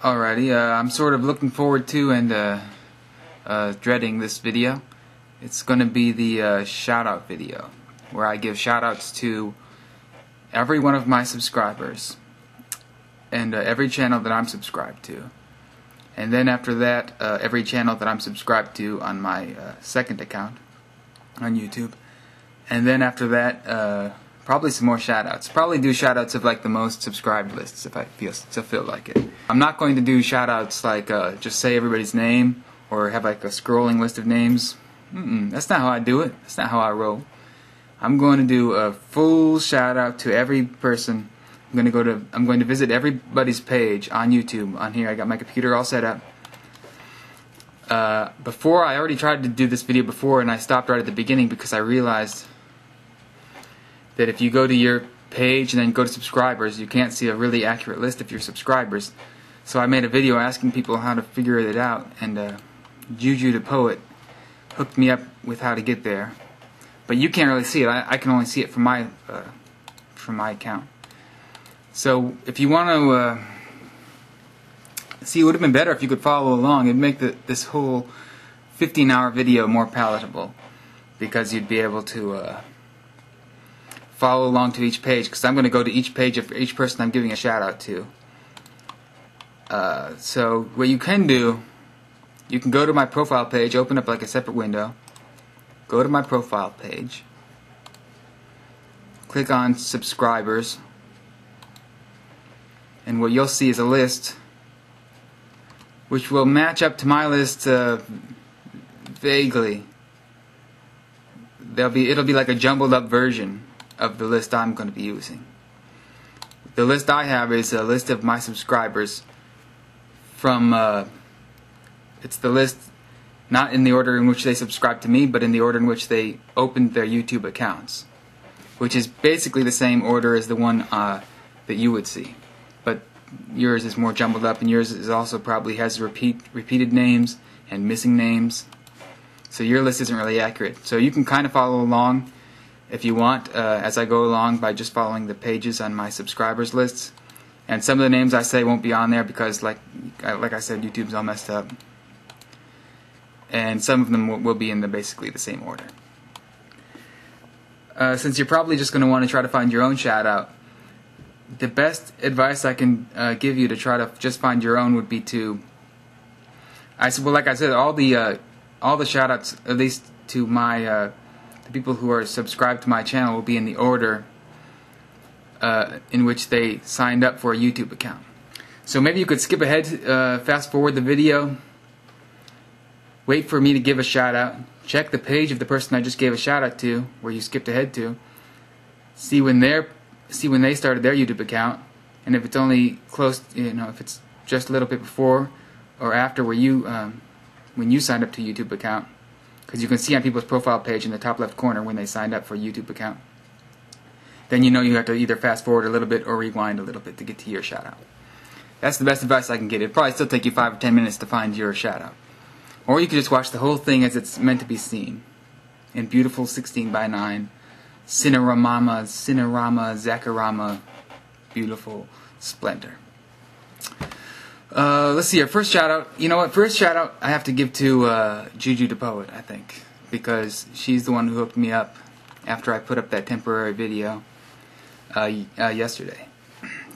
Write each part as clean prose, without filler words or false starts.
Alrighty, I'm sort of looking forward to and dreading this video. It's going to be the shout-out video, where I give shout-outs to every one of my subscribers and every channel that I'm subscribed to. And then after that, every channel that I'm subscribed to on my second account on YouTube. And then after that, probably some more shoutouts. Probably do shoutouts of like the most subscribed lists if I feel like it. I'm not going to do shoutouts like just say everybody's name or have like a scrolling list of names. That's not how I do it. That's not how I roll. I'm going to do a full shoutout to every person. I'm going to visit everybody's page on YouTube. On here, I got my computer all set up. Before, I already tried to do this video before, and I stopped right at the beginning because I realized that if you go to your page and then go to subscribers, you can't see a really accurate list of your subscribers. So I made a video asking people how to figure it out, and Juju the Poet hooked me up with how to get there. But you can't really see it. I can only see it from my account. So if you want to see, it would have been better if you could follow along. It'd make this whole 15-hour video more palatable, because you'd be able to follow along to each page, because I'm going to go to each page of each person I'm giving a shout out to. So what you can do, you can go to my profile page, open up like a separate window, go to my profile page, click on subscribers, and what you'll see is a list which will match up to my list vaguely. It'll be like a jumbled up version of the list I'm going to be using. The list I have is a list of my subscribers from it's the list not in the order in which they subscribe to me, but in the order in which they opened their YouTube accounts, which is basically the same order as the one that you would see, but yours is more jumbled up, and yours is also probably has repeated names and missing names, so your list isn't really accurate. So you can kind of follow along if you want as I go along by just following the pages on my subscribers lists. And some of the names I say won't be on there because like I said, YouTube's all messed up, and some of them will be in basically the same order. Since you're probably just going to want to try to find your own shout out, the best advice I can give you to try to just find your own would be to, like I said, all the shout outs, at least to my the people who are subscribed to my channel, will be in the order in which they signed up for a YouTube account. So maybe you could skip ahead, fast forward the video, wait for me to give a shout out, check the page of the person I just gave a shout out to, where you skipped ahead to, see when they started their YouTube account, and if it's only close, if it's just a little bit before or after where you when you signed up to a YouTube account, because you can see on people's profile page in the top left corner when they signed up for a YouTube account. Then you know you have to either fast forward a little bit or rewind a little bit to get to your shout out. That's the best advice I can get. It'll probably still take you 5 or 10 minutes to find your shout out. Or you can just watch the whole thing as it's meant to be seen, in beautiful 16:9 Cinerama, Zacharama, beautiful splendor. Let's see, our first shout out. You know what? First shout out I have to give to Juju the Poet, I think, because she's the one who hooked me up after I put up that temporary video yesterday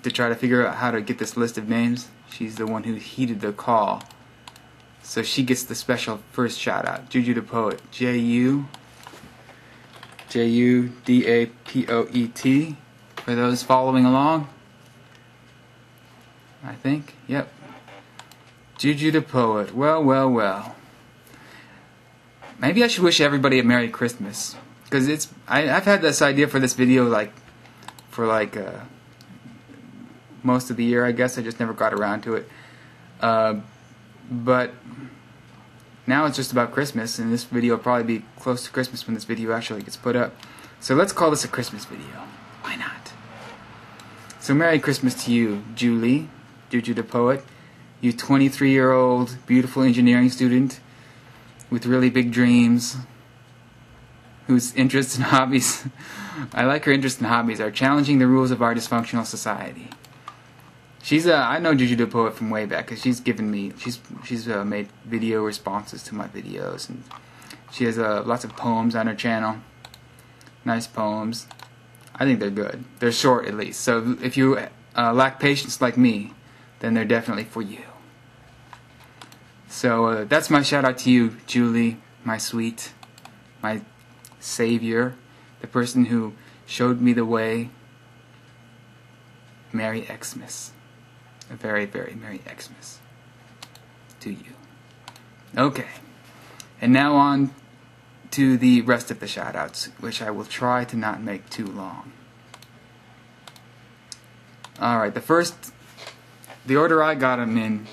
to try to figure out how to get this list of names. She's the one who heeded the call, so she gets the special first shout out. Juju the Poet, Judapoet, for those following along, I think. Yep. Juju the Poet. Well. Maybe I should wish everybody a Merry Christmas, because I've had this idea for this video for most of the year, I guess. I just never got around to it. But now it's just about Christmas, and this video will probably be close to Christmas when this video actually gets put up. So let's call this a Christmas video. Why not? So Merry Christmas to you, Juju the Poet, you 23-year-old beautiful engineering student with really big dreams, whose interests and hobbies, I like her interests and hobbies, are challenging the rules of our dysfunctional society. I know Juju the Poet from way back because she's given me she's made video responses to my videos, and she has lots of poems on her channel. Nice poems. I think they're good. They're short at least. So if you lack patience like me, then they're definitely for you. So that's my shout out to you, Julie, my sweet, my savior, the person who showed me the way. Merry Xmas. A very, very Merry Xmas to you. Okay. And now on to the rest of the shoutouts, which I will try to not make too long. Alright, the order I got them in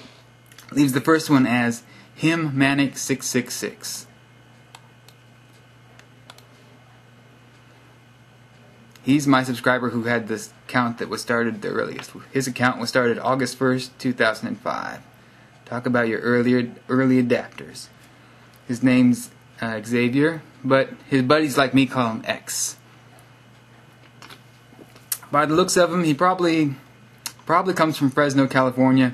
leaves the first one as Him Manic 666. He's my subscriber who had this account that was started the earliest. His account was started August 1st, 2005. Talk about your early adapters. His name's Xavier, but his buddies like me call him X. By the looks of him, he probably comes from Fresno, California.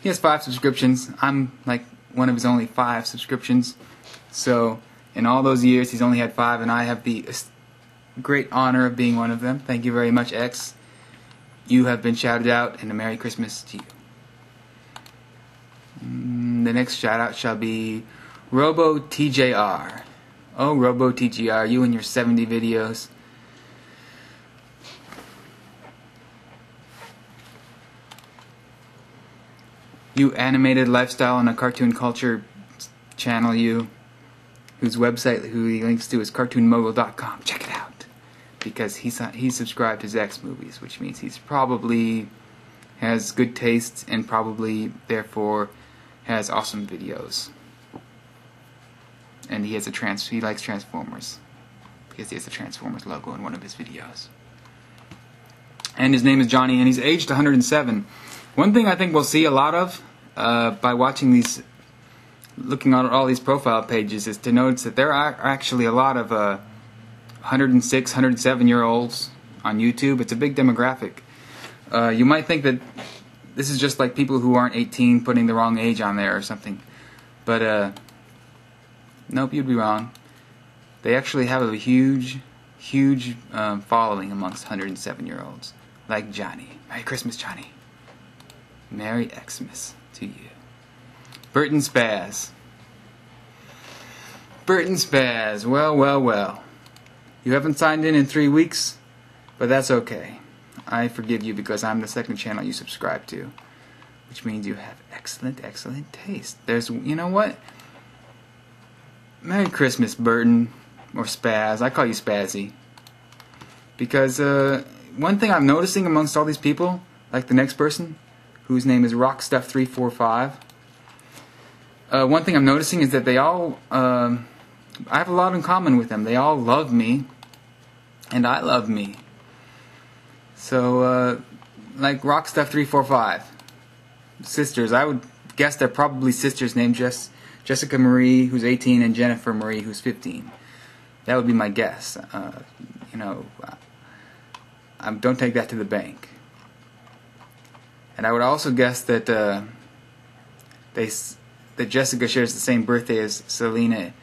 He has 5 subscriptions. I'm like one of his only 5 subscriptions. So in all those years, he's only had 5, and I have the great honor of being one of them. Thank you very much, X. You have been shouted out, and a Merry Christmas to you. The next shout out shall be RoboTJR. Oh, RoboTJR, you and your 70 videos. You animated lifestyle and a cartoon culture channel, you, whose website who he links to is cartoonmogul.com. Check it out. Because he's subscribed to Zach's movies, which means he's probably has good taste and probably therefore has awesome videos. And he likes Transformers because he has the Transformers logo in one of his videos. And his name is Johnny, and he's aged 107. One thing I think we'll see a lot of by watching looking at all these profile pages, is to notice that there are actually a lot of 106, 107-year-olds on YouTube. It's a big demographic. You might think that this is just like people who aren't 18 putting the wrong age on there or something. But, nope, you'd be wrong. They actually have a huge following amongst 107-year-olds. Like Johnny. Merry Christmas, Johnny. Merry Xmas to you. Burton Spaz. Burton Spaz. Well. You haven't signed in 3 weeks, but that's okay. I forgive you because I'm the second channel you subscribe to, which means you have excellent taste. You know what? Merry Christmas, Burton, or Spaz. I call you Spazzy. Because one thing I'm noticing amongst all these people, like the next person, whose name is Rockstuff345, one thing I'm noticing is that they all, I have a lot in common with them. They all love me, and I love me. So, like Rockstuff345, sisters, I would guess they're probably sisters named Jessica Marie, who's 18, and Jennifer Marie, who's 15. That would be my guess. You know, don't take that to the bank. And I would also guess that that Jessica shares the same birthday as Selena,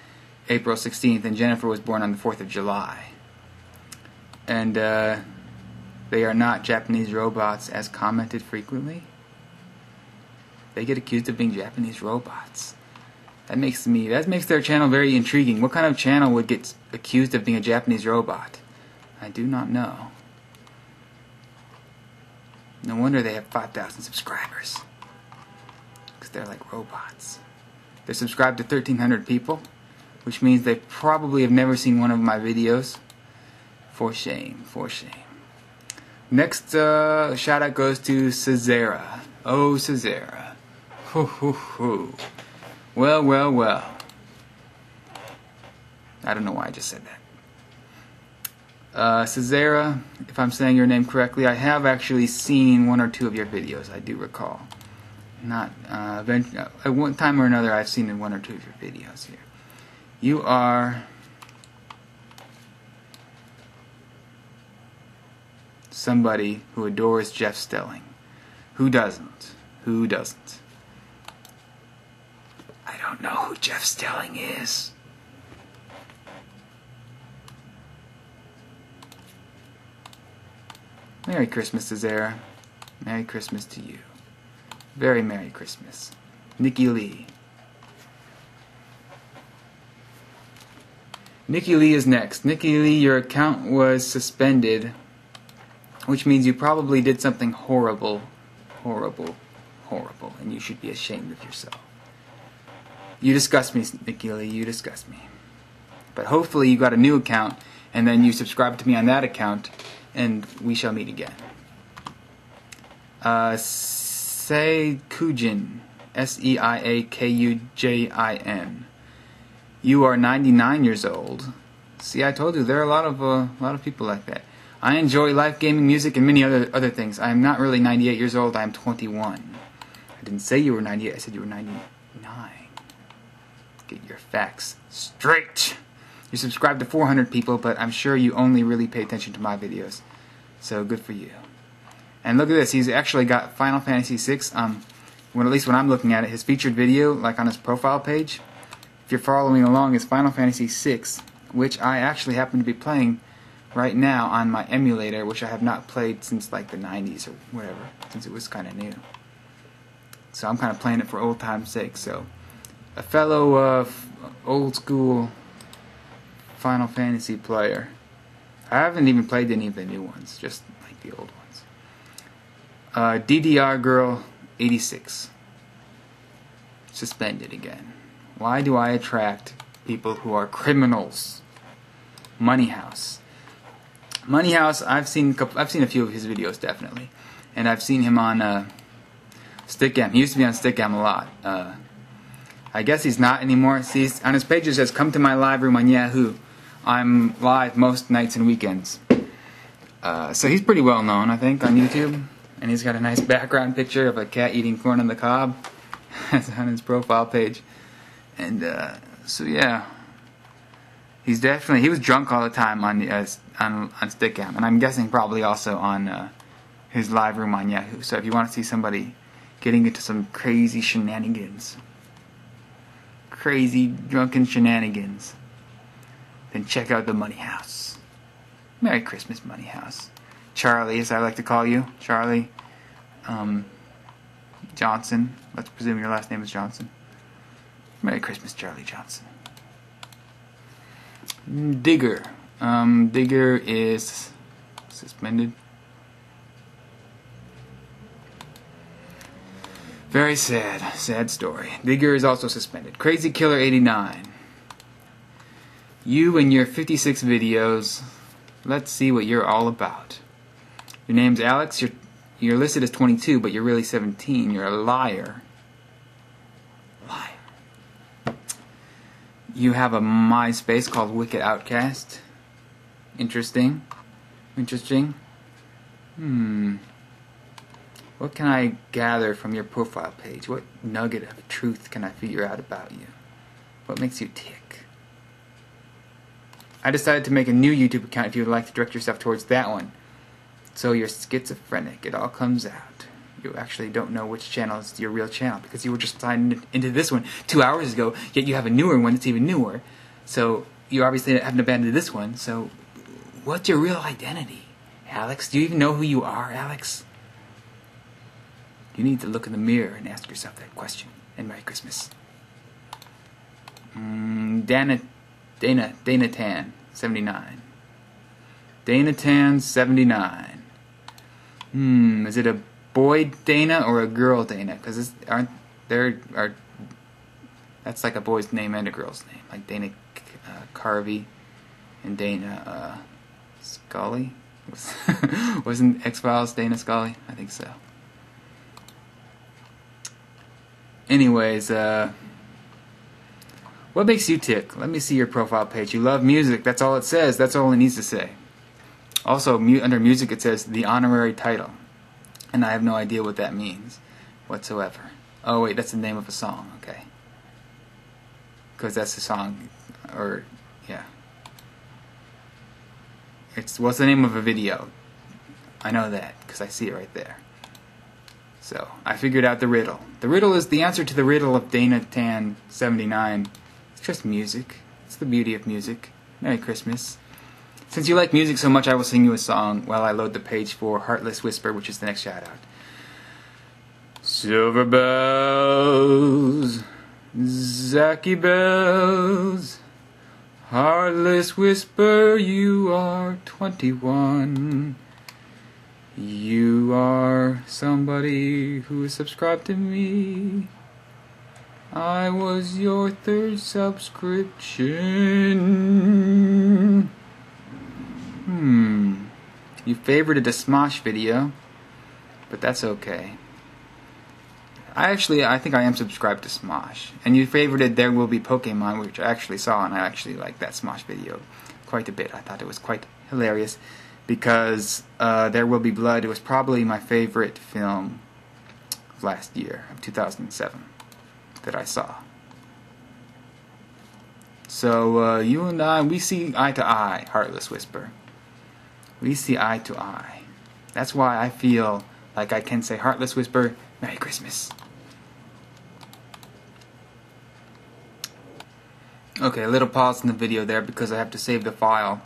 April 16th, and Jennifer was born on the 4th of July. And they are not Japanese robots as commented frequently. They get accused of being Japanese robots. That makes their channel very intriguing. What kind of channel would get accused of being a Japanese robot? I do not know. No wonder they have 5,000 subscribers. Because they're like robots. They're subscribed to 1,300 people, which means they probably have never seen one of my videos. For shame, for shame. Next shout out goes to Cesara. Oh, Cesara. Hoo hoo hoo. Well. I don't know why I just said that. Cesara, if I'm saying your name correctly, I have actually seen 1 or 2 of your videos, I do recall. Not, at one time or another I've seen 1 or 2 of your videos here. You are somebody who adores Jeff Stelling, Who doesn't? Who doesn't? I don't know who Jeff Stelling is. Merry Christmas to Zara. Merry Christmas to you. Very Merry Christmas. Nikki Lee. Nikki Lee is next. Nikki Lee, your account was suspended, which means you probably did something horrible, horrible, horrible, and you should be ashamed of yourself. You disgust me, Nikki Lee, you disgust me. But hopefully you got a new account, and then you subscribe to me on that account, and we shall meet again. Seikujin, Seiakujin. You are 99 years old. See, I told you there are a lot of people like that. I enjoy life, gaming, music, and many other things. I am not really 98 years old. I am 21. I didn't say you were 98. I said you were 99. Get your facts straight. You subscribe to 400 people, but I'm sure you only really pay attention to my videos. So good for you. And look at this. He's actually got Final Fantasy VI. At least when I'm looking at it, his featured video, like on his profile page. If you're following along, is Final Fantasy VI, which I actually happen to be playing right now on my emulator, which I have not played since like the 90s or whatever, since it was kind of new. So I'm kind of playing it for old time's sake. So a fellow old school Final Fantasy player. I haven't even played any of the new ones, just like the old ones. DDR Girl 86. Suspended again. Why do I attract people who are criminals? Money House. Money House, I've seen a few of his videos, definitely. And I've seen him on Stickam. He used to be on Stickam a lot. I guess he's not anymore. See, on his page it says, "Come to my live room on Yahoo." I'm live most nights and weekends. So he's pretty well known, I think, on YouTube. And he's got a nice background picture of a cat eating corn on the cob. That's on his profile page. And so yeah, he was drunk all the time on Stickam, and I'm guessing probably also on his live room on Yahoo. So if you want to see somebody getting into some crazy shenanigans, crazy drunken shenanigans, then check out the Money House. Merry Christmas, Money House. Charlie, as I like to call you, Charlie Johnson. Let's presume your last name is Johnson. Merry Christmas, Charlie Johnson. Digger. Digger is suspended. Very sad. Sad story. Digger is also suspended. Crazy Killer 89. You and your 56 videos. Let's see what you're all about. Your name's Alex. You're listed as 22, but you're really 17. You're a liar. You have a MySpace called Wicked Outcast. Interesting. Interesting. What can I gather from your profile page? What nugget of truth can I figure out about you? What makes you tick? I decided to make a new YouTube account if you would like to direct yourself towards that one. So you're schizophrenic. It all comes out. You actually don't know which channel is your real channel because you were just signed into this one 2 hours ago, yet you have a newer one that's even newer. So you obviously haven't abandoned this one. So what's your real identity, Alex? Do you even know who you are, Alex? You need to look in the mirror and ask yourself that question. And Merry Christmas. Dana Tan, 79. Dana Tan, 79. Is it a boy Dana or a girl Dana? Because that's like a boy's name and a girl's name, like Dana Carvey and Dana Scully. Wasn't X-Files Dana Scully? I think so. Anyways, what makes you tick? Let me see your profile page. You love music. That's all it says. That's all it needs to say. Also, under music it says the honorary title. And I have no idea what that means whatsoever. Oh wait, that's the name of a song, okay. Because that's the song, or, yeah. What's the name of a video? I know that, because I see it right there. So I figured out the riddle. The riddle is the answer to the riddle of Dana Tan 79. It's just music. It's the beauty of music. Merry Christmas. Since you like music so much, I will sing you a song while I load the page for Heartless Whisper, which is the next shout out. Silver bells, Zacky bells, Heartless Whisper, you are 21. You are somebody who is subscribed to me. I was your third subscription. You favorited a Smosh video, but that's okay. I think I am subscribed to Smosh. And you favorited There Will Be Pokemon, which I actually saw, and I actually liked that Smosh video quite a bit. I thought it was quite hilarious because There Will Be Blood, it was probably my favorite film of last year, of 2007, that I saw. So you and I, we see eye to eye, Heartless Whisper. We see eye to eye. That's why I feel like I can say, Heartless Whisper, Merry Christmas. Okay, a little pause in the video there because I have to save the file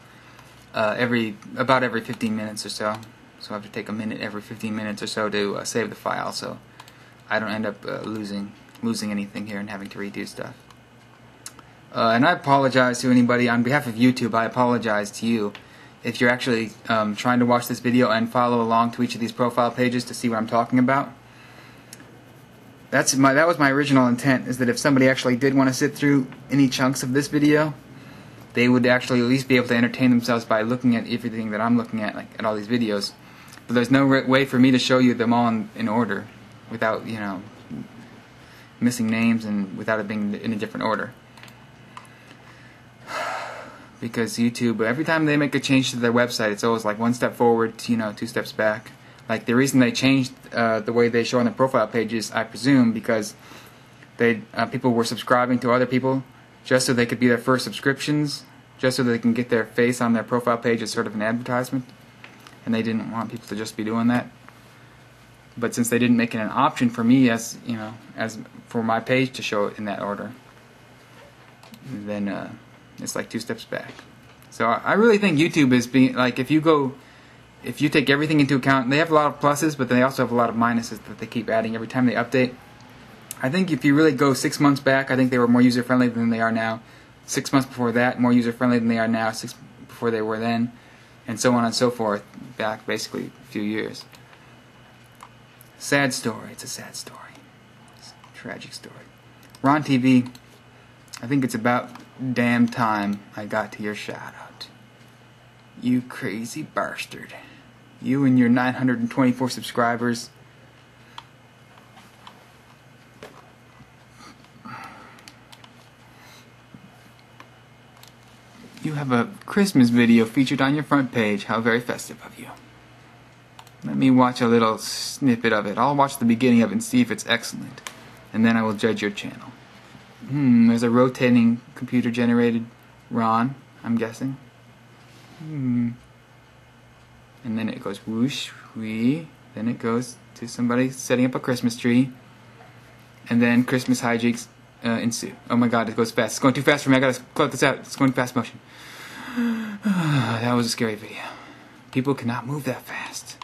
about every 15 minutes or so. So I have to take a minute every 15 minutes or so to save the file, so I don't end up losing anything here and having to redo stuff. And I apologize to anybody on behalf of YouTube. I apologize to you if you're actually trying to watch this video and follow along to each of these profile pages to see what I'm talking about. That was my original intent, is that if somebody actually did want to sit through any chunks of this video, they would actually at least be able to entertain themselves by looking at everything that I'm looking at, like at all these videos. But there's no way for me to show you them all in order without, you know, missing names and without it being in a different order. Because YouTube, every time they make a change to their website, it's always like one step forward, you know, 2 steps back. Like the reason they changed the way they show on their profile pages, I presume, because people were subscribing to other people just so they could be their first subscriptions, just so they can get their face on their profile page as sort of an advertisement, and they didn't want people to just be doing that. But since they didn't make it an option for me, as you know, as for my page to show it in that order, then it's like 2 steps back. So I really think YouTube is being like, if you take everything into account, they have a lot of pluses, but they also have a lot of minuses that they keep adding every time they update. I think if you really go 6 months back, I think they were more user-friendly than they are now. 6 months before that, more user-friendly than they are now, 6 before they were then, and so on and so forth, back basically a few years. Sad story. It's a sad story. It's a tragic story. Ron TV, I think it's about damn time I got to your shout-out. You crazy bastard. You and your 924 subscribers. You have a Christmas video featured on your front page. How very festive of you. Let me watch a little snippet of it. I'll watch the beginning of it and see if it's excellent. And then I will judge your channel. There's a rotating computer-generated Ron, I'm guessing. And then it goes whoosh, wee. Then it goes to somebody setting up a Christmas tree. And then Christmas hijinks ensue. Oh my god, it goes fast. It's going too fast for me. I gotta close this out. It's going fast motion. That was a scary video. People cannot move that fast.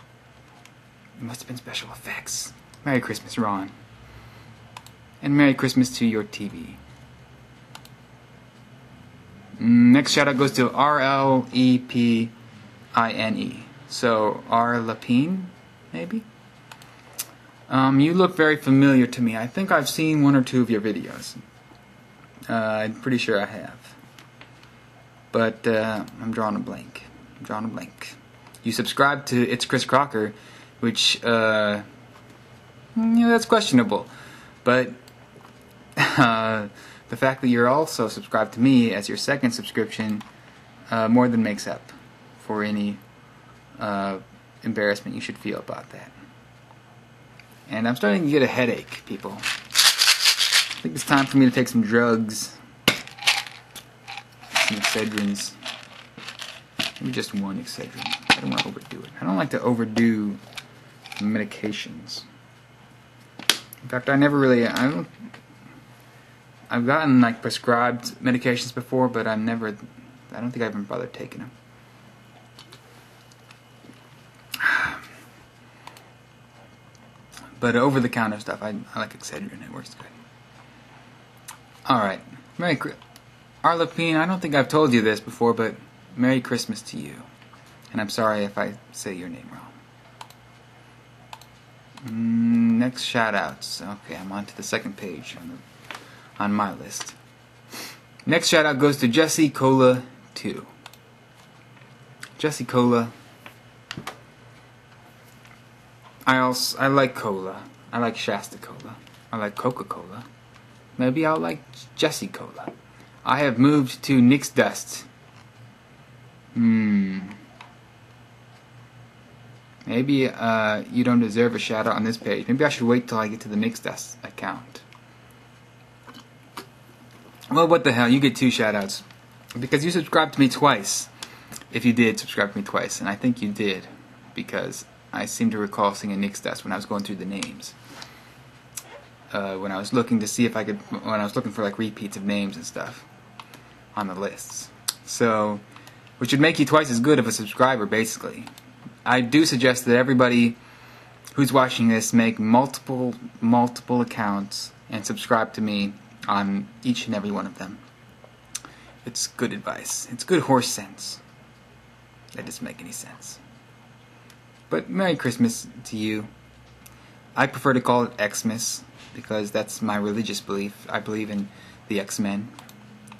It must have been special effects. Merry Christmas, Ron. And Merry Christmas to your TV. Next shout out goes to RLEPINE. So, R. Lapine, maybe? You look very familiar to me. I think I've seen 1 or 2 of your videos. I'm pretty sure I have. But I'm drawing a blank. You subscribe to It's Chris Crocker, which, that's questionable. But the fact that you're also subscribed to me as your second subscription more than makes up for any embarrassment you should feel about that. And I'm starting to get a headache, people. I think it's time for me to take some drugs. Some Excedrins. Maybe just 1 Excedrin. I don't want to overdo it. I don't like to overdo medications. fact, I never really. I've gotten like prescribed medications before, but I don't think I've even bothered taking them. But over-the-counter stuff, I like Excedrin. It works good. Alright. Arlepine, I don't think I've told you this before, but Merry Christmas to you. And I'm sorry if I say your name wrong. Next shoutouts. Okay, I'm on to the second page on my list. Next shoutout goes to Jesse Cola 2. Jesse Cola. I like cola. I like Shasta Cola. I like Coca-Cola. Maybe I'll like Jesse Cola. I have moved to Nick's Dust. Maybe you don't deserve a shout out on this page. Maybe I should wait till I get to the Nick's Dust account. Well, what the hell? You get 2 shout outs. Because you subscribed to me twice. If you did subscribe to me twice. And I think you did. Because I seem to recall seeing a Nick's Dust when I was going through the names. When I was looking to see if I could, when I was looking for like repeats of names and stuff on the lists. So, which would make you twice as good of a subscriber, basically. I do suggest that everybody who's watching this make multiple accounts and subscribe to me on each and every one of them. It's good advice. It's good horse sense. That doesn't make any sense. But Merry Christmas to you. I prefer to call it Xmas because that's my religious belief. I believe in the X-Men.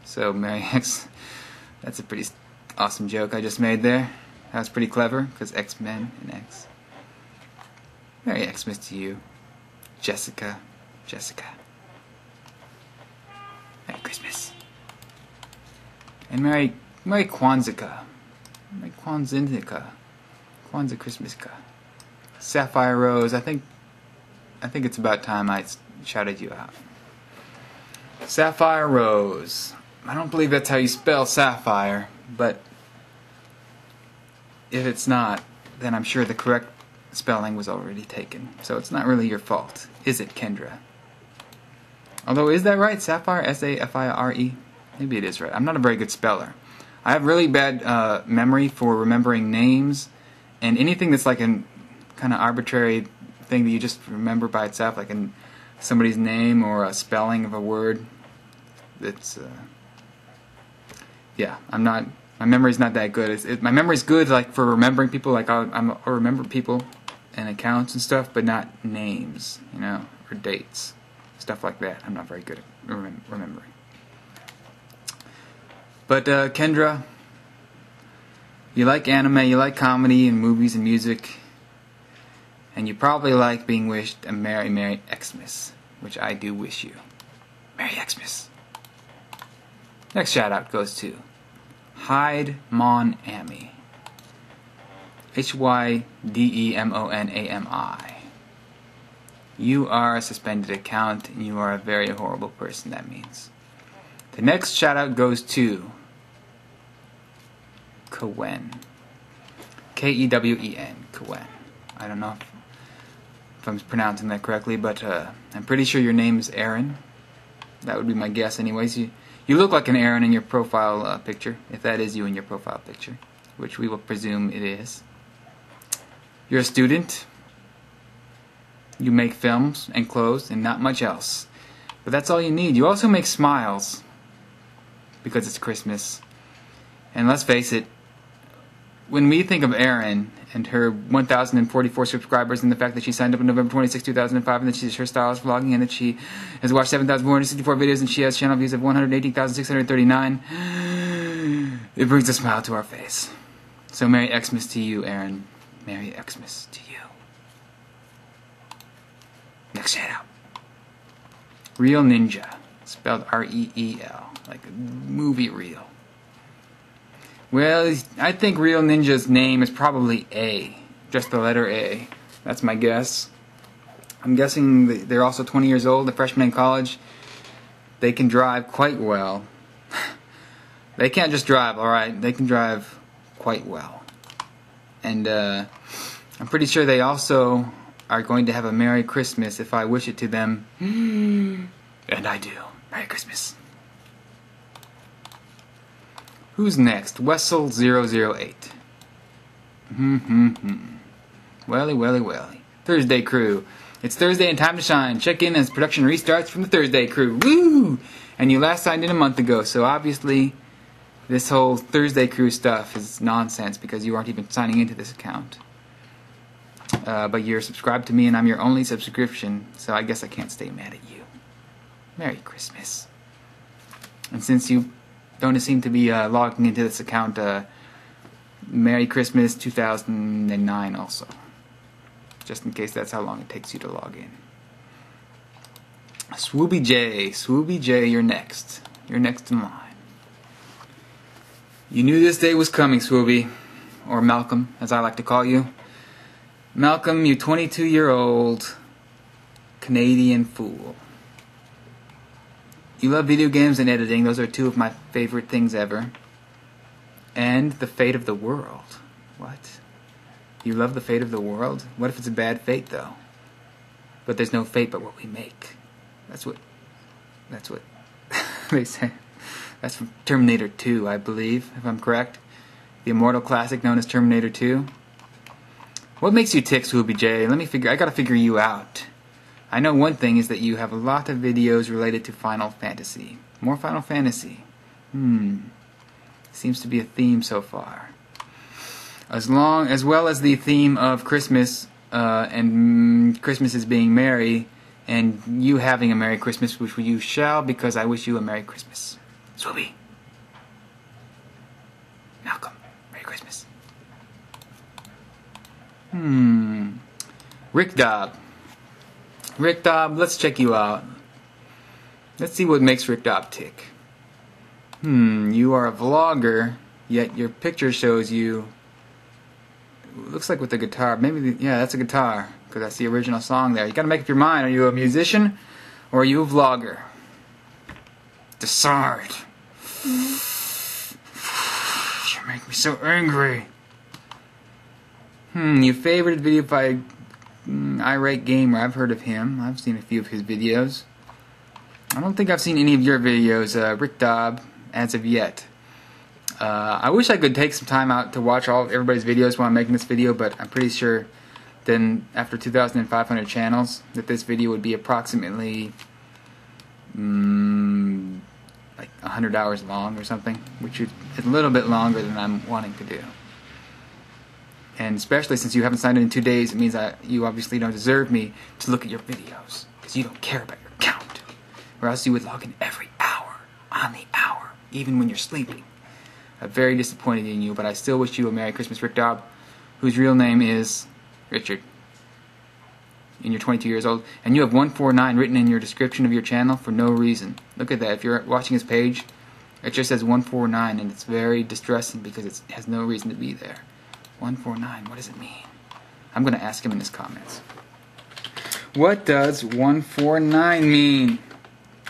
So Merry X. That's a pretty awesome joke I just made there. That was pretty clever because X-Men and X. Merry Xmas to you, Jessica. Merry Christmas. And Merry Kwanzaa. Merry Kwanzaa. Kwanzaa Christmaska. Sapphire Rose, I think it's about time I shouted you out. Sapphire Rose. I don't believe that's how you spell sapphire, but if it's not, then I'm sure the correct spelling was already taken. So it's not really your fault, is it, Kendra? Although, is that right? Sapphire? S-A-F-I-R-E? Maybe it is right. I'm not a very good speller. I have really bad memory for remembering names. And anything that's like a kind of arbitrary thing that you just remember by itself, like somebody's name or a spelling of a word, it's, yeah, my memory's not that good. My memory's good like for remembering people, like I'll remember people and accounts and stuff, but not names, you know, or dates, stuff like that. I'm not very good at remembering. But Kendra, you like anime, you like comedy and movies and music, and you probably like being wished a Merry Xmas, which I do wish you. Merry Xmas. Next shout out goes to Hyde Mon Ami. HYDEMONAMI. You are a suspended account, and you are a very horrible person, that means. The next shout out goes to Cowen. K-E-W-E-N. Cowen. I don't know if I'm pronouncing that correctly, but I'm pretty sure your name is Aaron. That would be my guess anyways. You look like an Aaron in your profile picture, if that is you in your profile picture, which we will presume it is. You're a student. You make films and clothes and not much else. But that's all you need. You also make smiles because it's Christmas. And let's face it, when we think of Erin and her 1,044 subscribers and the fact that she signed up on November 26, 2005 and that her style is vlogging and that she has watched 7,464 videos and she has channel views of 118,639, it brings a smile to our face. So Merry Xmas to you, Erin. Merry Xmas to you. Next shout out. Real Ninja. Spelled R-E-E-L. Like a movie reel. Well, I think Real Ninja's name is probably A. Just the letter A. That's my guess. I'm guessing they're also 20 years old, a freshman in college. They can drive quite well. They can't just drive, alright? They can drive quite well. And I'm pretty sure they also are going to have a Merry Christmas if I wish it to them. And I do. Merry Christmas. Who's next? Wessel008. Welly, welly, welly. Thursday crew. It's Thursday and time to shine. Check in as production restarts from the Thursday crew. Woo! And you last signed in a month ago, so obviously this whole Thursday crew stuff is nonsense because you aren't even signing into this account. But you're subscribed to me and I'm your only subscription, so I guess I can't stay mad at you. Merry Christmas. And since you don't seem to be logging into this account, Merry Christmas 2009 also. Just in case that's how long it takes you to log in. Swooby J, you're next. You're next in line. You knew this day was coming, Swooby. Or Malcolm, as I like to call you. Malcolm, you 22-year-old Canadian fool. You love video games and editing. Those are two of my favorite things ever. And the fate of the world. What? You love the fate of the world? What if it's a bad fate, though? But there's no fate but what we make. That's what they say. That's from Terminator 2, I believe, if I'm correct. The immortal classic known as Terminator 2. What makes you tick, Swooby J? I gotta figure you out. I know one thing is that you have a lot of videos related to Final Fantasy. More Final Fantasy. Seems to be a theme so far. As well as the theme of Christmas, and Christmas is being merry, and you having a Merry Christmas, which you shall, because I wish you a Merry Christmas. Swooby. Malcolm. Merry Christmas. Rick Dobb. Rick Dobb, let's check you out. Let's see what makes Rick Dobb tick. You are a vlogger, yet your picture shows you, looks like with a guitar. Maybe, yeah, that's a guitar, because that's the original song there. You gotta make up your mind. Are you a musician, or are you a vlogger? Decide. You make me so angry. Your favorite video by Irate Gamer. I've heard of him. I've seen a few of his videos. I don't think I've seen any of your videos, Rick Dobb, as of yet. I wish I could take some time out to watch everybody's videos while I'm making this video, but I'm pretty sure then after 2,500 channels that this video would be approximately like 100 hours long or something, which is a little bit longer than I'm wanting to do. And especially since you haven't signed in 2 days, it means that you obviously don't deserve me to look at your videos, because you don't care about your count, or else you would log in every hour, on the hour, even when you're sleeping. I'm very disappointed in you, but I still wish you a Merry Christmas, Rick Dobb, whose real name is Richard. And you're 22 years old, and you have 149 written in your description of your channel for no reason. Look at that. If you're watching his page, it just says 149, and it's very distressing because it has no reason to be there. 149, what does it mean? I'm going to ask him in his comments. What does 149 mean?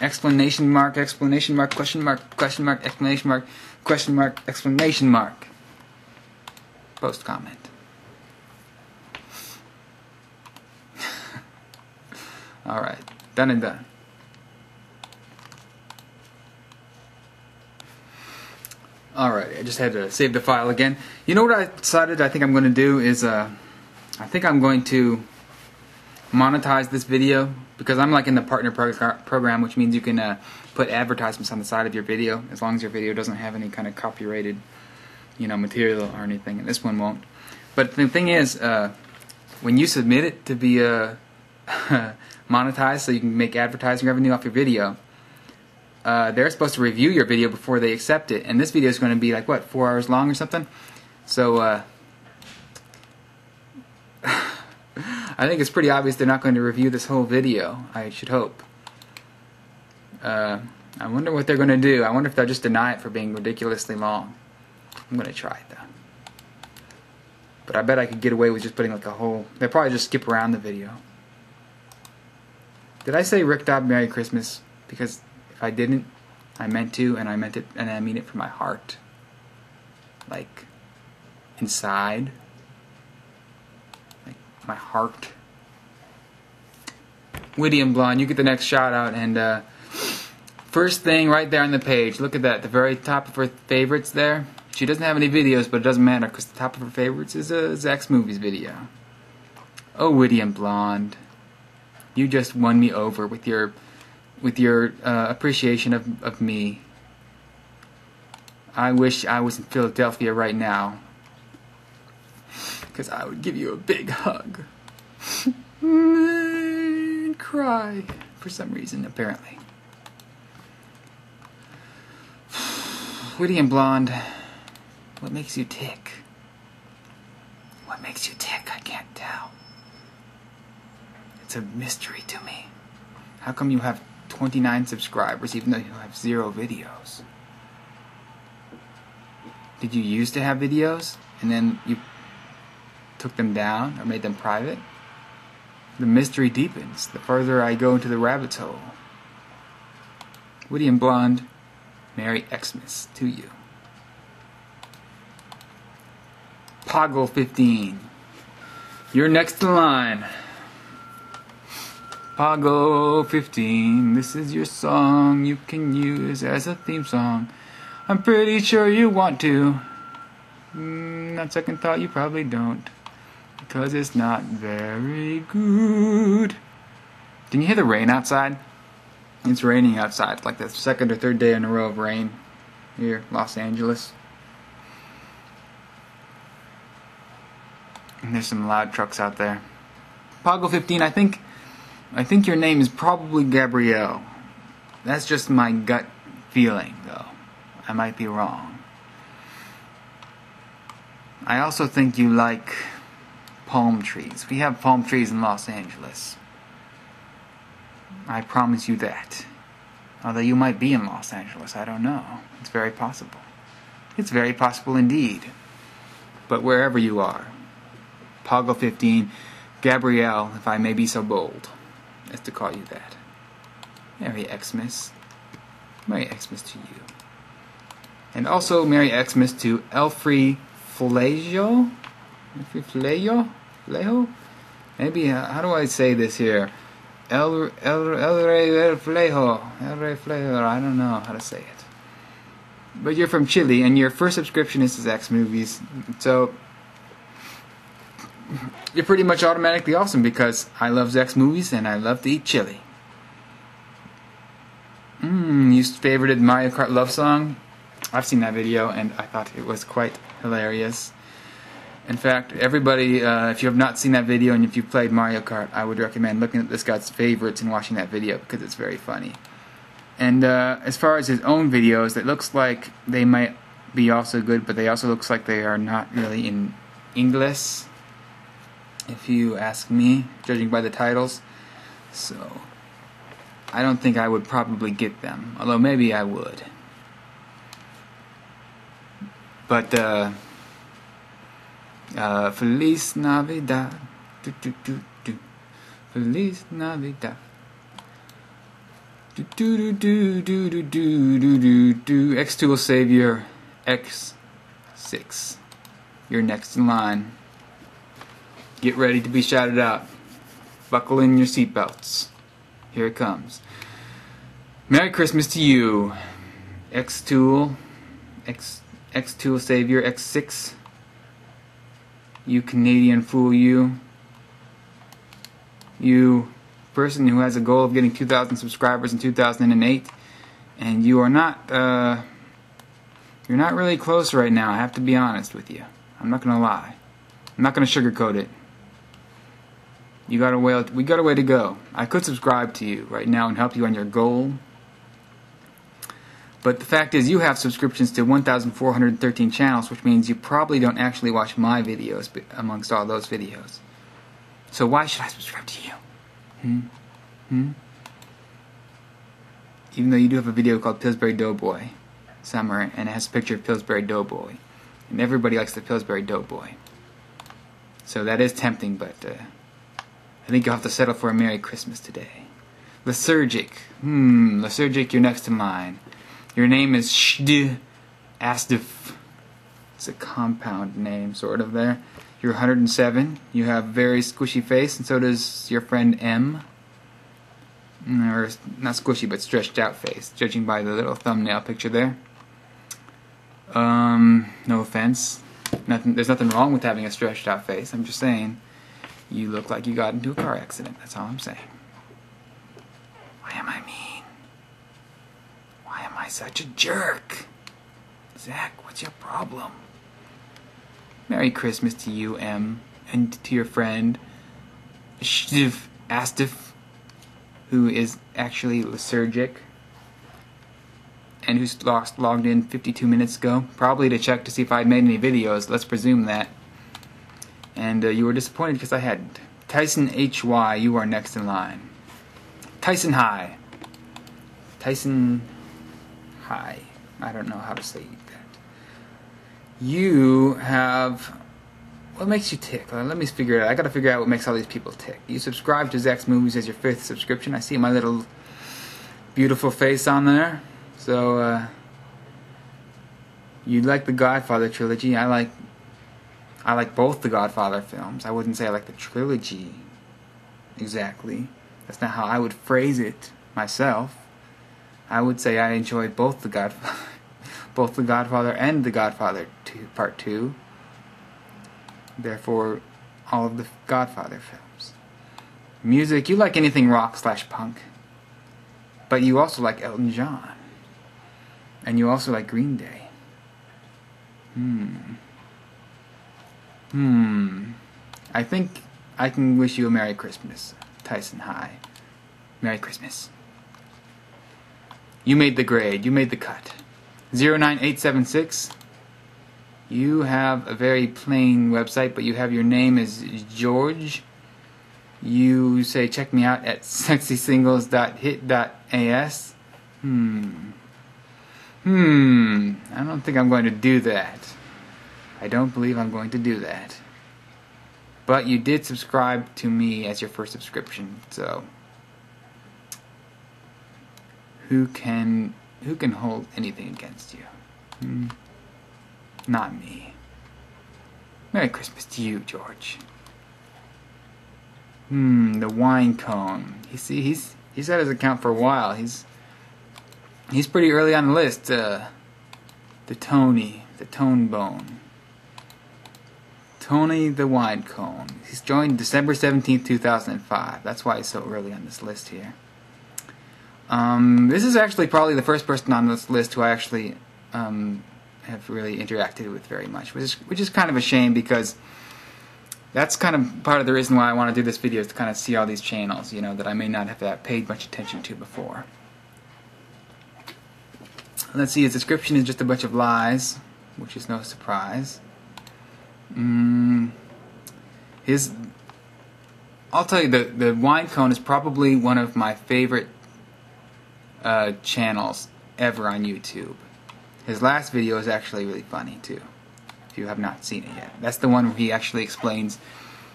Exclamation mark, question mark, exclamation mark, question mark, exclamation mark. Post comment. Alright, done and done. Alright, I just had to save the file again. You know what I decided I think I'm going to do is, I think I'm going to monetize this video, because I'm like in the partner program, which means you can put advertisements on the side of your video, as long as your video doesn't have any kind of copyrighted, material or anything, and this one won't. But the thing is, when you submit it to be monetized so you can make advertising revenue off your video, they're supposed to review your video before they accept it, and this video is going to be like, what, 4 hours long or something? So I think it's pretty obvious they're not going to review this whole video, I should hope. I wonder what they're going to do. I wonder if they'll just deny it for being ridiculously long. I'm going to try it, though. But I bet I could get away with just putting like a whole... They'll probably just skip around the video. Did I say Rick Dobb Merry Christmas? Because if I didn't, I meant to, and I meant it, and I mean it from my heart. Like, inside. Like, my heart. Witty and Blonde, you get the next shout out. And first thing right there on the page, look at that, the very top of her favorites there. She doesn't have any videos, but it doesn't matter because the top of her favorites is a Zach's Movies video. Oh, Witty and Blonde, you just won me over with your appreciation of me. I wish I was in Philadelphia right now, because I would give you a big hug and cry for some reason, apparently. Witty and Blonde, what makes you tick? What makes you tick? I can't tell. It's a mystery to me. How come you have 29 subscribers even though you have 0 videos? Did you used to have videos and then you took them down or made them private? The mystery deepens the further I go into the rabbit hole. Witty and Blonde, Merry Xmas to you. Poggle15, you're next in line. Poggle15, this is your song you can use as a theme song. I'm pretty sure you want to. On second thought, you probably don't, because it's not very good. Can you hear the rain outside? It's raining outside, like the second or third day in a row of rain here, Los Angeles. And there's some loud trucks out there. Poggle15, I think your name is probably Gabrielle. That's just my gut feeling, though. I might be wrong. I also think you like palm trees. We have palm trees in Los Angeles. I promise you that. Although you might be in Los Angeles, I don't know. It's very possible. It's very possible indeed. But wherever you are, Poggle15, Gabrielle, if I may be so bold as to call you that. Merry Xmas. Merry Xmas to you. And also Merry Xmas to Elfrey Flejo? Elfrey Flejo? Maybe, how do I say this here? El Flejo. I don't know how to say it. But you're from Chile, and your first subscription is to Zach's Movies. So, you're pretty much automatically awesome because I love Zach's Movies and I love to eat chili. You favorited Mario Kart Love Song? I've seen that video and I thought it was quite hilarious. In fact, everybody, if you have not seen that video and if you've played Mario Kart, I would recommend looking at this guy's favorites and watching that video because it's very funny. And as far as his own videos, it looks like they might be also good, but they also looks like they are not really in English, if you ask me, judging by the titles. So, I don't think I would probably get them, although maybe I would. But, Feliz Navidad, do do do do, Feliz Navidad, do do do do do do do do do. X2 will save your X6. You're next in line. Get ready to be shouted out. Buckle in your seatbelts. Here it comes. Merry Christmas to you, X2 will save your X6. You Canadian fool, you person who has a goal of getting 2,000 subscribers in 2008, and you are not you're not really close right now. I have to be honest with you. I'm not gonna lie. I'm not gonna sugarcoat it. We got a way to go. I could subscribe to you right now and help you on your goal. But the fact is, you have subscriptions to 1,413 channels, which means you probably don't actually watch my videos amongst all those videos. So why should I subscribe to you? Even though you do have a video called Pillsbury Doughboy Summer, and it has a picture of Pillsbury Doughboy. And everybody likes the Pillsbury Doughboy. So that is tempting, but I think you'll have to settle for a Merry Christmas today. Lethargic. Lethargic, you're next in line. Your name is Shd Asdif. It's a compound name, sort of there. You're 107. You have very squishy face, and so does your friend M. or not squishy, but stretched out face, judging by the little thumbnail picture there. No offense. There's nothing wrong with having a stretched out face. I'm just saying, you look like you got into a car accident. That's all I'm saying. Why am I mean? Why am I such a jerk? Zach, what's your problem? Merry Christmas to you, M, and to your friend, Astif, who is actually lethargic, and who's logged in 52 minutes ago, probably to check to see if I'd made any videos. Let's presume that. And you were disappointed because I hadn't. Tyson HY, you are next in line. Tyson High. Tyson High. I don't know how to say that. You have... What makes you tick? Let me figure it out. I gotta figure out what makes all these people tick. You subscribe to Zach's Movies as your 5th subscription. I see my little beautiful face on there. So, you like the Godfather trilogy. I like both the Godfather films. I wouldn't say I like the trilogy exactly. That's not how I would phrase it myself. I would say I enjoyed both the Godfather, both the Godfather and the Godfather 2, Part 2. Therefore, all of the Godfather films. Music, you like anything rock/punk. But you also like Elton John. And you also like Green Day. I think I can wish you a Merry Christmas, Tyson High. Merry Christmas. You made the grade. You made the cut. 09876. You have a very plain website, but you have your name as George. You say check me out at sexysingles.hit.as. I don't think I'm going to do that. I don't believe I'm going to do that. But you did subscribe to me as your first subscription, so who can hold anything against you? Not me. Merry Christmas to you, George. The wine cone. You see, he's had his account for a while. He's pretty early on the list. The Tony, the Tone Bone. Tony the Wine Cone. He's joined December 17th, 2005. That's why he's so early on this list here. This is actually probably the first person on this list who I actually have really interacted with very much, which is kind of a shame, because that's kind of part of the reason why I want to do this video, is to kind of see all these channels, you know, that I may not have paid much attention to before. Let's see, his description is just a bunch of lies, which is no surprise. I'll tell you, the Wine Cone is probably one of my favorite channels ever on YouTube. His last video is actually really funny too, if you have not seen it yet. That's the one where he actually explains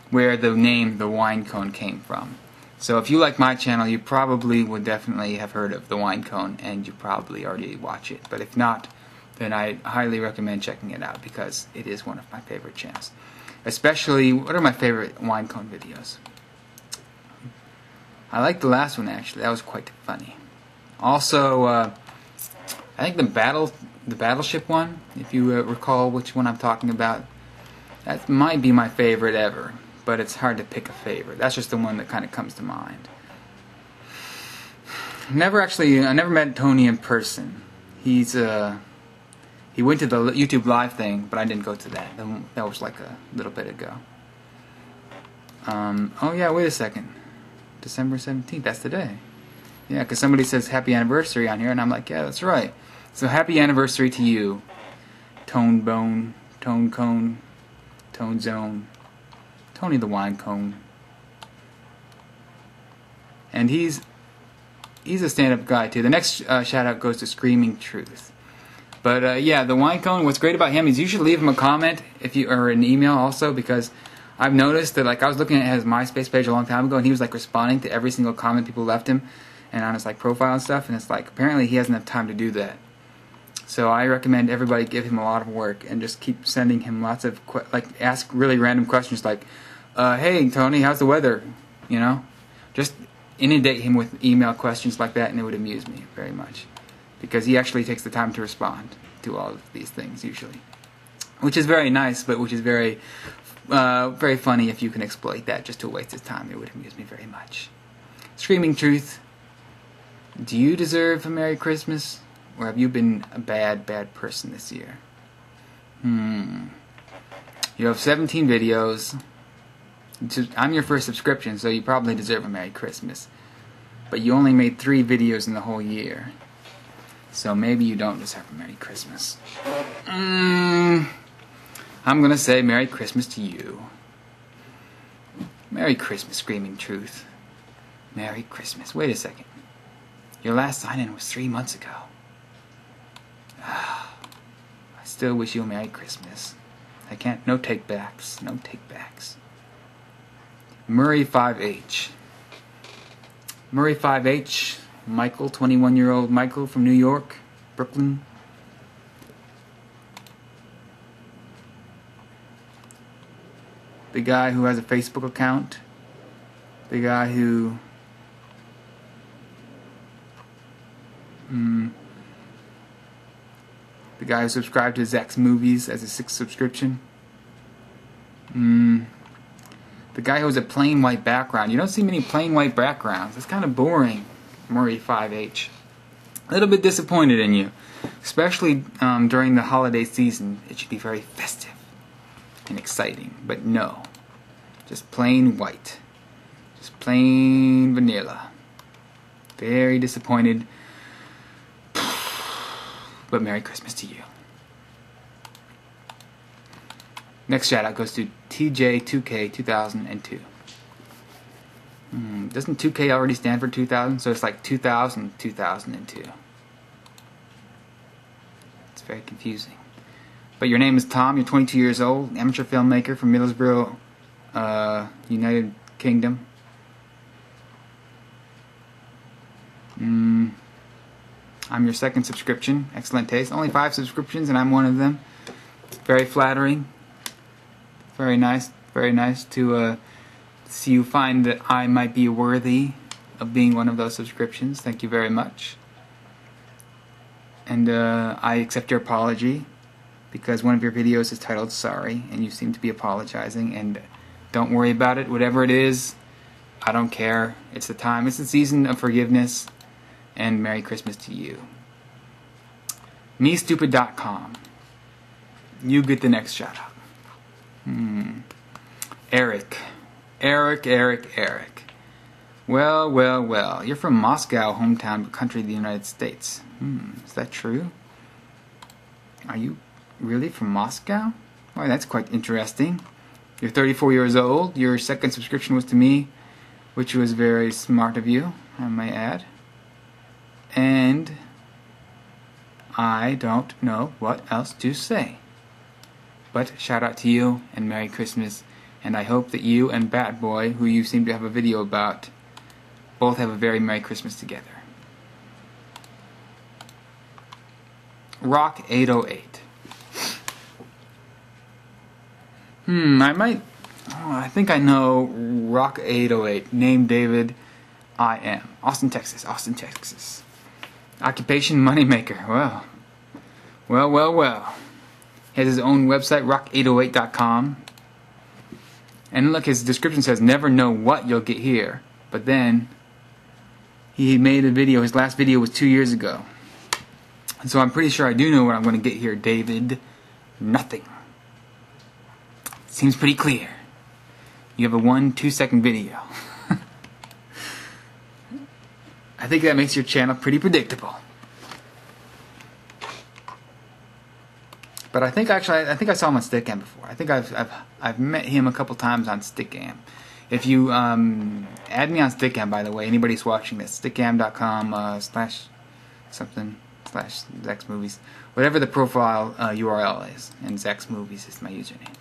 where the name The Wine Cone came from. So if you like my channel, you probably would definitely have heard of The Wine Cone, and you probably already watch it. But if not, then I highly recommend checking it out, because it is one of my favorite channels. Especially, what are my favorite Wine Cone videos? I like the last one, actually. That was quite funny. Also, I think the Battleship one, if you recall which one I'm talking about, that might be my favorite ever. But it's hard to pick a favorite. That's just the one that kind of comes to mind. I never met Tony in person. He went to the YouTube Live thing, but I didn't go to that. That was like a little bit ago. Oh yeah, wait a second. December 17th, that's the day. Yeah, because somebody says happy anniversary on here, and I'm like, yeah, that's right. So happy anniversary to you, Tone Bone, Tone Cone, Tone Zone, Tony the Wine Cone. And he's a stand-up guy too. The next shout-out goes to Screaming Truth. But yeah, the Wine Cone, what's great about him is you should leave him a comment or an email also, because I've noticed that, like, I was looking at his MySpace page a long time ago, and he was like responding to every single comment people left him, and on his like profile and stuff, and it's like apparently he hasn't enough time to do that. So I recommend everybody give him a lot of work and just keep sending him lots of ask really random questions like, hey Tony, how's the weather? You know, just inundate him with email questions like that, and it would amuse me very much, because he actually takes the time to respond to all of these things usually, which is very nice, but which is very funny if you can exploit that just to waste his time. It would amuse me very much. Screaming Truth, do you deserve a Merry Christmas, or have you been a bad person this year? You have 17 videos. I'm your first subscription, so you probably deserve a Merry Christmas. But you only made 3 videos in the whole year, so maybe you don't deserve a Merry Christmas. I'm gonna say Merry Christmas to you. Merry Christmas, Screaming Truth. Merry Christmas. Wait a second. Your last sign-in was 3 months ago. I still wish you a Merry Christmas. I can't. No take-backs. No take-backs. Murray 5H. Murray 5H. Michael, 21-year-old Michael from New York, Brooklyn. The guy who has a Facebook account. The guy who... the guy who subscribed to Zach's Movies as a 6th subscription. The guy who has a plain white background. You don't see many plain white backgrounds. It's kind of boring. Murray 5H. A little bit disappointed in you. Especially during the holiday season. It should be very festive and exciting. But no. Just plain white. Just plain vanilla. Very disappointed. But Merry Christmas to you. Next shout out goes to TJ2K 2002. Doesn't 2K already stand for 2000? So it's like 2000, 2002. It's very confusing. But your name is Tom, you're 22 years old, amateur filmmaker from Middlesbrough, United Kingdom. I'm your 2nd subscription. Excellent taste. Only 5 subscriptions and I'm one of them. Very flattering. Very nice to see you find that I might be worthy of being one of those subscriptions. Thank you very much. And I accept your apology, because one of your videos is titled Sorry, and you seem to be apologizing, and don't worry about it. Whatever it is, I don't care. It's the time. It's the season of forgiveness, and Merry Christmas to you. MeStupid.com. You get the next shout out. Eric. Well. You're from Moscow, hometown country of the United States. Is that true? Are you really from Moscow? Why, that's quite interesting. You're 34 years old. Your 2nd subscription was to me, which was very smart of you, I may add. And I don't know what else to say. But shout out to you and Merry Christmas, and I hope that you and Bat Boy, who you seem to have a video about, both have a very Merry Christmas together. Rock 808. I think I know Rock 808. Name David. I am. Austin, Texas. Occupation moneymaker. Well. He has his own website, rock808.com. And look, his description says, never know what you'll get here. But then, he made a video. His last video was 2 years ago. And so I'm pretty sure I do know what I'm going to get here, David. Nothing. Seems pretty clear. You have a 1-2 second video. I think that makes your channel pretty predictable. But I think I saw him on Stickam before. I think I've met him a couple times on Stickam. If you add me on Stickam, by the way, anybody who's watching this, stickam.com/something/Zach's Movies, whatever the profile URL is, and Zach's Movies is my username.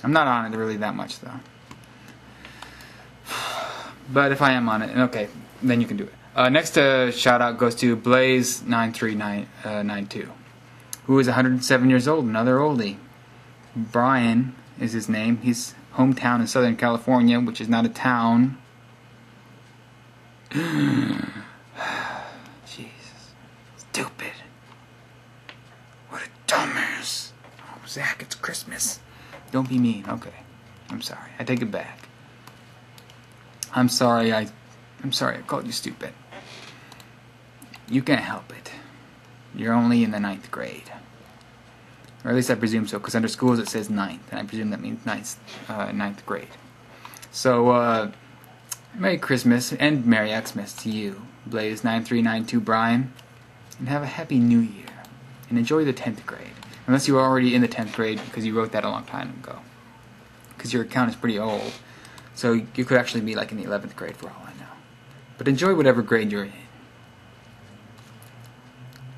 I'm not on it really that much though. But if I am on it, okay, then you can do it. Next shout out goes to Blaze93992, who is 107 years old, another oldie. Brian is his name. He's hometown in Southern California, which is not a town. Jesus. Stupid. What a dumbass. Oh, Zach, it's Christmas. Don't be mean. Okay. I'm sorry. I take it back. I'm sorry I called you stupid. You can't help it. You're only in the 9th grade. Or at least I presume so, because under schools it says 9th, and I presume that means 9th grade. So, Merry Christmas and Merry Xmas to you, Blaze9392 Brian, and have a Happy New Year, and enjoy the 10th grade. Unless you were already in the 10th grade, because you wrote that a long time ago. Because your account is pretty old, so you could actually be like in the 11th grade for all I know. But enjoy whatever grade you're in.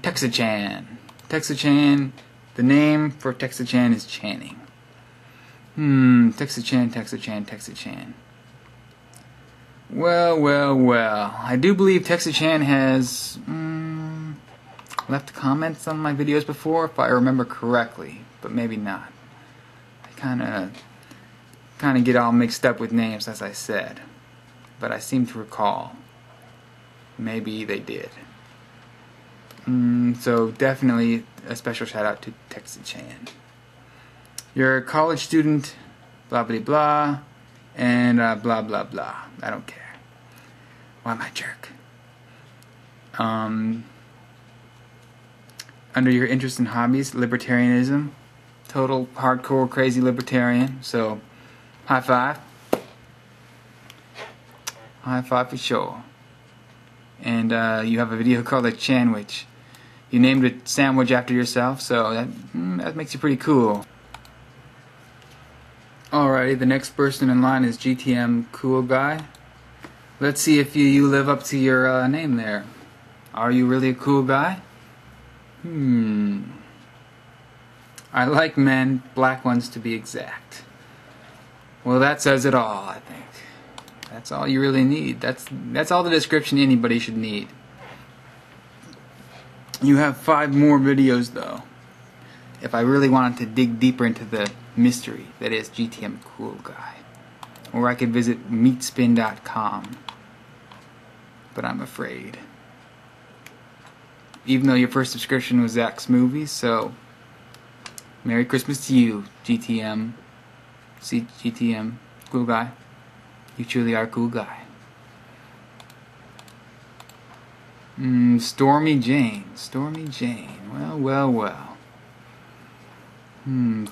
Texachan. Texachan. The name for Texachan is Channing. Texachan, Texachan, Texachan. Well. I do believe Texachan has left comments on my videos before, if I remember correctly, but maybe not. I kind of get all mixed up with names, as I said, but I seem to recall. Maybe they did. So definitely a special shout out to Texachan. You're a college student, blah blah blah, and blah blah blah. I don't care. Why am I a jerk? Under your interest and hobbies, libertarianism, total hardcore crazy libertarian. So, high five. High five for sure. And you have a video called a Chanwich. You named it Sandwich after yourself, so that makes you pretty cool. Alrighty, the next person in line is GTM Cool Guy. Let's see if you live up to your name there. Are you really a cool guy? I like men, black ones to be exact. Well, that says it all, I think. That's all you really need. That's all the description anybody should need. You have 5 more videos though. If I really wanted to dig deeper into the mystery that is GTM Cool Guy. Or I could visit meatspin.com. But I'm afraid. Even though your first subscription was Zach's Movies, so Merry Christmas to you, GTM. See, GTM Cool Guy. You truly are a cool guy. Stormy Jane. Well.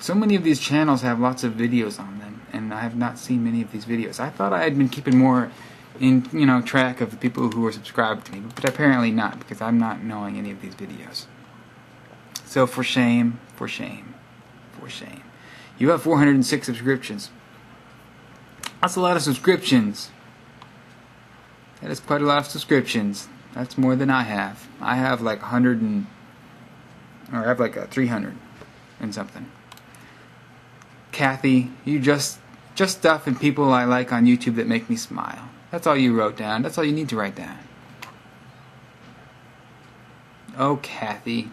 So many of these channels have lots of videos on them, and I have not seen many of these videos. I thought I had been keeping more in, track of the people who were subscribed to me, but apparently not, because I'm not knowing any of these videos. So for shame. You have 406 subscriptions. That's a lot of subscriptions. That is quite a lot of subscriptions. That's more than I have. I have like 300 and something. Kathy, you just stuff and people I like on YouTube that make me smile. That's all you wrote down. That's all you need to write down. Oh, Kathy.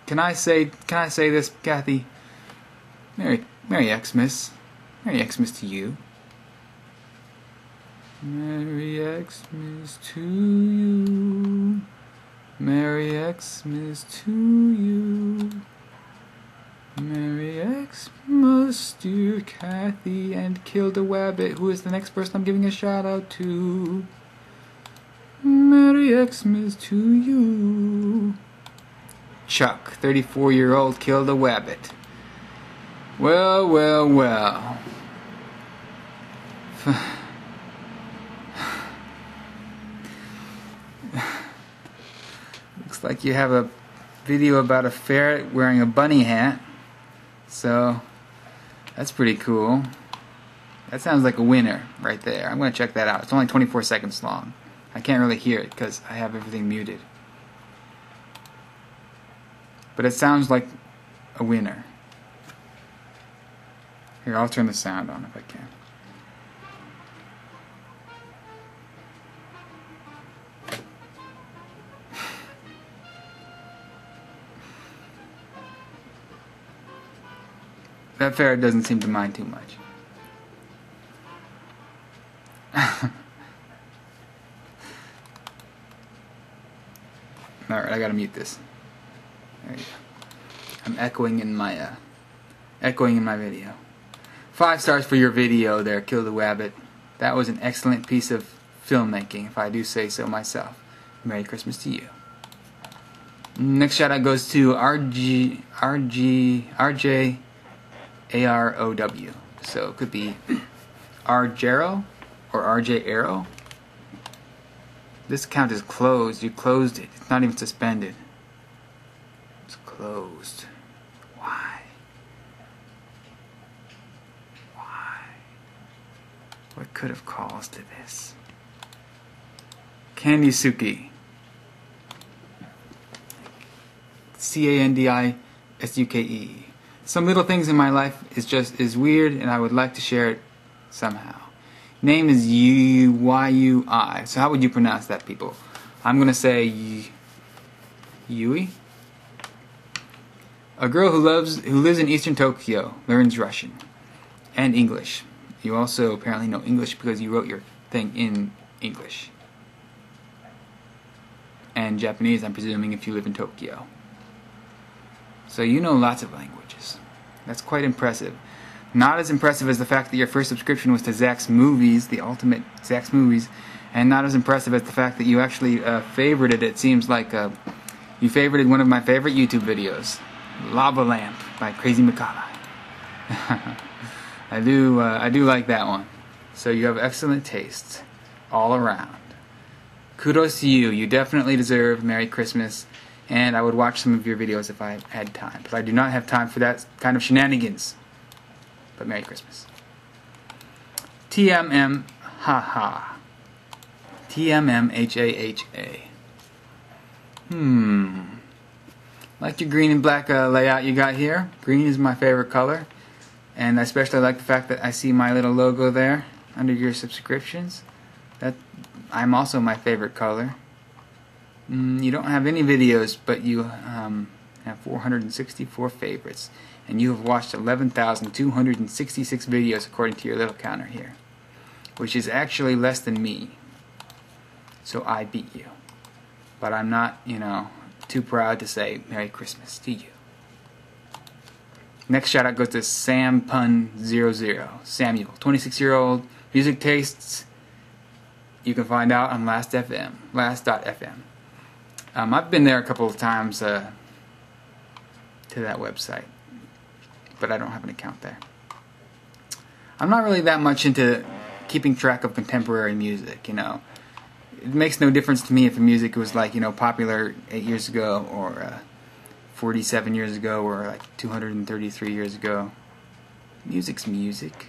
Can I say this, Kathy? Merry Xmas. Merry Xmas to you. Merry Xmas to you. Merry Xmas to you. Merry Xmas, dear Kathy and Kilda Wabbit, who is the next person I'm giving a shout out to. Merry Xmas to you. Chuck, 34-year-old Kilda Wabbit. Well. Looks like you have a video about a ferret wearing a bunny hat. So, that's pretty cool. That sounds like a winner right there. I'm going to check that out. It's only 24 seconds long. I can't really hear it because I have everything muted. But it sounds like a winner. Here, I'll turn the sound on if I can. That ferret doesn't seem to mind too much. Alright, I gotta mute this. There you go. I'm echoing in my video. 5 stars for your video there, Kill the Wabbit. That was an excellent piece of filmmaking, if I do say so myself. Merry Christmas to you. Next shout out goes to RJ AROW. So it could be RJero or RJ Arrow. This account is closed. You closed it. It's not even suspended. It's closed. Why? Why? What could have caused this? Candy Suki. CANDISUKE. Some little things in my life is weird, and I would like to share it somehow. Name is YUI. So how would you pronounce that, people? I'm gonna say Yui. A girl who lives in Eastern Tokyo learns Russian and English. You also apparently know English because you wrote your thing in English. And Japanese, I'm presuming, if you live in Tokyo. So you know lots of languages. That's quite impressive. Not as impressive as the fact that your first subscription was to Zach's Movies, the ultimate Zach's Movies, and not as impressive as the fact that you actually favorited, it seems like you favorited one of my favorite YouTube videos, Lava Lamp by Crazy Macaulay. I do like that one. So you have excellent taste all around. Kudos to you. You definitely deserve Merry Christmas, and I would watch some of your videos if I had time. But I do not have time for that kind of shenanigans. But Merry Christmas. TMM haha. TMMHAHA. Like your green and black layout you got here. Green is my favorite color. And I especially like the fact that I see my little logo there under your subscriptions. I'm also my favorite color. You don't have any videos, but you have 464 favorites. And you have watched 11,266 videos according to your little counter here. Which is actually less than me. So I beat you. But I'm not, too proud to say Merry Christmas to you. Next shout out goes to SamPun00. Samuel, 26-year-old, music tastes. You can find out on last.fm. I've been there a couple of times to that website, but I don't have an account there. I'm not really that much into keeping track of contemporary music, It makes no difference to me if the music was like, popular 8 years ago or 47 years ago or like 233 years ago. Music's music.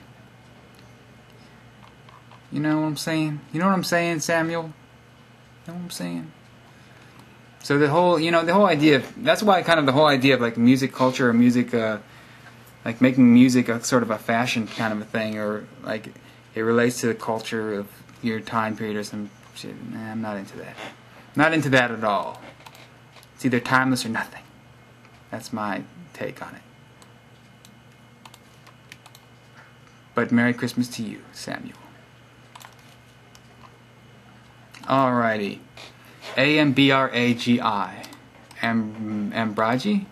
You know what I'm saying? You know what I'm saying, Samuel? You know what I'm saying? So the whole idea of, that's why kind of the whole idea of like music culture or music, like making music a sort of a fashion kind of a thing, or like it relates to the culture of your time period or some shit. Nah, I'm not into that. Not into that at all. It's either timeless or nothing. That's my take on it. But Merry Christmas to you, Samuel. Alrighty. AMBRAGI. Ambraji?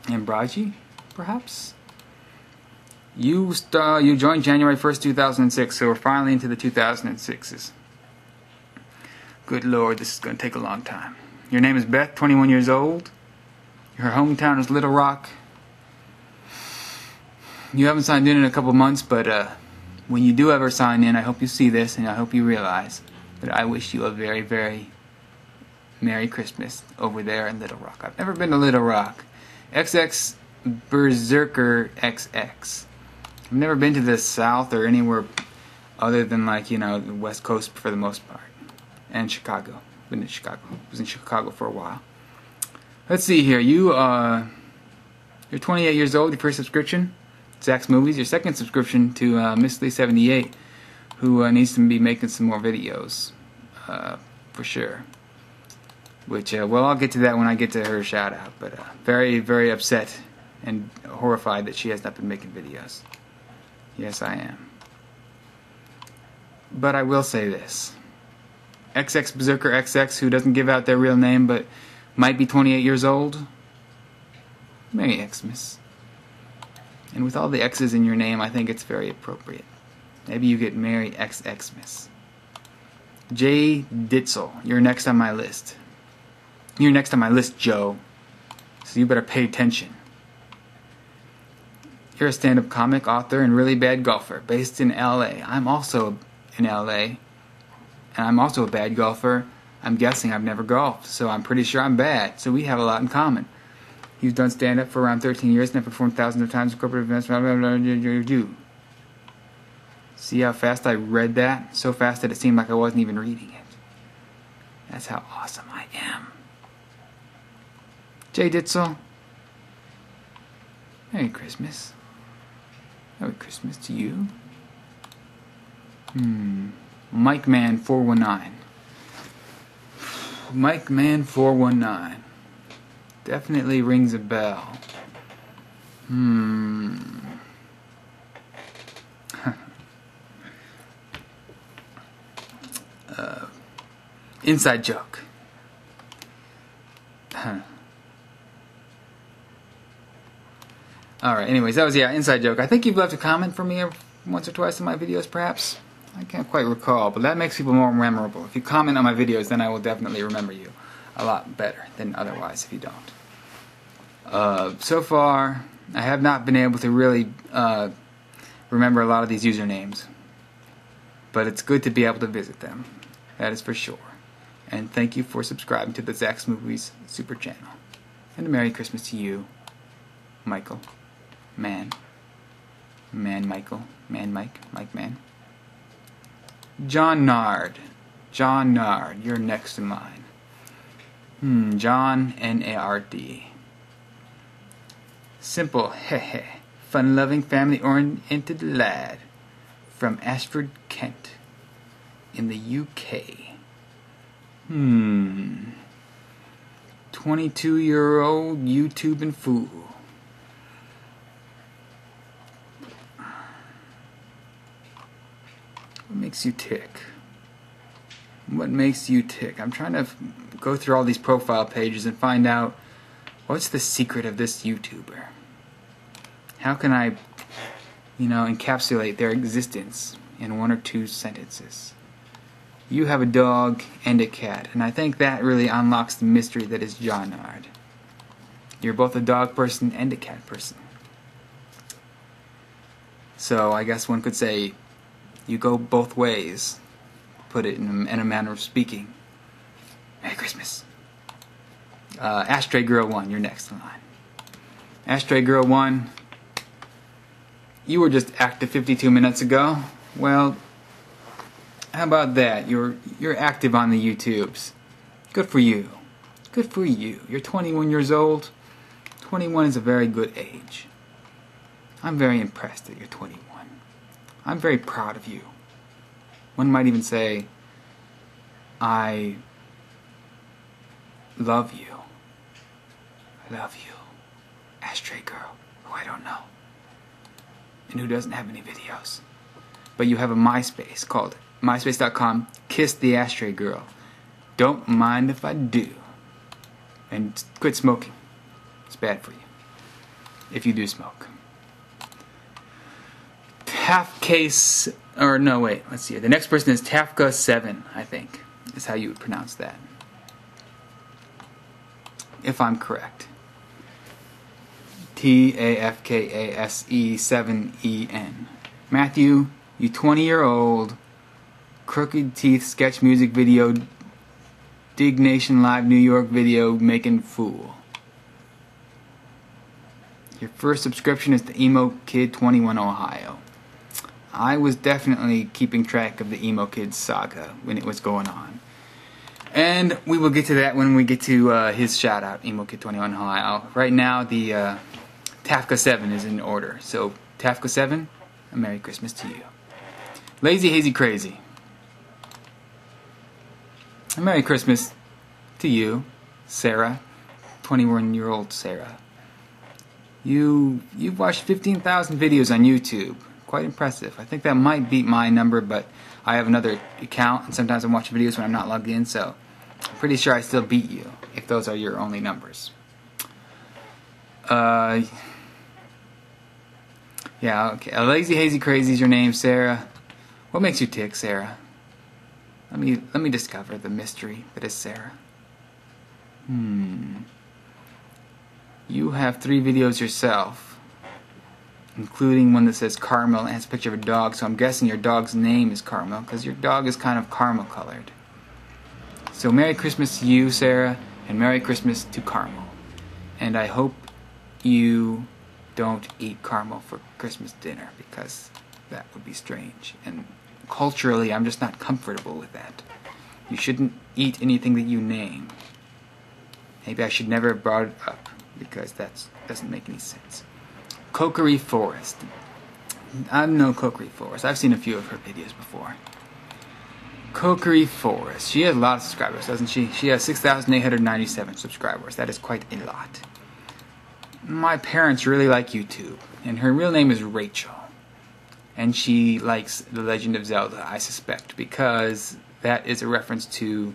Ambraji, perhaps? You joined January 1st, 2006, so we're finally into the 2006s. Good Lord, this is going to take a long time. Your name is Beth, 21 years old. Your hometown is Little Rock. You haven't signed in a couple months, but when you do ever sign in, I hope you see this and I hope you realize that I wish you a very, very Merry Christmas over there in Little Rock. I've never been to Little Rock. XX Berserker XX. I've never been to the South or anywhere other than like, the West Coast for the most part. And Chicago. Been to Chicago. Was in Chicago for a while. Let's see here. You're 28 years old. Your first subscription, Zach's Movies. Your second subscription to Miss Lee 78, who needs to be making some more videos, for sure. Which, well, I'll get to that when I get to her shout out. But very, very upset and horrified that she has not been making videos. Yes, I am. But I will say this. XX Berserker XX, who doesn't give out their real name but might be 28 years old, Merry Xmas. And with all the X's in your name, I think it's very appropriate. Maybe you get Merry Xmas. J. Ditzel, you're next on my list. You're next on my list, Joe. So you better pay attention. You're a stand-up comic, author, and really bad golfer, based in LA. I'm also in LA, and I'm also a bad golfer. I'm guessing I've never golfed, so I'm pretty sure I'm bad. So we have a lot in common. He's done stand-up for around 13 years and I've performed thousands of times in corporate events. See how fast I read that? So fast that it seemed like I wasn't even reading it. That's how awesome I am. Jay Ditzel, Merry Christmas. Merry Christmas to you. Mike Man 419. Mike Man 419. Definitely rings a bell. Inside joke. Alright, anyways, that was, inside joke. I think you've left a comment for me once or twice in my videos, perhaps. I can't quite recall, but that makes people more memorable. If you comment on my videos, then I will definitely remember you a lot better than otherwise if you don't. So far, I have not been able to really remember a lot of these usernames, but it's good to be able to visit them. That is for sure. And thank you for subscribing to the Zach's Movies Super Channel. And a Merry Christmas to you, Michael. Man Michael. Man Mike. Mike Man. John Nard. John Nard. You're next in line. John N-A-R-D. Simple, heh, fun-loving, family-oriented lad from Ashford, Kent, in the UK. 22-year-old YouTubing fool. What makes you tick? What makes you tick? I'm trying to go through all these profile pages and find out what's the secret of this YouTuber. How can I, encapsulate their existence in one or two sentences? You have a dog and a cat, and I think that really unlocks the mystery that is John Nard. You're both a dog person and a cat person. So I guess one could say you go both ways, put it in a manner of speaking. Merry Christmas. Ashtray Girl 1, you're next in line. Ashtray Girl 1, you were just active 52 minutes ago. Well, how about that? You're active on the YouTubes. Good for you. Good for you. You're 21 years old. 21 is a very good age. I'm very impressed that you're 21. I'm very proud of you. One might even say, I love you. I love you. Ashtray Girl, who I don't know, and who doesn't have any videos. But you have a MySpace called myspace.com, Kiss the Ashtray Girl. Don't mind if I do. And quit smoking. It's bad for you. If you do smoke. Let's see. The next person is Tafka7, I think, is how you would pronounce that. If I'm correct. Tafkase7en. Matthew, you 20-year-old crooked teeth sketch music video Dig Nation Live New York video making fool. Your first subscription is to Emo Kid 21 Ohio. I was definitely keeping track of the Emo Kid saga when it was going on. And we will get to that when we get to his shout out, Emo Kid 21 Ohio. Right now the Tafka7 is in order. So Tafka7, a Merry Christmas to you. Lazy Hazy Crazy. A Merry Christmas to you, Sarah, 21-year-old Sarah. You've watched 15,000 videos on YouTube. Quite impressive. I think that might beat my number, but I have another account, and sometimes I'm watching videos when I'm not logged in, so I'm pretty sure I still beat you, if those are your only numbers. Yeah, okay. Lazy Hazy Crazy is your name, Sarah. What makes you tick, Sarah? Let me discover the mystery that is Sarah. You have 3 videos yourself, including one that says Caramel and has a picture of a dog, so I'm guessing your dog's name is Caramel, because your dog is kind of caramel colored. So Merry Christmas to you, Sarah, and Merry Christmas to Caramel. And I hope you don't eat caramel for Christmas dinner, because that would be strange. And culturally, I'm just not comfortable with that. You shouldn't eat anything that you name. Maybe I should never have brought it up, because that doesn't make any sense. Cokery Forest. I know Cokery Forest. I've seen a few of her videos before. Cokery Forest. She has a lot of subscribers, doesn't she? She has 6,897 subscribers. That is quite a lot. My parents really like YouTube, and her real name is Rachel. And she likes The Legend of Zelda, I suspect, because that is a reference to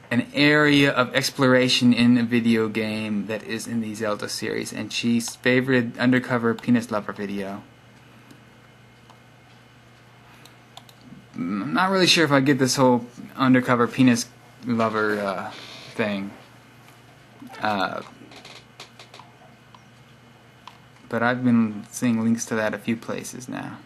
an area of exploration in a video game that is in the Zelda series, and she's favorited Undercover Penis Lover video. I'm not really sure if I get this whole Undercover Penis Lover thing. But I've been seeing links to that a few places now.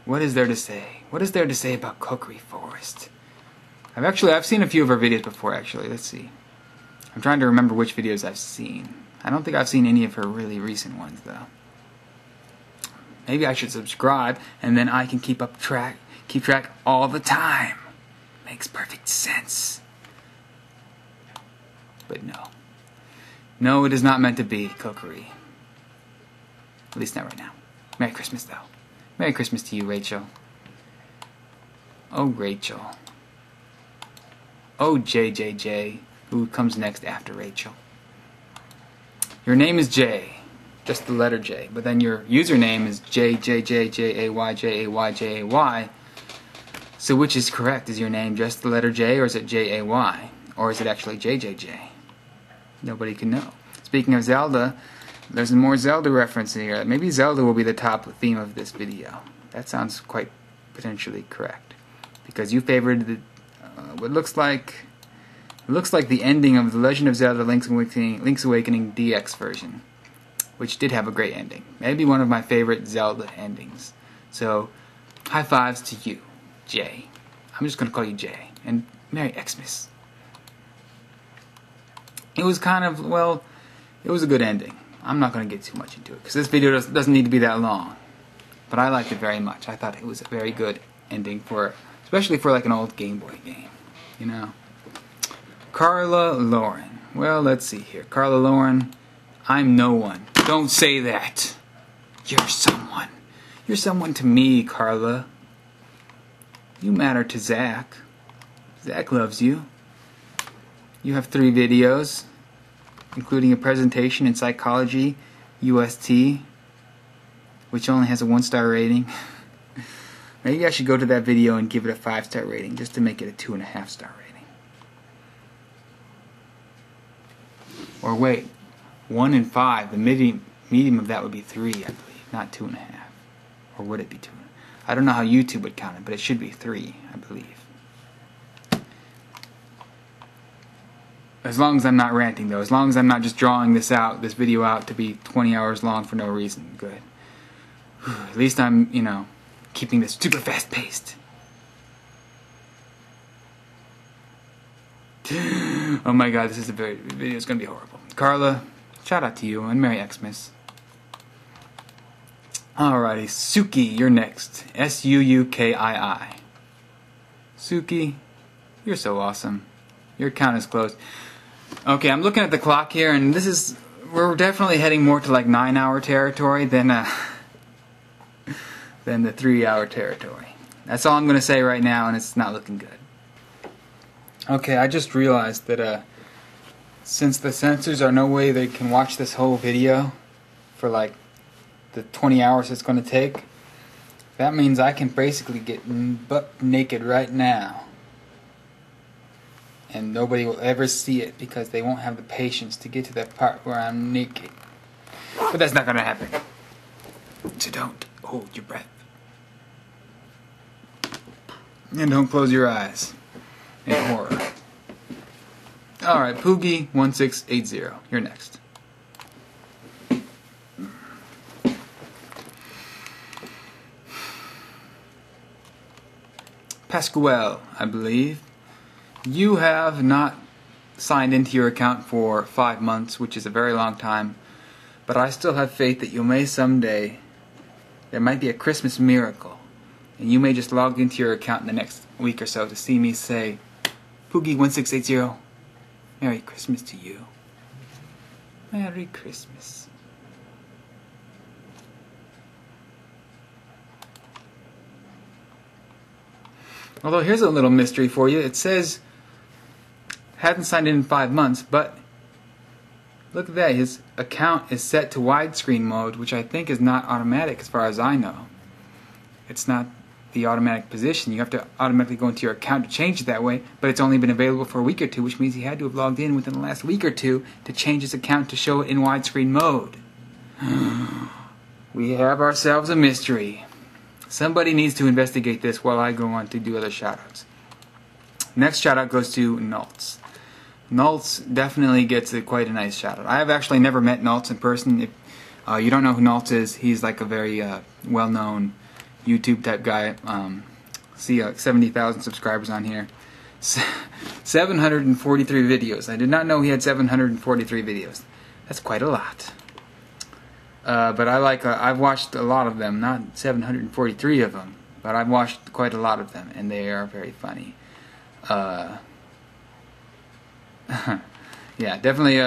What is there to say? What is there to say about Cokery Forest? I've seen a few of her videos before, actually. Let's see. I'm trying to remember which videos I've seen. I don't think I've seen any of her really recent ones, though. Maybe I should subscribe, and then I can keep track all the time. Makes perfect sense. But no. No, it is not meant to be, Cokery. At least not right now. Merry Christmas, though. Merry Christmas to you, Rachel. Oh, Rachel. Oh, JJJ, who comes next after Rachel. Your name is J, just the letter J, but then your username is JJJJAYJAYJAY. So which is correct? Is your name just the letter J, or is it JAY? Or is it actually JJJ? Nobody can know. Speaking of Zelda, there's more Zelda reference here. Maybe Zelda will be the top theme of this video. That sounds quite potentially correct, because you favored the what looks like the ending of The Legend of Zelda: Link's Awakening DX version, which did have a great ending. Maybe one of my favorite Zelda endings. So, high fives to you, Jay. I'm just gonna call you Jay. And Merry Xmas. It was kind of, well, it was a good ending. I'm not going to get too much into it, because this video doesn't need to be that long. But I liked it very much. I thought it was a very good ending, especially for like an old Game Boy game, you know. Carla Lauren. Well, let's see here. Carla Lauren, I'm no one. Don't say that. You're someone. You're someone to me, Carla. You matter to Zach. Zach loves you. You have 3 videos, including a presentation in psychology, UST, which only has a 1-star rating. Maybe I should go to that video and give it a 5-star rating, just to make it a 2.5-star rating. Or wait, 1 and 5, the medium of that would be 3, I believe, not 2.5. Or would it be 2? I don't know how YouTube would count it, but it should be 3, I believe. As long as I'm not ranting, though. As long as I'm not just drawing this video out to be 20 hours long for no reason. Good. At least I'm, keeping this super fast paced. Oh my god, this video is going to be horrible. Carla, shout out to you, and Merry Xmas. Alrighty, Suki, you're next. Suukii. Suki, you're so awesome. Your account is closed. Okay, I'm looking at the clock here, and we're definitely heading more to like 9-hour territory than the 3-hour territory. That's all I'm going to say right now, and it's not looking good. Okay, I just realized that since the censors are no way they can watch this whole video for like the 20 hours it's going to take, that means I can basically get butt naked right now. And nobody will ever see it because they won't have the patience to get to that part where I'm naked. But that's not going to happen. So don't hold your breath. And don't close your eyes in horror. Alright, Poogie1680. You're next. Pasquale, I believe. You have not signed into your account for 5 months, which is a very long time, but I still have faith that you may someday. There might be a Christmas miracle, and you may just log into your account in the next week or so to see me say, Poogie1680, Merry Christmas to you. Merry Christmas. Although here's a little mystery for you. It says hadn't signed in 5 months, but look at that. His account is set to widescreen mode, which I think is not automatic as far as I know. It's not the automatic position. You have to automatically go into your account to change it that way, but it's only been available for a week or two, which means he had to have logged in within the last week or two to change his account to show it in widescreen mode. We have ourselves a mystery. Somebody needs to investigate this while I go on to do other shoutouts. Next shoutout goes to Nultz. Nultz definitely gets quite a nice shoutout. I have actually never met Nultz in person. If you don't know who Nultz is, he's like a very well-known YouTube type guy. See, 70,000 subscribers on here. 743 videos. I did not know he had 743 videos. That's quite a lot. But I've watched a lot of them, not 743 of them, but I've watched quite a lot of them, and they are very funny. Yeah, definitely.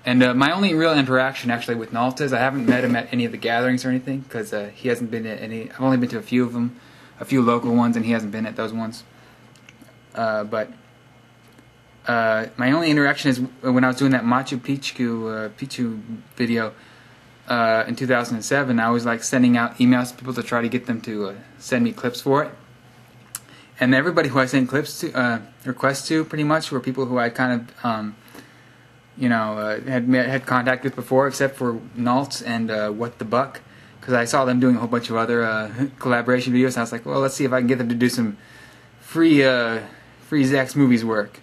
And my only real interaction actually with Nalt is I haven't met him at any of the gatherings or anything, because he hasn't been at any. I've only been to a few of them, a few local ones, and he hasn't been at those ones. But my only interaction is when I was doing that Machu Picchu video in 2007. I was like sending out emails to people to try to get them to send me clips for it. And everybody who I sent clips to, requests to, pretty much, were people who I kind of, had contact with before, except for Naltz and What the Buck, because I saw them doing a whole bunch of other collaboration videos. And I was like, well, let's see if I can get them to do some free Zach's Movies work.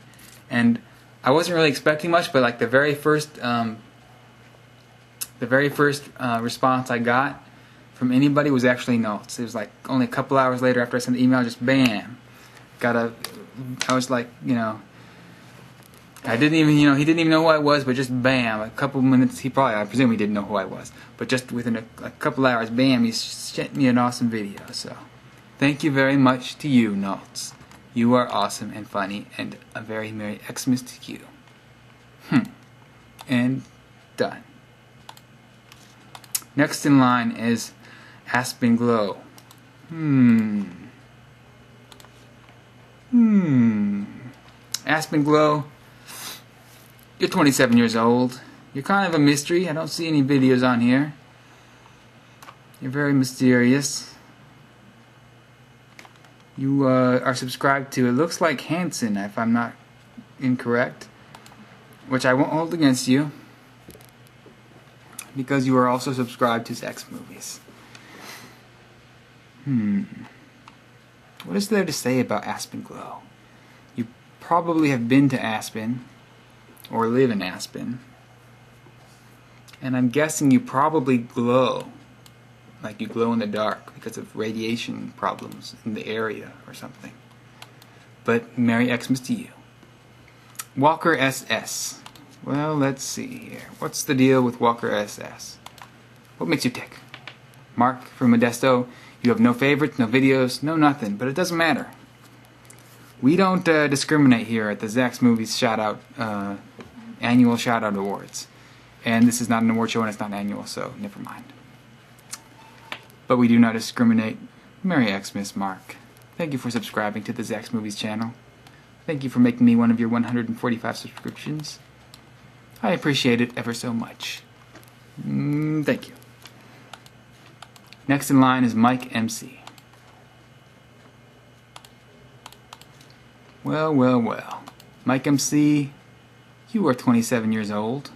And I wasn't really expecting much, but like the very first response I got from anybody was actually Naltz. It was like only a couple hours later after I sent the email, just bam. I was like, I didn't even, he didn't even know who I was, but just bam, a couple minutes, I presume he didn't know who I was, but just within a couple hours, bam, he sent me an awesome video. So, thank you very much to you, Naltz. You are awesome and funny, and a very Merry Xmas to you. And done. Next in line is Aspen Glow. Aspen Glow, you're 27 years old. You're kind of a mystery. I don't see any videos on here. You're very mysterious. You are subscribed to, it looks like Hanson, if I'm not incorrect, which I won't hold against you, because you are also subscribed to Zach's Movies. What is there to say about Aspen Glow? You probably have been to Aspen, or live in Aspen, and I'm guessing you probably glow, like you glow in the dark because of radiation problems in the area or something. But Merry Xmas to you. Walker SS. Well, let's see here. What's the deal with Walker SS? What makes you tick? Mark from Modesto, you have no favorites, no videos, no nothing, but it doesn't matter. We don't discriminate here at the Zach's Movies annual Shoutout Awards. And this is not an award show and it's not annual, so never mind. But we do not discriminate. Merry Xmas, Mark. Thank you for subscribing to the Zach's Movies channel. Thank you for making me one of your 145 subscriptions. I appreciate it ever so much. Thank you. Next in line is Mike MC. Well, well, well. Mike MC, you are 27 years old.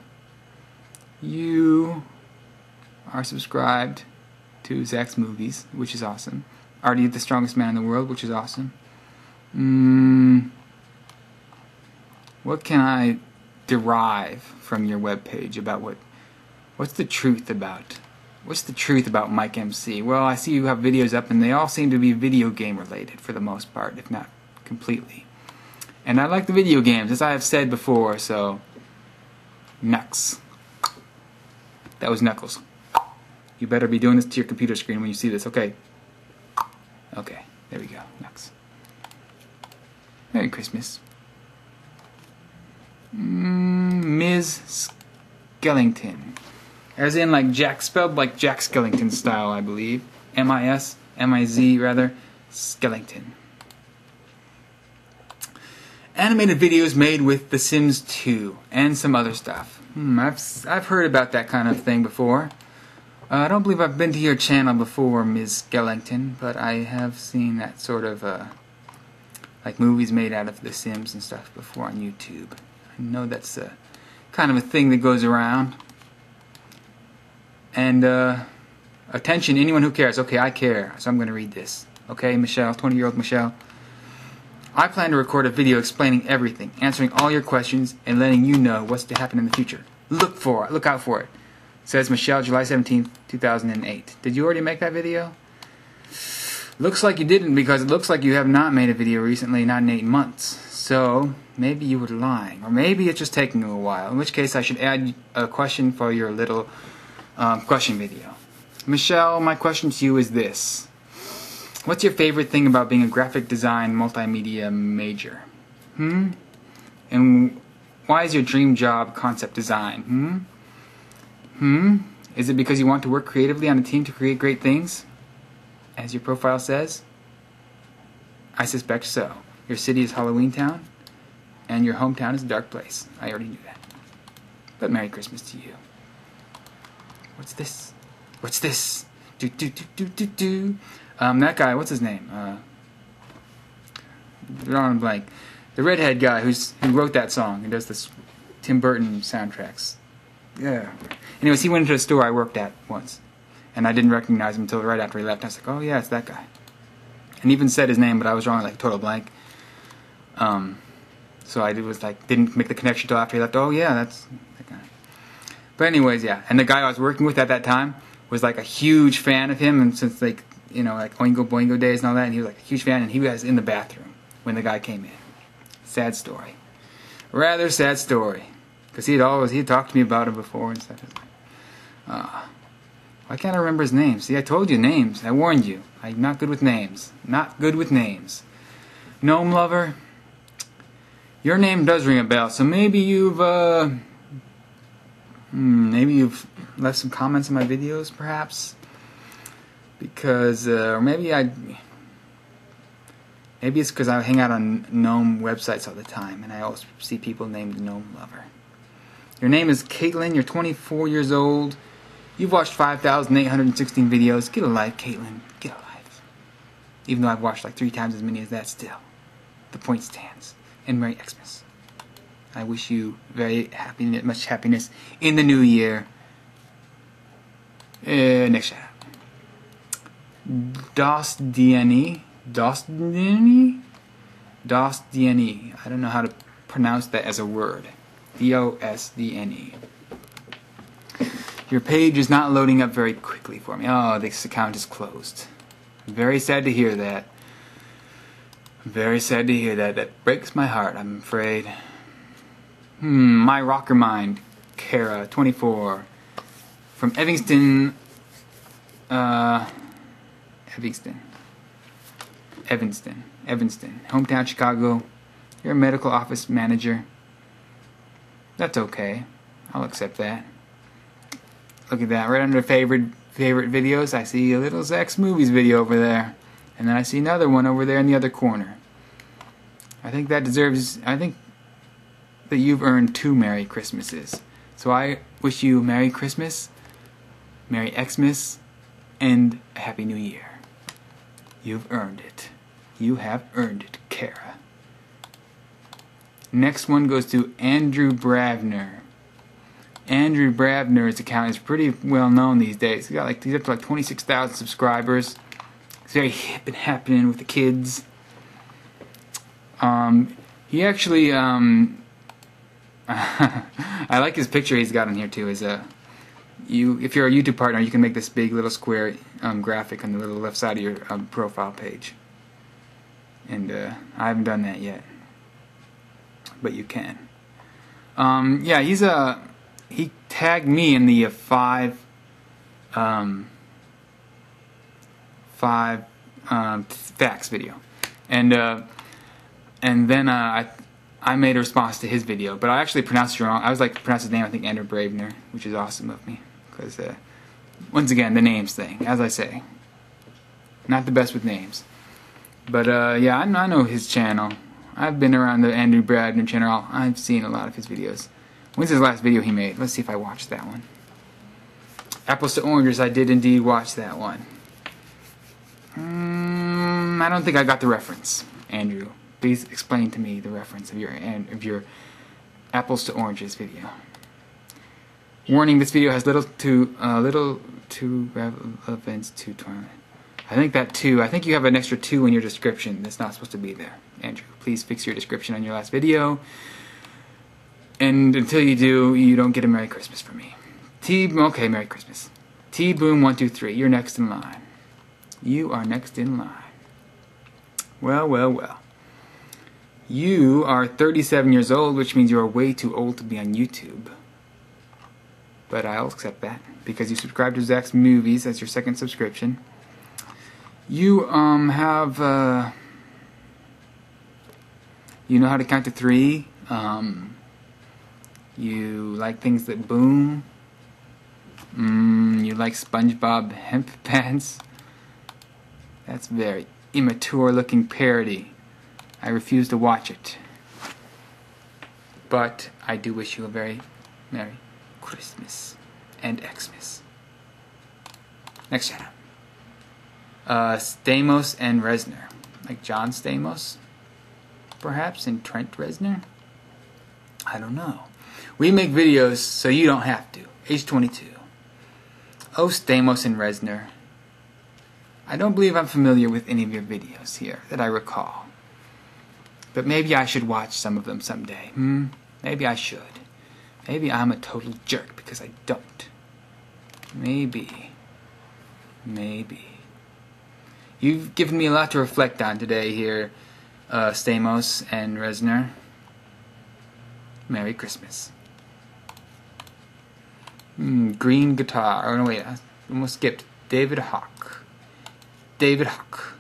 You are subscribed to Zach's Movies, which is awesome. Are you the strongest man in the world, which is awesome. What can I derive from your webpage about what's the truth about Mike MC? Well, I see you have videos up and they all seem to be video game related for the most part, if not completely. And I like the video games, as I have said before, so Knucks. That was Knuckles. You better be doing this to your computer screen when you see this, okay? Okay, there we go, Knucks. Merry Christmas. Ms. Skellington. As in like Jack, spelled like Jack Skellington style, I believe. M-I-Z rather, Skellington. Animated videos made with The Sims 2 and some other stuff. I've heard about that kind of thing before. I don't believe I've been to your channel before, Ms. Skellington, but I have seen that sort of like movies made out of The Sims and stuff before on YouTube. I know that's kind of a thing that goes around. And attention, anyone who cares. Okay, I care, so I'm going to read this. Okay, Michelle, 20-year-old Michelle. I plan to record a video explaining everything, answering all your questions, and letting you know what's to happen in the future. Look out for it. Says Michelle, July 17th, 2008. Did you already make that video? Looks like you didn't, because it looks like you have not made a video recently, not in 8 months. So, maybe you were lying. Or maybe it's just taking a while. In which case, I should add a question for your little question video. Michelle, my question to you is this. What's your favorite thing about being a graphic design multimedia major? And why is your dream job concept design? Is it because you want to work creatively on a team to create great things? As your profile says? I suspect so. Your city is Halloween Town, and your hometown is a dark place. I already knew that. But Merry Christmas to you. What's this? What's this? That guy, what's his name? Drawing a blank. The redhead guy who wrote that song and does this Tim Burton soundtracks. Yeah. Anyways, he went into a store I worked at once, and I didn't recognize him until right after he left. I was like, oh yeah, it's that guy. And even said his name, but I was drawing like total blank. So I didn't make the connection until after he left. Oh yeah, that's that guy. But anyways, yeah. And the guy I was working with at that time was like a huge fan of him, and since like Oingo Boingo days and all that, and he was like a huge fan, and he was in the bathroom when the guy came in. Sad story. Rather sad story. Because he had talked to me about it before and stuff. Why can't I remember his name? See, I told you names. I warned you. I'm not good with names. Not good with names. Gnome Lover, your name does ring a bell, so maybe you've left some comments on my videos, perhaps? Because, or maybe it's because I hang out on gnome websites all the time, and I always see people named Gnome Lover. Your name is Caitlin, you're 24 years old, you've watched 5,816 videos. Get a life, Caitlin, get a life. Even though I've watched like 3 times as many as that, still. The point stands. And Merry Xmas. I wish you much happiness in the new year. Next shout out. DosDNE. I don't know how to pronounce that as a word. DosDNE. Your page is not loading up very quickly for me. Oh, this account is closed. Very sad to hear that. Very sad to hear that. That breaks my heart, I'm afraid. My rocker mind. Kara, 24. From Evanston. Evanston. Hometown Chicago. You're a medical office manager. That's okay. I'll accept that. Look at that. Right under favorite videos, I see a little Zach's Movies video over there. And then I see another one over there in the other corner. I think that deserves, I think that you've earned 2 Merry Christmases. So I wish you Merry Christmas, Merry Xmas, and a Happy New Year. You've earned it. You have earned it, Kara. Next one goes to Andrew Bravner. Andrew Bravner's account is pretty well known these days. He's up to like 26,000 subscribers. He's very hip and happening with the kids. He actually I like his picture he's got on here too. Is if you're a YouTube partner, you can make this big little square graphic on the little left side of your profile page. And I haven't done that yet, but you can. Yeah, he tagged me in the five facts video, and then I made a response to his video, but I actually pronounced it wrong. I was like pronounced his name, I think Andrew Bravner, which is awesome of me, because once again, the names thing, as I say, not the best with names. But yeah, I know his channel. I've been around the Andrew Bravner channel. I've seen a lot of his videos. When's his last video he made? Let's see if I watched that one. Apples to Oranges, I did indeed watch that one. I don't think I got the reference, Andrew. Please explain to me the reference of your Apples to Oranges video. Warning: this video has little to relevance to tournament. I think that too. I think you have an extra 2 in your description that's not supposed to be there, Andrew. Please fix your description on your last video. And until you do, you don't get a Merry Christmas from me. Okay, Merry Christmas. T-Boom123, you're next in line. You are next in line. Well, well, well. You are 37 years old, which means you are way too old to be on YouTube. But I'll accept that, because you subscribe to Zach's Movies as your second subscription. You, have, you know how to count to 3. You like things that boom. You like SpongeBob hemp pants. That's very immature looking parody. I refuse to watch it. But I do wish you a very Merry Christmas and Xmas. Next shout out. Stamos and Reznor. Like John Stamos, perhaps, and Trent Reznor? I don't know. We make videos so you don't have to. Age 22. Oh, Stamos and Reznor. I don't believe I'm familiar with any of your videos here that I recall. But maybe I should watch some of them someday. Maybe I should. Maybe I'm a total jerk because I don't. Maybe. Maybe. You've given me a lot to reflect on today here, Stamos and Reznor. Merry Christmas. Green guitar. Oh no, wait, I almost skipped. David Hawk. David Hawk,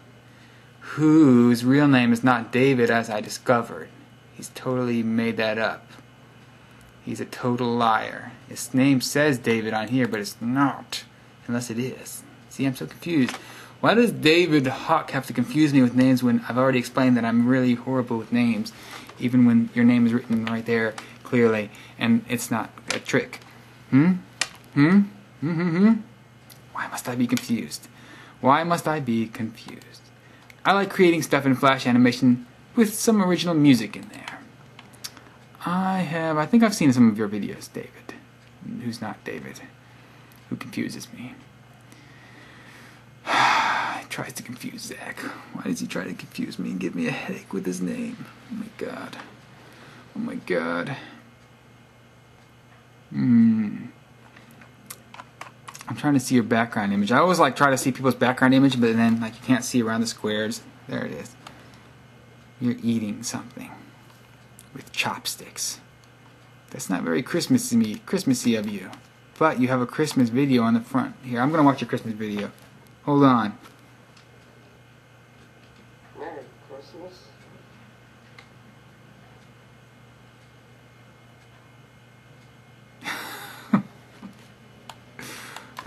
whose real name is not David, as I discovered. He's totally made that up. He's a total liar. His name says David on here, but it's not, unless it is. See, I'm so confused. Why does David Hawk have to confuse me with names when I've already explained that I'm really horrible with names, even when your name is written right there clearly, and it's not a trick? Why must I be confused? Why must I be confused? I like creating stuff in Flash animation with some original music in there. I think I've seen some of your videos, David. Who's not David? Who confuses me. He tries to confuse Zach. Why does he try to confuse me and give me a headache with his name? Oh my god. Oh my god. I'm trying to see your background image. I always try to see people's background image, but then you can't see around the squares. There it is. You're eating something with chopsticks. That's not very Christmassy of you. But you have a Christmas video on the front. Here, I'm gonna watch your Christmas video. Hold on. Merry Christmas.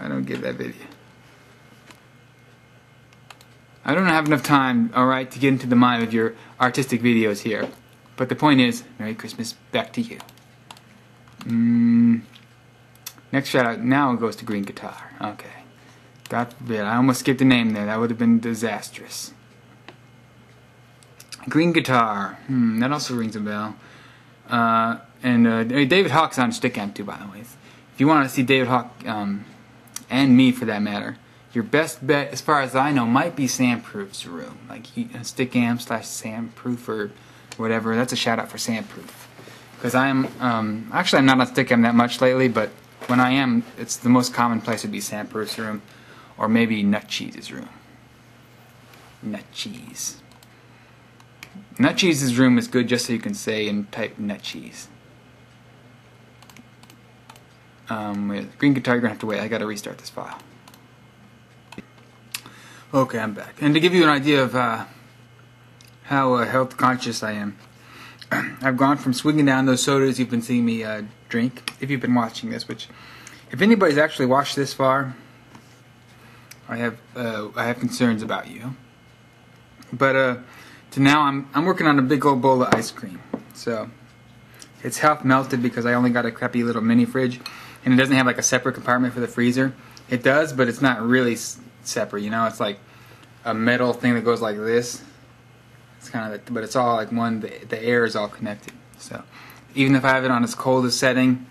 I don't get that video. I don't have enough time, alright, to get into the mind of your artistic videos here. But the point is, Merry Christmas, back to you. Next shout out now goes to Green Guitar. Okay. God forbid, I almost skipped a name there. That would have been disastrous. Green Guitar. That also rings a bell. David Hawk's on Stickam too, by the way. If you want to see David Hawk, and me for that matter, your best bet, as far as I know, might be Sandproof's room. Like Stickam/Sandproof or whatever. That's a shout out for Sandproof. Because I'm actually I'm not on Stickam that much lately, but when I am, it's the most common place would be Sandproof's room, or maybe Nut Cheese's room. Nut Cheese. Nut Cheese's room is good just so you can say and type Nut Cheese. With Green Guitar, you're gonna have to wait. I gotta restart this file. Okay, I'm back. And to give you an idea of how health conscious I am, I've gone from swigging down those sodas you've been seeing me drink, if you've been watching this, which, if anybody's actually watched this far, I have concerns about you. But to now, I'm working on a big old bowl of ice cream. So it's half melted because I only got a crappy little mini fridge, and it doesn't have like a separate compartment for the freezer. It does, but it's not really separate. You know, it's like a metal thing that goes like this. It's kind of, but it's all like one. The air is all connected. So even if I have it on its coldest setting,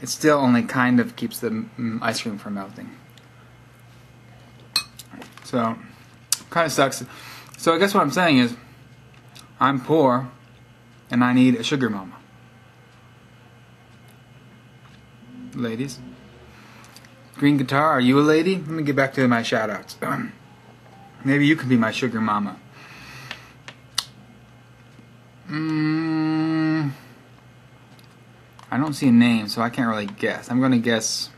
it still only kind of keeps the ice cream from melting. So kind of sucks. So I guess what I'm saying is, I'm poor, and I need a sugar mama. Ladies. Green Guitar, are you a lady? Let me get back to my shoutouts. Maybe you can be my sugar mama. I don't see a name, so I can't really guess. I'm gonna guess.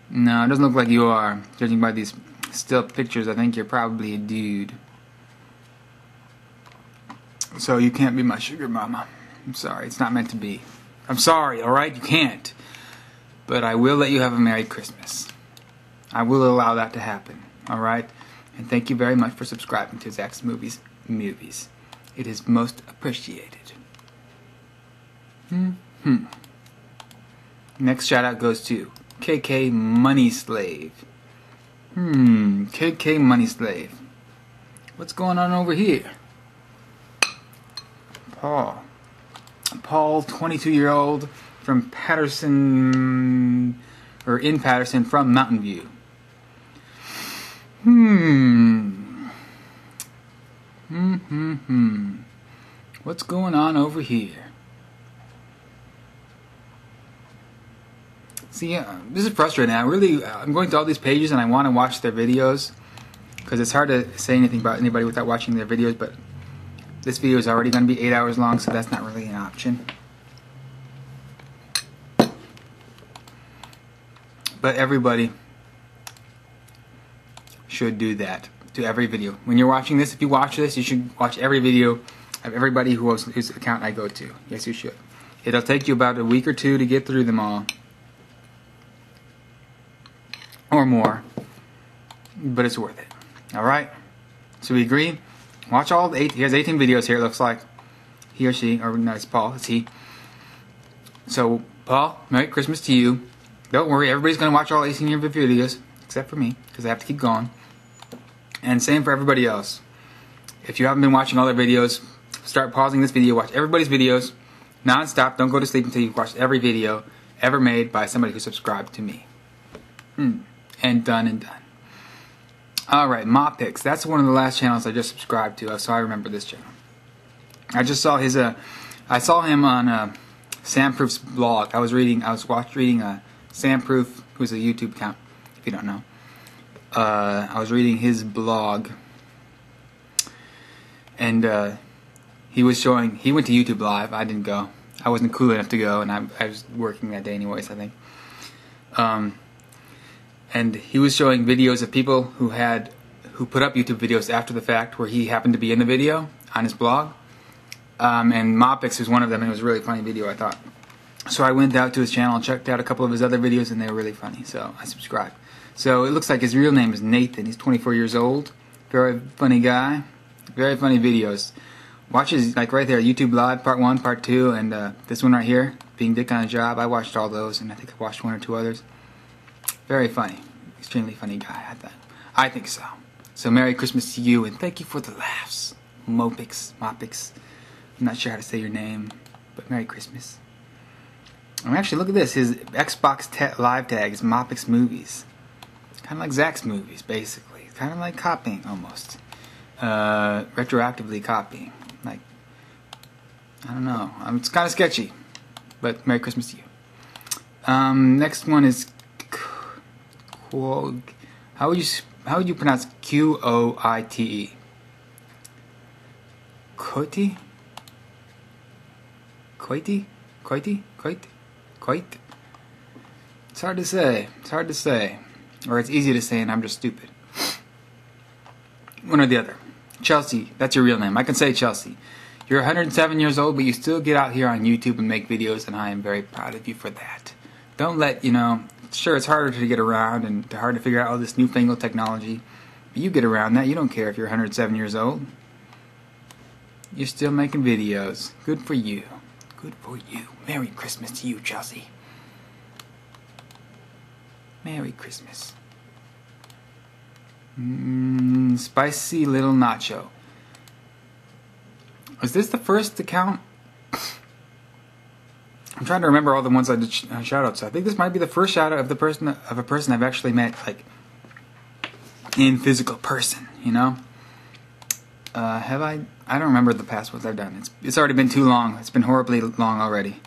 No, it doesn't look like you are. Judging by these still pictures, I think you're probably a dude. So you can't be my sugar mama. I'm sorry, it's not meant to be. I'm sorry, alright? You can't. But I will let you have a Merry Christmas. I will allow that to happen, alright? And thank you very much for subscribing to Zach's Movies. It is most appreciated. Next shout out goes to KK Money Slave. KK Money Slave. What's going on over here? Paul, 22-year-old from Patterson, or in Patterson, from Mountain View. What's going on over here? See, this is frustrating. I'm going to all these pages and I want to watch their videos because it's hard to say anything about anybody without watching their videos, but this video is already going to be 8 hours long, so that's not really an option. But everybody should do that to every video. When you're watching this, if you watch this, you should watch every video of everybody whose account I go to. Yes, you should. It'll take you about a week or two to get through them all. Or more. But it's worth it. Alright? So we agree? Watch all the 8. He has 18 videos here, it looks like. He or she, or no, it's Paul, it's he. So, Paul, Merry Christmas to you. Don't worry, everybody's going to watch all 18 of your videos, except for me, because I have to keep going. And same for everybody else. If you haven't been watching all their videos, start pausing this video, watch everybody's videos, non-stop, don't go to sleep until you've watched every video ever made by somebody who subscribed to me. And done and done. Alright, Mopix. That's one of the last channels I just subscribed to, so I remember this channel. I just saw his, I saw him on Sandproof's blog. I was reading Sandproof, who's a YouTube account, if you don't know. I was reading his blog, and he was showing, he went to YouTube Live. I didn't go. I wasn't cool enough to go, and I was working that day anyways, I think. And he was showing videos of people who put up YouTube videos after the fact where he happened to be in the video on his blog. And Mopix was one of them, and it was a really funny video, I thought. So I went out to his channel and checked out a couple of his other videos, and they were really funny, so I subscribed. So it looks like his real name is Nathan. He's 24 years old Very funny guy. Very funny videos. Watch his, like right there, YouTube Live Part 1, Part 2, and this one right here, Being Dick on a Job. I watched all those, and I think I watched 1 or 2 others. Very funny. Extremely funny guy, I think so. So Merry Christmas to you, and thank you for the laughs. Mopix. I'm not sure how to say your name, but Merry Christmas. And actually, look at this. His Xbox live tag is Mopix Movies. Kind of like Zach's movies, basically. Kind of like copying, almost. Retroactively copying. Like, I don't know. It's kind of sketchy. But Merry Christmas to you. Next one is how would you pronounce Qoite? Coite? It's hard to say. Or it's easy to say and I'm just stupid. One or the other. Chelsea, that's your real name. I can say Chelsea. You're 107 years old, but you still get out here on YouTube and make videos, and I am very proud of you for that. Don't let, sure, it's harder to get around and hard to figure out all this newfangled technology, but you get around that. You don't care if you're 107 years old. You're still making videos. Good for you. Good for you. Merry Christmas to you, Chelsea. Merry Christmas. Spicy Little Nacho. Is this the first account? I'm trying to remember all the ones I did shoutouts. I think this might be the first shoutout of a person I've actually met, like in physical person. Have I? I don't remember the past ones I've done. It's already been too long. It's been horribly long already.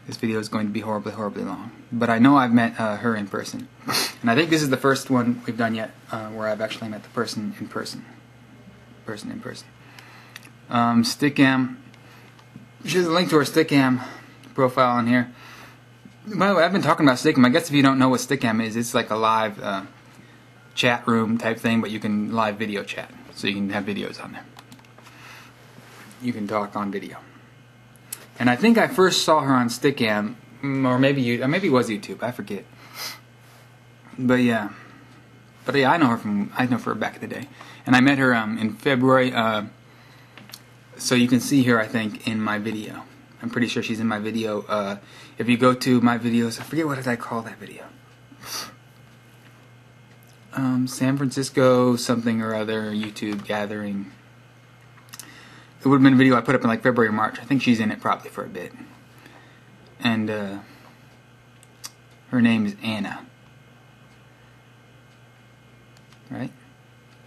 This video is going to be horribly long. But I know I've met her in person. And I think this is the first one we've done yet where I've actually met the person in person. Stickam. She has a link to her Stickam profile on here. By the way, I've been talking about Stickam. I guess if you don't know what Stickam is, it's like a live chat room type thing, but you can live video chat. So you can have videos on there. You can talk on video. And I think I first saw her on Stickam, or maybe it was YouTube. I forget. But yeah, I know her back in the day, and I met her in February. So you can see her, I think, in my video. I'm pretty sure she's in my video. If you go to my videos, I forget what did I call that video. San Francisco something or other YouTube gathering. It would have been a video I put up in like February or March. I think she's in it probably for a bit. And her name is Anna. Right?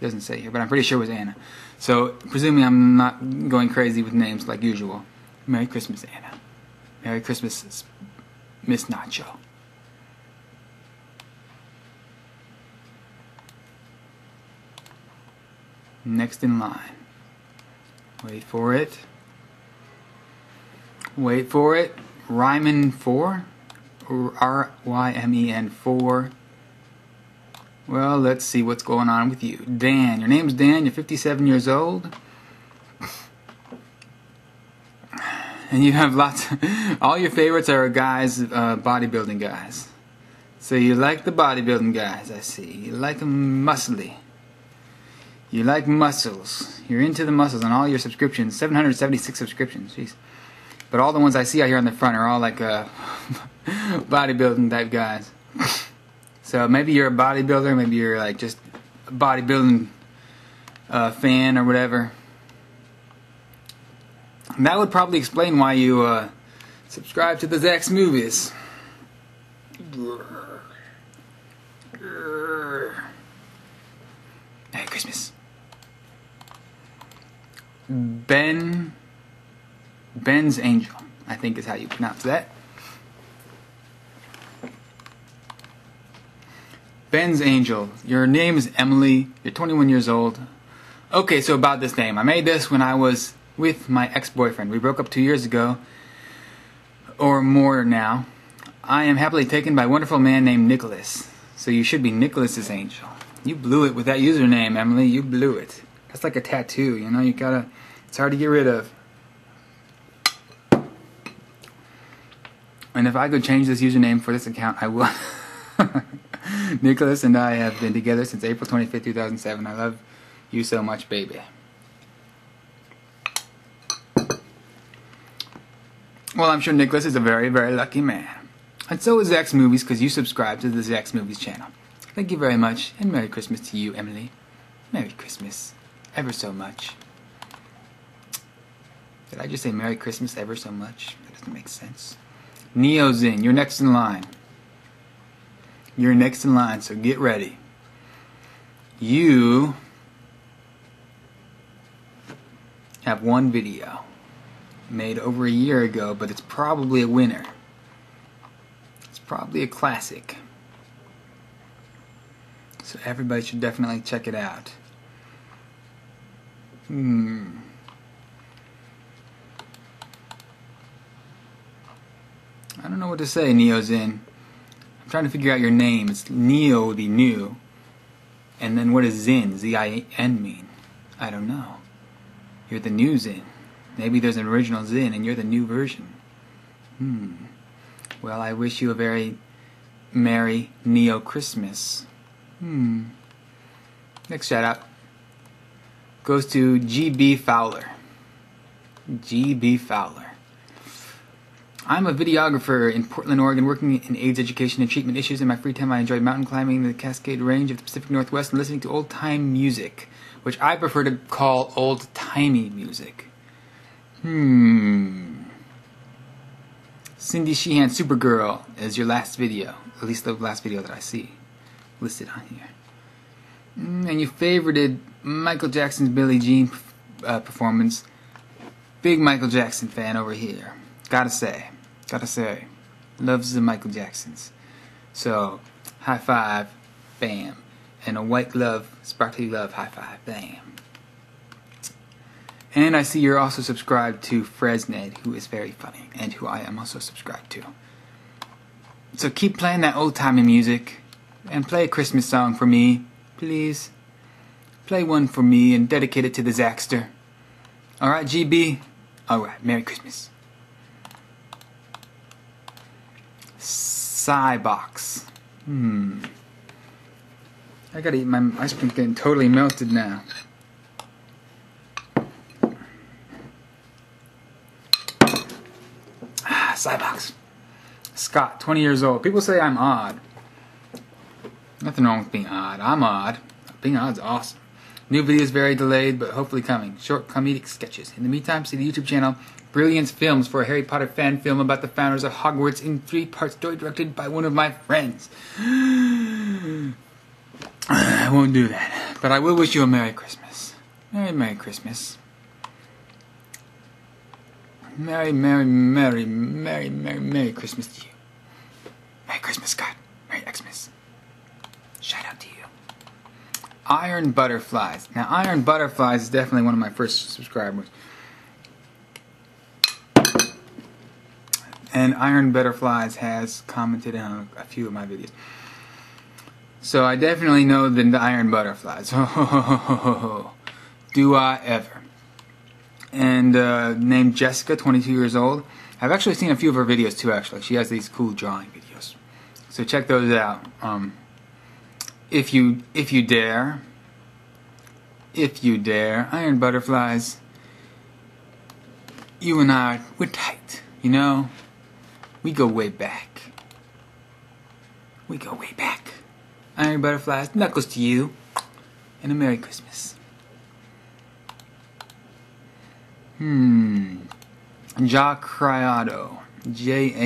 It doesn't say here, but I'm pretty sure it was Anna. So, presuming I'm not going crazy with names like usual. Merry Christmas, Anna. Merry Christmas, Miss Nacho. Next in line. Wait for it. Ryman 4? Rymen 4. Well, let's see what's going on with you. Dan. Your name's Dan. You're 57 years old. And you have all your favorites are guys, bodybuilding guys. So you like the bodybuilding guys, I see. You like them muscly. You like muscles. You're into the muscles on all your subscriptions. 776 subscriptions. Jeez. But all the ones I see out here on the front are all like bodybuilding type guys. So maybe you're a bodybuilder. Maybe you're like just a bodybuilding fan or whatever. And that would probably explain why you subscribe to the Zach's Movies. Merry Christmas. Ben's Angel, I think is how you pronounce that. Ben's Angel. Your name is Emily. You're 21 years old. Okay, so about this name. I made this when I was with my ex-boyfriend. We broke up 2 years ago, or more now. I am happily taken by a wonderful man named Nicholas. So you should be Nicholas's Angel. You blew it with that username, Emily. You blew it. That's like a tattoo, you know? It's hard to get rid of. And if I could change this username for this account, I would. Nicholas and I have been together since April 25th, 2007. I love you so much, baby. Well, I'm sure Nicholas is a very, very lucky man. And so is X Movies, because you subscribe to the X Movies channel. Thank you very much, and Merry Christmas to you, Emily. Merry Christmas, ever so much. Did I just say Merry Christmas ever so much? That doesn't make sense. Neo's in. You're next in line. You're next in line, so get ready. You have one video made over a year ago, but it's probably a winner. It's probably a classic. So everybody should definitely check it out. I don't know what to say, Neo's in. I'm trying to figure out your name. It's Neo the New. And then what does Zin, Z-I-N, mean? I don't know. You're the new Zin. Maybe there's an original Zin and you're the new version. Well, I wish you a very Merry Neo Christmas. Next shout out goes to G.B. Fowler. G.B. Fowler. I'm a videographer in Portland, Oregon, working in AIDS education and treatment issues. In my free time, I enjoy mountain climbing the Cascade Range of the Pacific Northwest and listening to old-time music, which I prefer to call old-timey music. Cindy Sheehan, Supergirl, is your last video. At least the last video that I see listed on here. And you favorited Michael Jackson's Billie Jean performance. Big Michael Jackson fan over here. Gotta say, loves the Michael Jacksons. So, high five, bam. And a white glove, sparkly love, high five, bam. And I see you're also subscribed to Fresned, who is very funny, and who I am also subscribed to. So keep playing that old-timey music, and play a Christmas song for me, please. Play one for me and dedicate it to the Zaxter. Alright, GB? Alright, Merry Christmas. Cybox. I gotta eat, my ice cream's getting totally melted now. Cybox. Scott, 20 years old. People say I'm odd. Nothing wrong with being odd. I'm odd. Being odd's awesome. New videos very delayed, but hopefully coming. Short comedic sketches. In the meantime, see the YouTube channel Brilliance Films for a Harry Potter fan film about the founders of Hogwarts in 3-part story directed by one of my friends. I won't do that. But I will wish you a Merry Christmas. Merry Christmas. Merry Christmas to you. Merry Christmas, Scott. Merry Xmas. Shout out to you. Iron Butterflies. Now, Iron Butterflies is definitely one of my first subscribers. And Iron Butterflies has commented on a few of my videos. So I definitely know the Iron Butterflies. Do I ever. And named Jessica, 22 years old. I've actually seen a few of her videos too, actually. She has these cool drawing videos. So check those out. If you dare. If you dare. Iron Butterflies. You and I, we're tight. You know? We go way back. We go way back. Iron Butterflies, knuckles to you. And a Merry Christmas. Jahcriado. Jahcriado.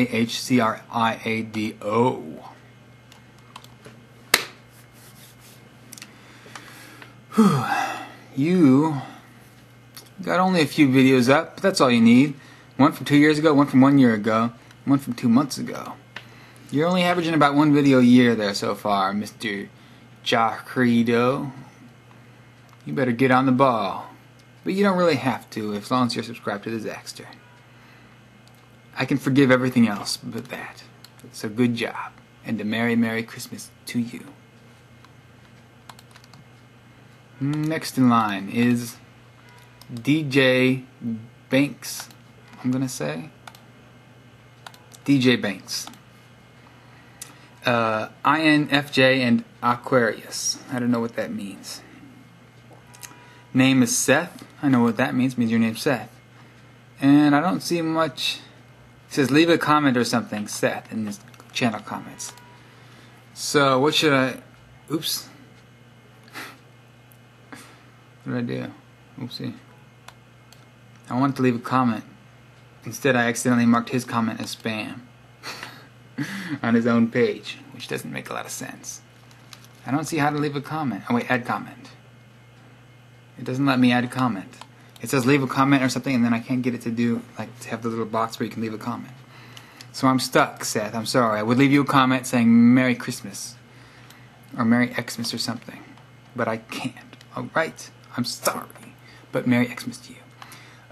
You got only a few videos up, but that's all you need. One from 2 years ago, one from 1 year ago, one from 2 months ago. You're only averaging about one video a year there so far, Mr. Jahcriado. You better get on the ball. But you don't really have to, as long as you're subscribed to the Zaxter. I can forgive everything else but that. So good job. And a Merry Christmas to you. Next in line is DJ Banks. I'm gonna say DJ Banks. INFJ and Aquarius. I don't know what that means. name is Seth. I know what that means. It means your name's Seth. And I don't see much. It says leave a comment or something, Seth, in this channel comments. So what should I? Oops. What did I do? Oopsie. I wanted to leave a comment. Instead, I accidentally marked his comment as spam on his own page, which doesn't make a lot of sense. I don't see how to leave a comment. Oh wait, add comment. It doesn't let me add a comment. It says leave a comment or something, and then I can't get it to do, like, to have the little box where you can leave a comment. So I'm stuck, Seth. I'm sorry. I would leave you a comment saying Merry Christmas or Merry Xmas or something, but I can't. All right. I'm sorry, but Merry Xmas to you.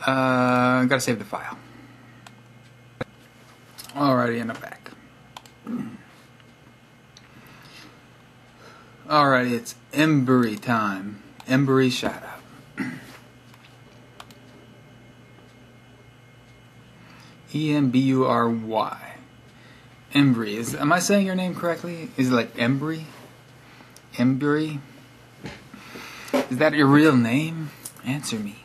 Gotta save the file. Alrighty, and I'm back. Alrighty, it's Embry time. Embry shout out. E-M-B-U-R-Y. Embry. Am I saying your name correctly? Is it like Embry? Embry? Is that your real name? Answer me.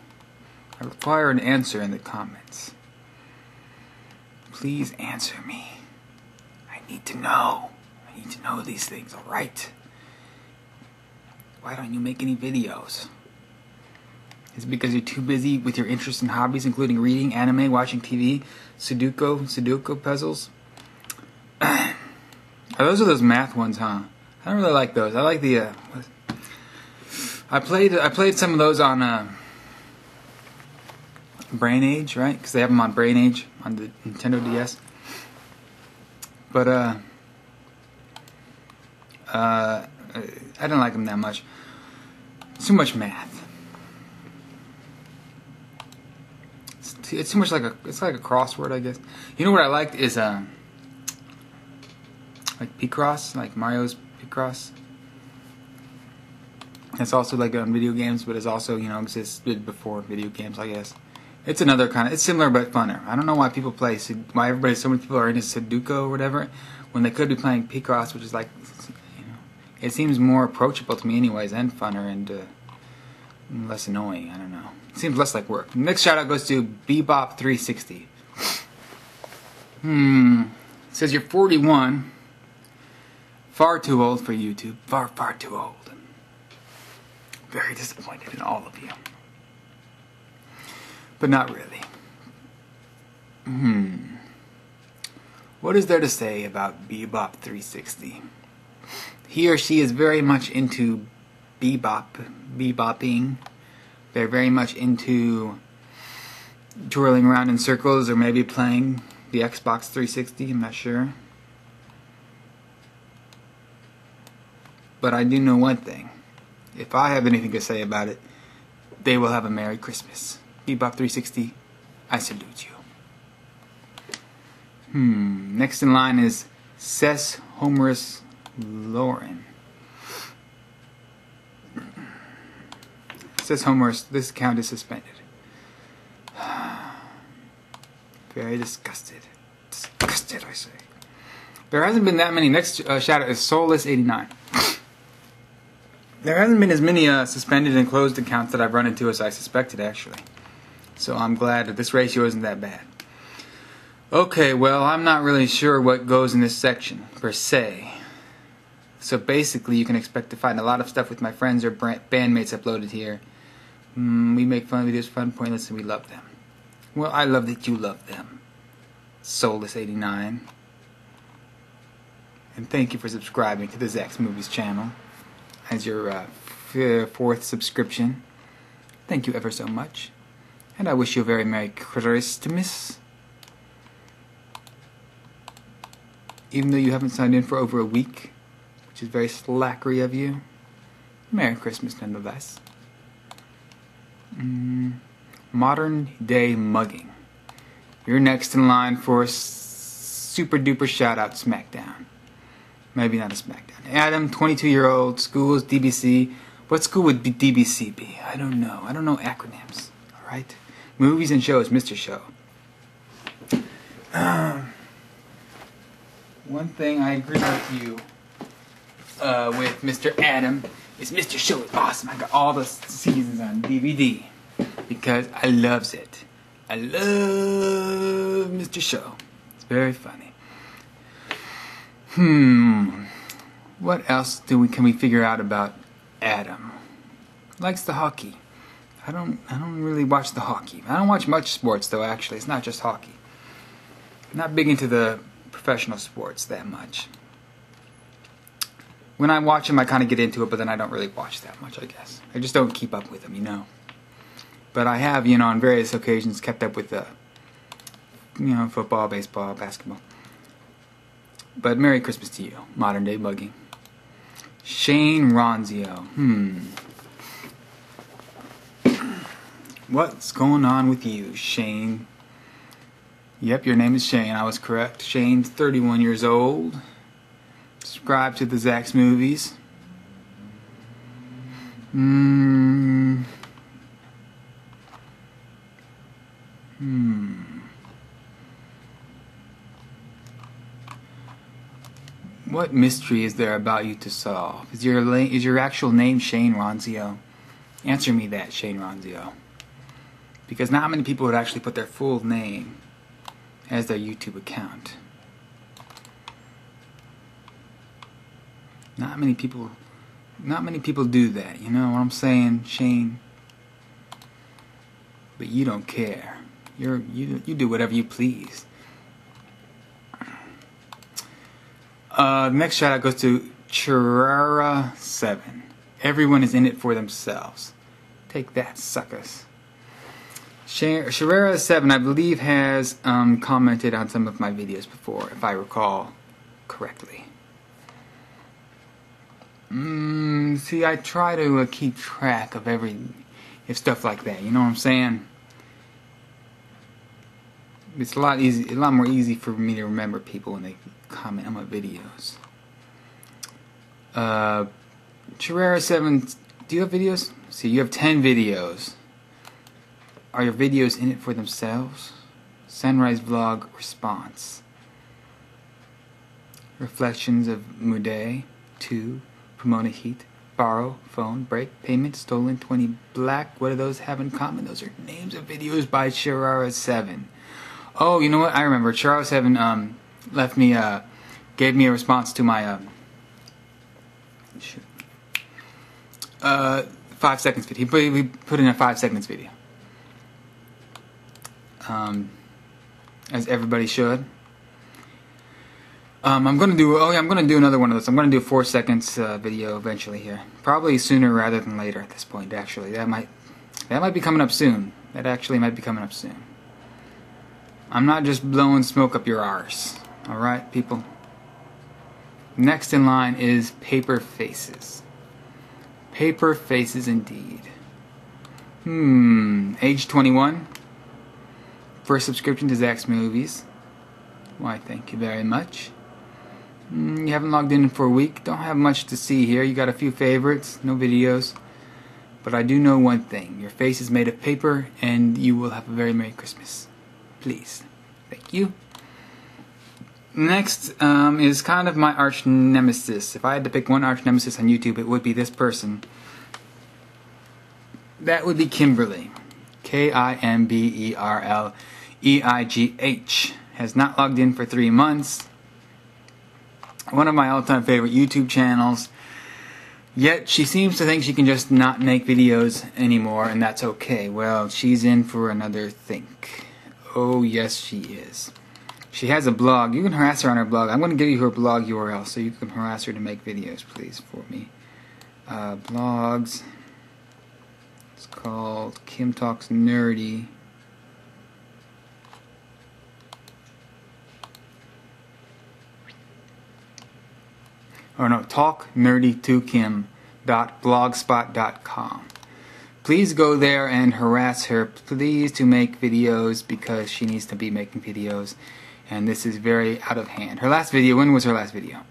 I require an answer in the comments. Please answer me. I need to know. I need to know these things, alright? Why don't you make any videos? Is it because you're too busy with your interests and hobbies, including reading, anime, watching TV, Sudoku puzzles? Those are those math ones, huh? I don't really like those. I like the, I played some of those on, Brain Age, right? Because they have them on Brain Age on the Nintendo DS. But, I didn't like them that much. It's too much math. It's too much like it's like a crossword, I guess. You know what I liked is like Picross, like Mario's Picross. It's also like on video games, but it's also, you know, existed before video games, I guess. It's another kind of, it's similar but funner. I don't know why people play, why so many people are into Sudoku or whatever, when they could be playing Picross, which is like, you know, it seems more approachable to me anyways, and funner, and less annoying, I don't know. It seems less like work. Next shout out goes to Bebop360. It says you're 41. Far too old for YouTube. Far, far too old. Very disappointed in all of you. But not really. What is there to say about Bebop360? He or she is very much into bebopping. They're very much into twirling around in circles, or maybe playing the Xbox 360, I'm not sure. But I do know one thing. If I have anything to say about it, they will have a Merry Christmas. Bebop360, I salute you. Next in line is Cess Homerus Lauren. Says Homerus, this account is suspended. Very disgusted. Disgusted, I say. There hasn't been that many. Next shout out is Soulless89. There hasn't been as many suspended and closed accounts that I've run into as I suspected, actually. So I'm glad that this ratio isn't that bad. Okay, well, I'm not really sure what goes in this section, per se. So basically, you can expect to find a lot of stuff with my friends or bandmates uploaded here. We make fun videos, fun, pointless, and we love them. Well, I love that you love them. Soulless89. And thank you for subscribing to the Zach's Movies channel as your fourth subscription. Thank you ever so much. And I wish you a very Merry Christmas. Even though you haven't signed in for over a week, which is very slackery of you. Merry Christmas nonetheless. Modern day mugging. You're next in line for a super duper shout out SmackDown. Maybe not a SmackDown. Adam, 22-year-old, schools, DBC. What school would DBC be? I don't know. I don't know acronyms. Alright? Movies and shows, Mr. Show. One thing I agree with you, with Mr. Adam, It's Mr. Show is awesome. I got all the seasons on DVD because I loves it. I love Mr. Show. It's very funny. What else can we figure out about Adam? Likes the hockey. I don't really watch the hockey. I don't watch much sports though. Actually, it's not just hockey. I'm not big into the professional sports that much. When I watch them, I kind of get into it, but then I don't really watch that much, I guess. I just don't keep up with them, you know. But I have, you know, on various occasions kept up with the, you know, football, baseball, basketball. But Merry Christmas to you, modern day bugging. Shane Ronzio. What's going on with you, Shane? Yep, your name is Shane. I was correct. Shane's 31 years old. Subscribe to the Zax Movies. What mystery is there about you to solve? Is your actual name Shane Ronzio? Answer me that, Shane Ronzio. Because not many people would actually put their full name as their YouTube account. Not many people do that, you know what I'm saying, Shane? But you don't care. You do whatever you please. Next shout out goes to Chirara7. Everyone is in it for themselves. Take that, suckers. Chirara7, I believe, has commented on some of my videos before, if I recall correctly. See, I try to keep track of if stuff like that. You know what I'm saying? It's a lot more easy for me to remember people when they comment on my videos. Chirera7, do you have videos? See, you have 10 videos. Are your videos in it for themselves? Sunrise vlog response. Reflections of Muday 2. Pomona Heat, Borrow, Phone, Break, Payment, Stolen, 20 Black. What do those have in common? Those are names of videos by Chirara7. Oh, you know what? I remember. Chirara7 left me, gave me a response to my 5 seconds video. He put in a 5 seconds video. As everybody should. I'm gonna do another one of those. I'm gonna do a 4 seconds video eventually here. Probably sooner rather than later at this point, actually. That might be coming up soon. That actually might be coming up soon. I'm not just blowing smoke up your arse. Alright, people? Next in line is Paper Faces. Paper Faces indeed. Age 21. First subscription to Zax Movies. Why, thank you very much. You haven't logged in for a week. Don't have much to see here. You got a few favorites, no videos. But I do know one thing. Your face is made of paper, and you will have a very Merry Christmas. Please. Thank you. Next is kind of my arch nemesis. If I had to pick one arch nemesis on YouTube, it would be this person. That would be Kimberly. Kimberleigh. Has not logged in for 3 months. One of my all-time favorite YouTube channels. Yet she seems to think she can just not make videos anymore, and that's okay. Well, she's in for another think. Oh yes, she is. She has a blog. You can harass her on her blog. I'm going to give you her blog URL so you can harass her to make videos, please, for me. Blogs. It's called Kim Talks Nerdy. Or no, talknerdy2kim.blogspot.com. Please go there and harass her, please, to make videos because she needs to be making videos. And this is very out of hand. Her last video, when was her last video?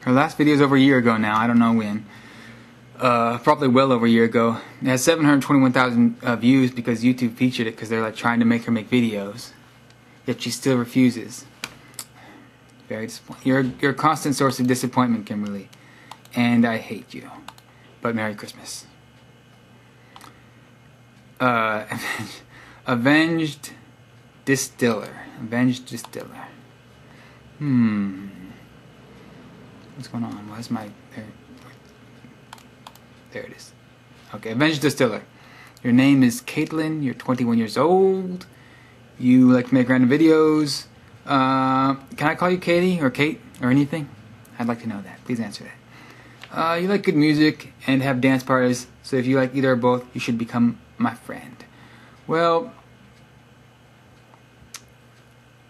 Her last video is over a year ago now, I don't know when. Probably well over a year ago. It has 721,000 views because YouTube featured it because they're like trying to make her make videos. Yet she still refuses. Very disappointing. You're a constant source of disappointment, Kimberly. And I hate you. But Merry Christmas. Avenged Distiller. Avenged Distiller. What's going on? Why is my... There it is. Okay, Avenged Distiller. Your name is Caitlin. You're 21 years old. You like to make random videos. Can I call you Katie or Kate or anything? I'd like to know that. Please answer that. You like good music and have dance parties. So if you like either or both, you should become my friend. Well,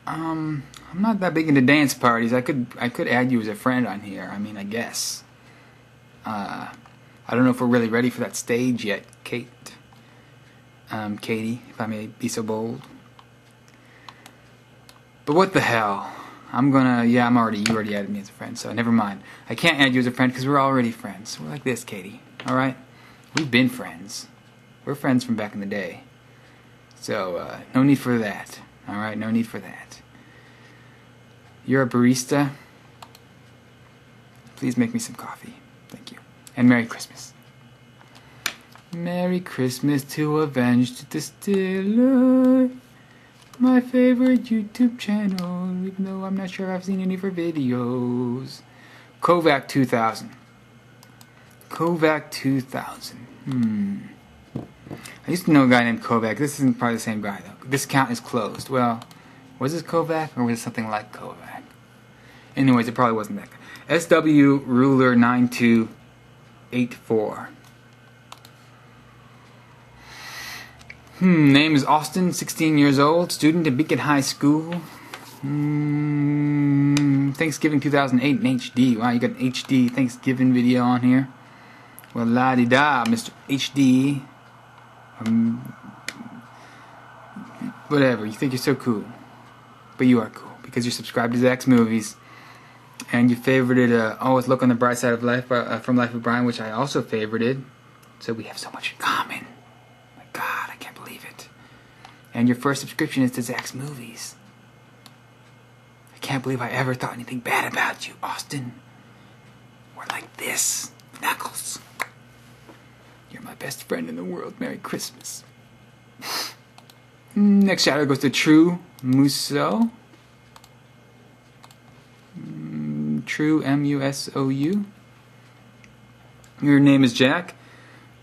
I'm not that big into dance parties. I could add you as a friend on here. I mean, I guess. I don't know if we're really ready for that stage yet, Katie, if I may be so bold. But what the hell? You already added me as a friend, so never mind. I can't add you as a friend because we're already friends. We're like this, Katie. Alright? We've been friends. We're friends from back in the day. So, no need for that. Alright? No need for that. You're a barista. Please make me some coffee. Thank you. And Merry Christmas. Merry Christmas to Avenged Distiller. My favorite YouTube channel, even though I'm not sure I've seen any of her videos. Kovac 2000. Kovac 2000. I used to know a guy named Kovac. This isn't probably the same guy, though. This account is closed. Well, was this Kovac or was it something like Kovac? Anyways, it probably wasn't that guy. SW Ruler 9284. Name is Austin, 16 years old, student at Beacon High School. Thanksgiving 2008 in HD. Wow, you got an HD Thanksgiving video on here. Well, la-di-da, Mr. HD. Whatever, you think you're so cool. But you are cool, because you're subscribed to Zach's Movies. And you favorited Always Look on the Bright Side of Life from Life of Brian, which I also favorited. So we have so much in common. My God, I can't believe it. And your first subscription is to Zach's Movies. I can't believe I ever thought anything bad about you, Austin. We're like this. Knuckles. You're my best friend in the world. Merry Christmas. Next shout out goes to True Musso. True M-U-S-O-U. Your name is Jack.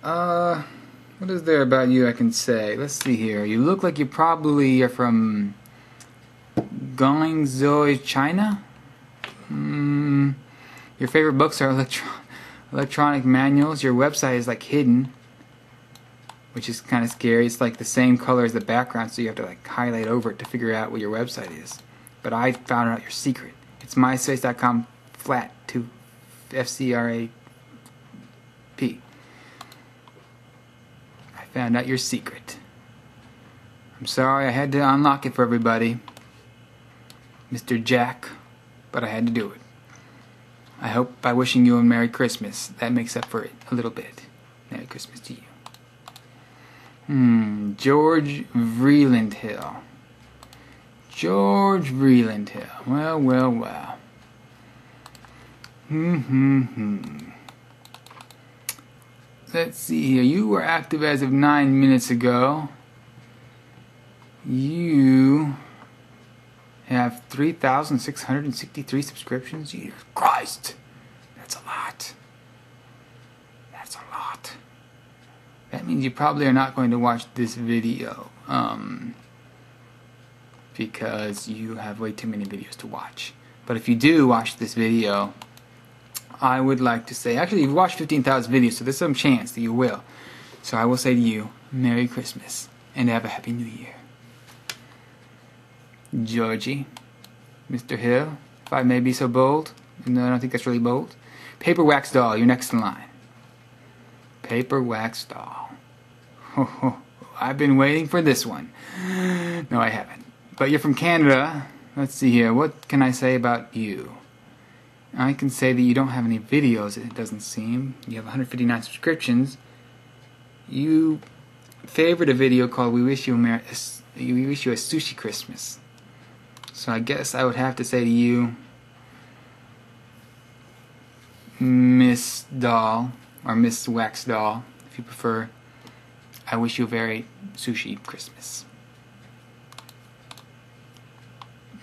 What is there about you I can say? Let's see here. You look like you probably are from Guangzhou, China. Your favorite books are electronic manuals. Your website is like hidden, which is kind of scary. It's like the same color as the background, so you have to like highlight over it to figure out what your website is. But I found out your secret. It's myspace.com/to FCRAP. I found out your secret. I'm sorry I had to unlock it for everybody, Mr. Jack, but I had to do it. I hope by wishing you a Merry Christmas, that makes up for it a little bit. Merry Christmas to you. George Vreelandhill. George Vreelandhill. Well, well, well. Let's see here. You were active as of 9 minutes ago. You have 3,663 subscriptions. Jesus Christ. That's a lot. That's a lot. That means you probably are not going to watch this video. Because you have way too many videos to watch. But if you do watch this video, I would like to say, actually you've watched 15,000 videos, so there's some chance that you will. So I will say to you, Merry Christmas, and have a Happy New Year. Georgie, Mr. Hill, if I may be so bold, no, I don't think that's really bold. Paper Wax Doll, you're next in line. Paper Wax Doll. I've been waiting for this one. No, I haven't. But you're from Canada. Let's see here. What can I say about you? I can say that you don't have any videos, it doesn't seem. You have 159 subscriptions. You favored a video called We Wish You a Sushi Christmas. So I guess I would have to say to you, Miss Doll, or Miss Wax Doll, if you prefer. I wish you a very sushi Christmas.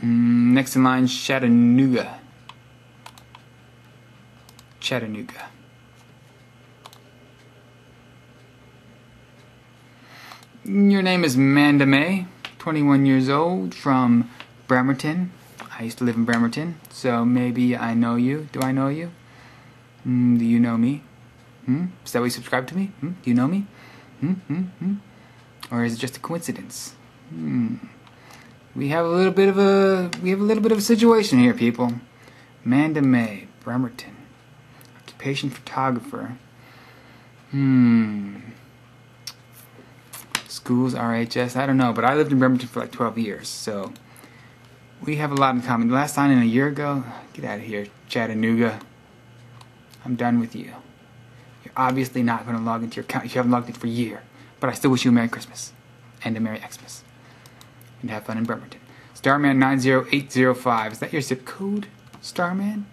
Next in line, Chattanooga. Chattanooga. Your name is Manda May, 21 years old, from Bremerton. I used to live in Bremerton, so maybe I know you. Do I know you? Do you know me? Is that why you subscribe to me? Do you know me? Or is it just a coincidence? We have a little bit of a situation here, people. Manda May, Bremerton, occupation photographer. Schools, RHS, I don't know, but I lived in Bremerton for like 12 years, so we have a lot in common. Last time, a year ago, get out of here, Chattanooga. I'm done with you. You're obviously not going to log into your account if you haven't logged in for a year. But I still wish you a Merry Christmas and a Merry Xmas. And have fun in Bremerton. Starman 90805. Is that your zip code, Starman?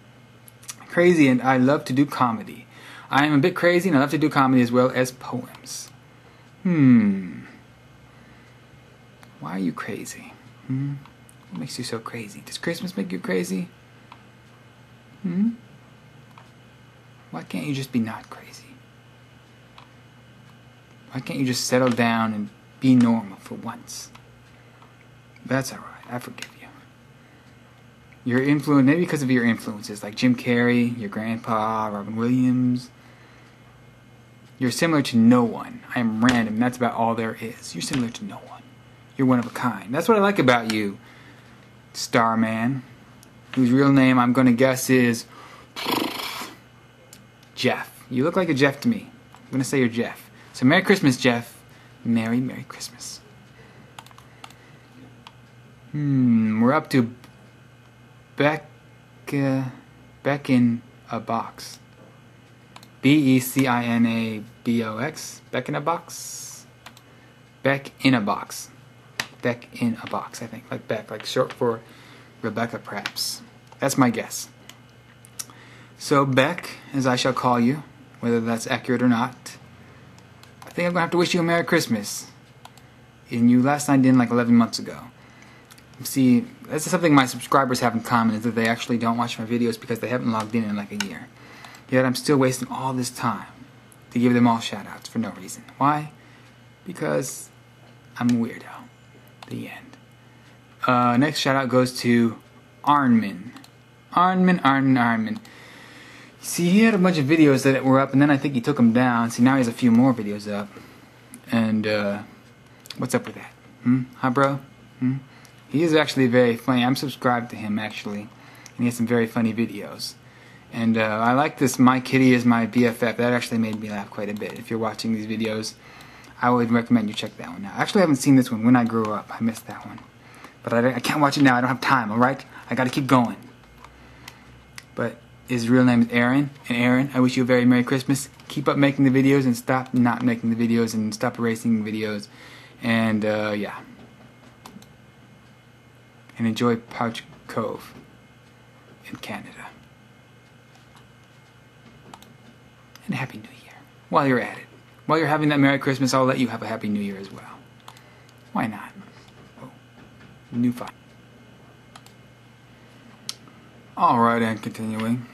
Crazy, and I love to do comedy. I am a bit crazy, and I love to do comedy as well as poems. Why are you crazy? What makes you so crazy? Does Christmas make you crazy? Why can't you just be not crazy? Why can't you just settle down and be normal for once? That's alright, I forgive you. Your influence, maybe because of your influences, like Jim Carrey, your grandpa, Robin Williams. You're similar to no one. I am random, that's about all there is. You're similar to no one. You're one of a kind. That's what I like about you, Starman, whose real name I'm going to guess is Jeff. You look like a Jeff to me. I'm going to say you're Jeff. So Merry Christmas, Jeff. Merry, Merry Christmas. We're up to Beck in a Box. BECINABOX. Beck in a Box. Beck in a Box. Beck in a Box, I think. Like Beck, like short for Rebecca, perhaps. That's my guess. So Beck, as I shall call you, whether that's accurate or not, I think I'm going to have to wish you a Merry Christmas. And you last signed in like 11 months ago. See, that's something my subscribers have in common, is that they actually don't watch my videos because they haven't logged in like a year. Yet I'm still wasting all this time to give them all shoutouts for no reason. Why? Because I'm a weirdo. The end. Next shoutout goes to Arnman. Arnman. See, he had a bunch of videos that were up, and then I think he took them down. See, now he has a few more videos up. And, what's up with that? Huh, bro? He is actually very funny. I'm subscribed to him, actually. And he has some very funny videos. And I like this My Kitty Is My BFF. That actually made me laugh quite a bit. If you're watching these videos, I would recommend you check that one out. Actually, I haven't seen this one. When I Grew Up, I missed that one. But I can't watch it now. I don't have time, alright? I gotta keep going. But his real name is Aaron. And Aaron, I wish you a very Merry Christmas. Keep up making the videos and stop not making the videos and stop erasing the videos. And, yeah. And enjoy Pouch Cove in Canada. And Happy New Year. While you're at it. While you're having that Merry Christmas, I'll let you have a Happy New Year as well. Why not? Oh, new file. Alright, and continuing.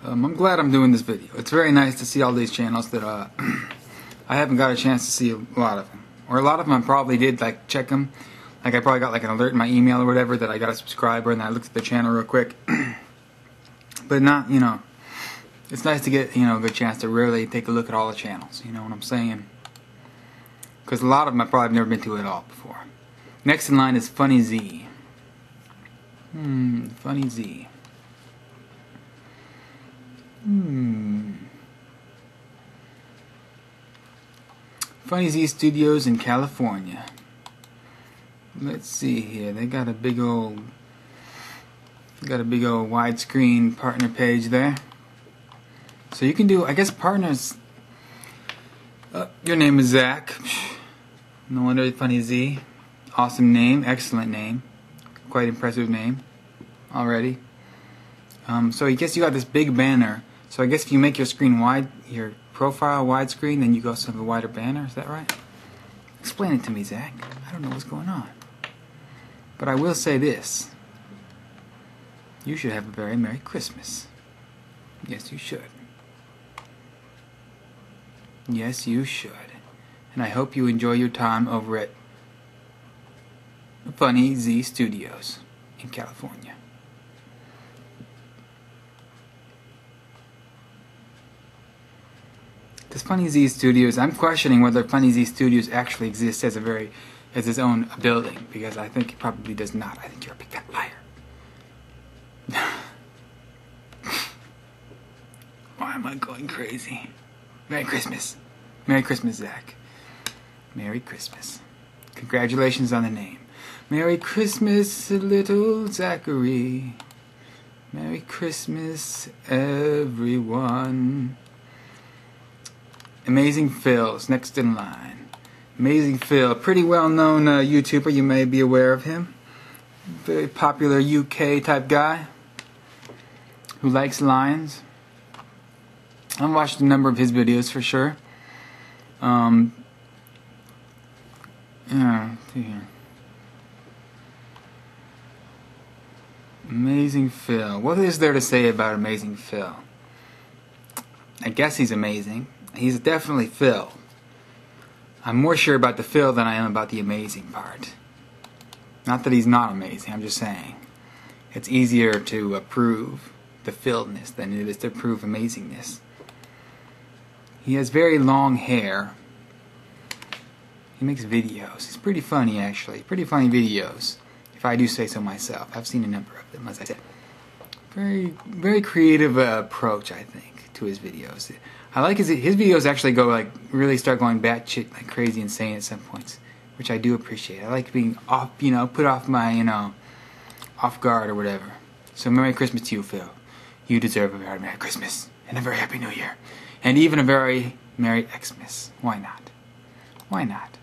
I'm glad I'm doing this video. It's very nice to see all these channels that I haven't got a chance to see a lot of them. Or a lot of them I probably did like check them. Like I probably got like an alert in my email or whatever that I got a subscriber, and I looked at the channel real quick. But not, it's nice to get, a good chance to really take a look at all the channels, you know what I'm saying? Because a lot of them I probably have never been to at all before. Next in line is Funny Z. Funny Z. Funny Z Studios in California. Let's see here. They got a big old widescreen partner page there. So you can do, I guess, partners. Your name is Zach. No wonder Funny Z. Awesome name, excellent name, quite impressive name already. So I guess you got this big banner. So I guess if you make your screen wide, your profile widescreen, then you go to a wider banner. Is that right? Explain it to me, Zach. I don't know what's going on. But I will say this. You should have a very Merry Christmas. Yes, you should. Yes, you should. And I hope you enjoy your time over at Funny Z Studios in California. Because Funny Z Studios, I'm questioning whether Funny Z Studios actually exists as its own building, because I think it probably does not. I think you're a big fat liar. Why am I going crazy? Merry Christmas. Merry Christmas, Zach. Merry Christmas. Congratulations on the name. Merry Christmas, little Zachary. Merry Christmas, everyone. Amazing Phil's next in line. Amazing Phil, pretty well-known YouTuber. You may be aware of him. Very popular UK type guy who likes lions. I've watched a number of his videos for sure. Yeah. Amazing Phil. What is there to say about Amazing Phil? I guess he's amazing. He's definitely Phil. I'm more sure about the Phil than I am about the amazing part. Not that he's not amazing, I'm just saying. It's easier to prove the Philness than it is to prove amazingness. He has very long hair. He makes videos. He's pretty funny, actually. Pretty funny videos, if I do say so myself. I've seen a number of them, as I said. Very, very creative approach, I think, to his videos. I like his videos actually go like really start going batshit like crazy insane at some points, which I do appreciate. I like being off, put off my, off guard or whatever. So Merry Christmas to you, Phil. You deserve a very Merry Christmas and a very Happy New Year, and even a very Merry Xmas. Why not? Why not?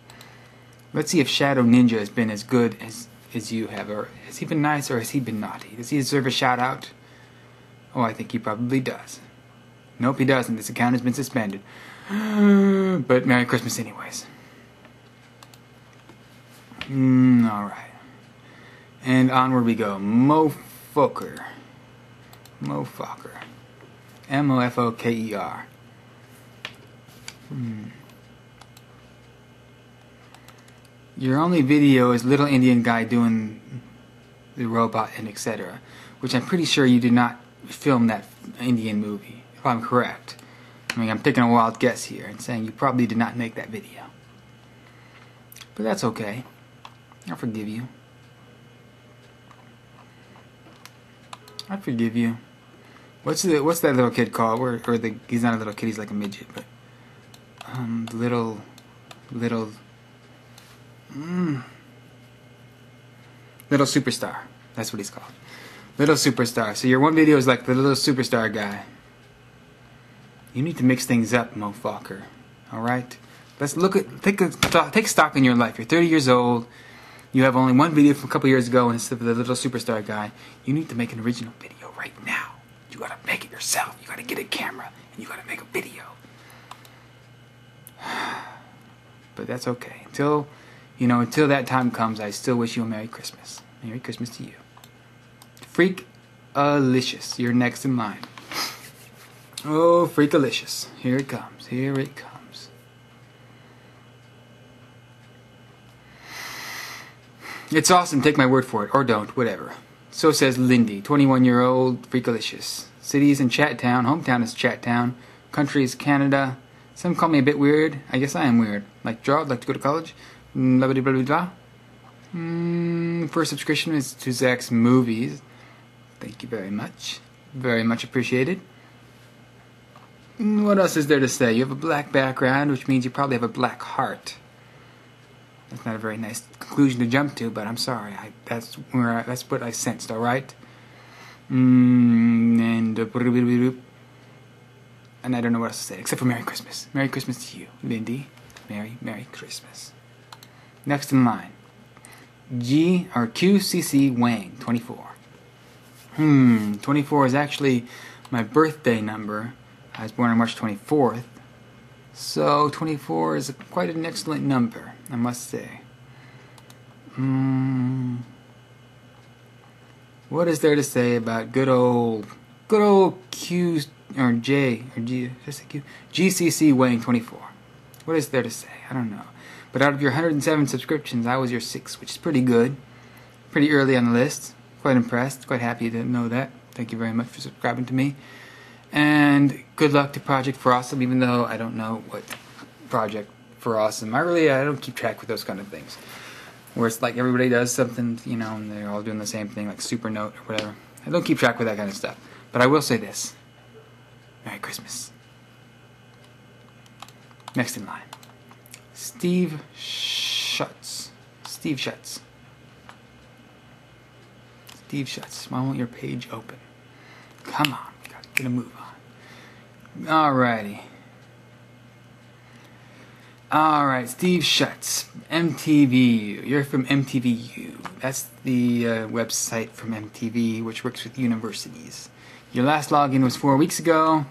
Let's see if Shadow Ninja has been as good as you have, or has he been nice, or has he been naughty? Does he deserve a shout out? Oh, I think he probably does. Nope, he doesn't. This account has been suspended. But Merry Christmas anyways. Alright. And onward we go. Mofoker. Mofoker. Mofoker. Your only video is little Indian guy doing the robot and etc. Which I'm pretty sure you did not film that Indian movie, if I'm correct. I mean, I'm taking a wild guess here and saying you probably did not make that video. But that's okay. I'll forgive you. I forgive you. What's that little kid called? He's not a little kid, he's like a midget, but little superstar. That's what he's called. Little superstar. So your one video is like the little superstar guy. You need to mix things up, motherfucker. Alright? Let's take stock in your life. You're 30 years old. You have only one video from a couple years ago instead of the little superstar guy. You need to make an original video right now. You gotta make it yourself. You gotta get a camera and you gotta make a video. But that's okay. Until that time comes, I still wish you a Merry Christmas. Merry Christmas to you. Freakalicious, you're next in line. Oh, Freakalicious. Here it comes. Here it comes. It's awesome. Take my word for it. Or don't. Whatever. So says Lindy, 21-year-old Freakalicious. City is in Chattown. Hometown is Chattown. Country is Canada. Some call me a bit weird. I guess I am weird. Like draw, like to go to college. Blah, blah, blah, blah, blah. First subscription is to Zach's Movies. Thank you very much. Very much appreciated. What else is there to say? You have a black background, which means you probably have a black heart. That's not a very nice conclusion to jump to, but I'm sorry. That's what I sensed, alright? And I don't know what else to say, except for Merry Christmas. Merry Christmas to you, Lindy. Merry Christmas. Next in line. QCC Wang, 24. 24 is actually my birthday number. I was born on March 24th. So 24 is quite an excellent number, I must say. What is there to say about good old Q or J or G, just a Q, GCC weighing 24? What is there to say? I don't know. But out of your 107 subscriptions, I was your 6th, which is pretty good. Pretty early on the list. Quite impressed. Quite happy to know that. Thank you very much for subscribing to me. And good luck to Project for Awesome, even though I don't know what Project for Awesome. I don't keep track with those kind of things. Where it's like everybody does something, you know, and they're all doing the same thing, like Supernote or whatever. I don't keep track with that kind of stuff. But I will say this. Merry Christmas. Next in line. Steve Schutz. Steve Schutz. Steve Schutz. Why won't your page open? Come on. Gotta get a move on. Alrighty. Alright, Steve Schutz. MTVU. You're from MTVU. That's the website from MTV, which works with universities. Your last login was 4 weeks ago.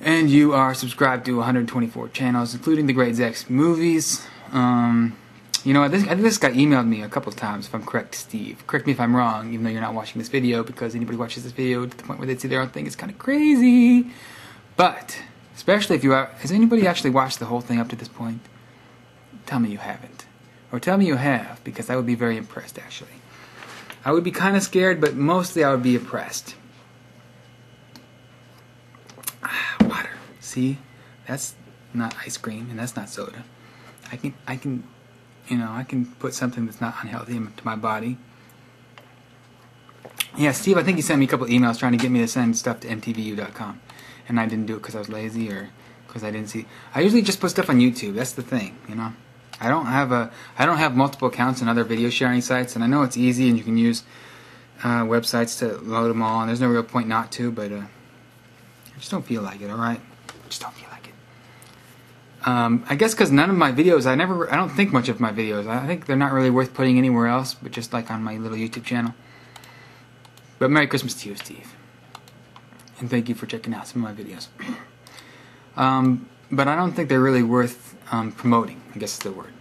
And you are subscribed to 124 channels, including the Great Zex movies. You know, I think this guy emailed me a couple of times, if I'm correct, Steve. Correct me if I'm wrong, even though you're not watching this video, because anybody watches this video to the point where they see their own thing is kind of crazy. But, especially if you are, has anybody actually watched the whole thing up to this point? Tell me you haven't. Or tell me you have, because I would be very impressed, actually. I would be kind of scared, but mostly I would be impressed. Water. See? That's not ice cream, and that's not soda. I can put something that's not unhealthy into my body. Yeah, Steve, I think he sent me a couple emails trying to get me to send stuff to mtvu.com. And I didn't do it because I was lazy or because I didn't see. I usually just put stuff on YouTube. That's the thing, you know. I don't have multiple accounts and other video sharing sites, and I know it's easy and you can use websites to load them all, and there's no real point not to, but I just don't feel like it, alright? Just don't feel like it. I guess because none of my videos, I don't think much of my videos. I think they're not really worth putting anywhere else, but just like on my little YouTube channel. But Merry Christmas to you, Steve. And thank you for checking out some of my videos. But I don't think they're really worth promoting, I guess is the word.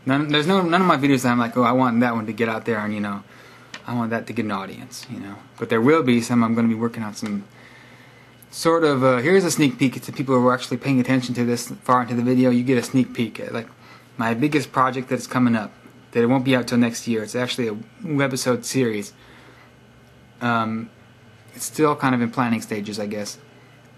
None of my videos that I'm like, oh, I want that one to get out there and, you know, I want that to get an audience, you know. But there will be some, I'm going to be working on some sort of, here's a sneak peek to people who are actually paying attention to this far into the video. You get a sneak peek at, like, my biggest project that's coming up, that it won't be out till next year. It's actually a webisode series. It's still kind of in planning stages, I guess.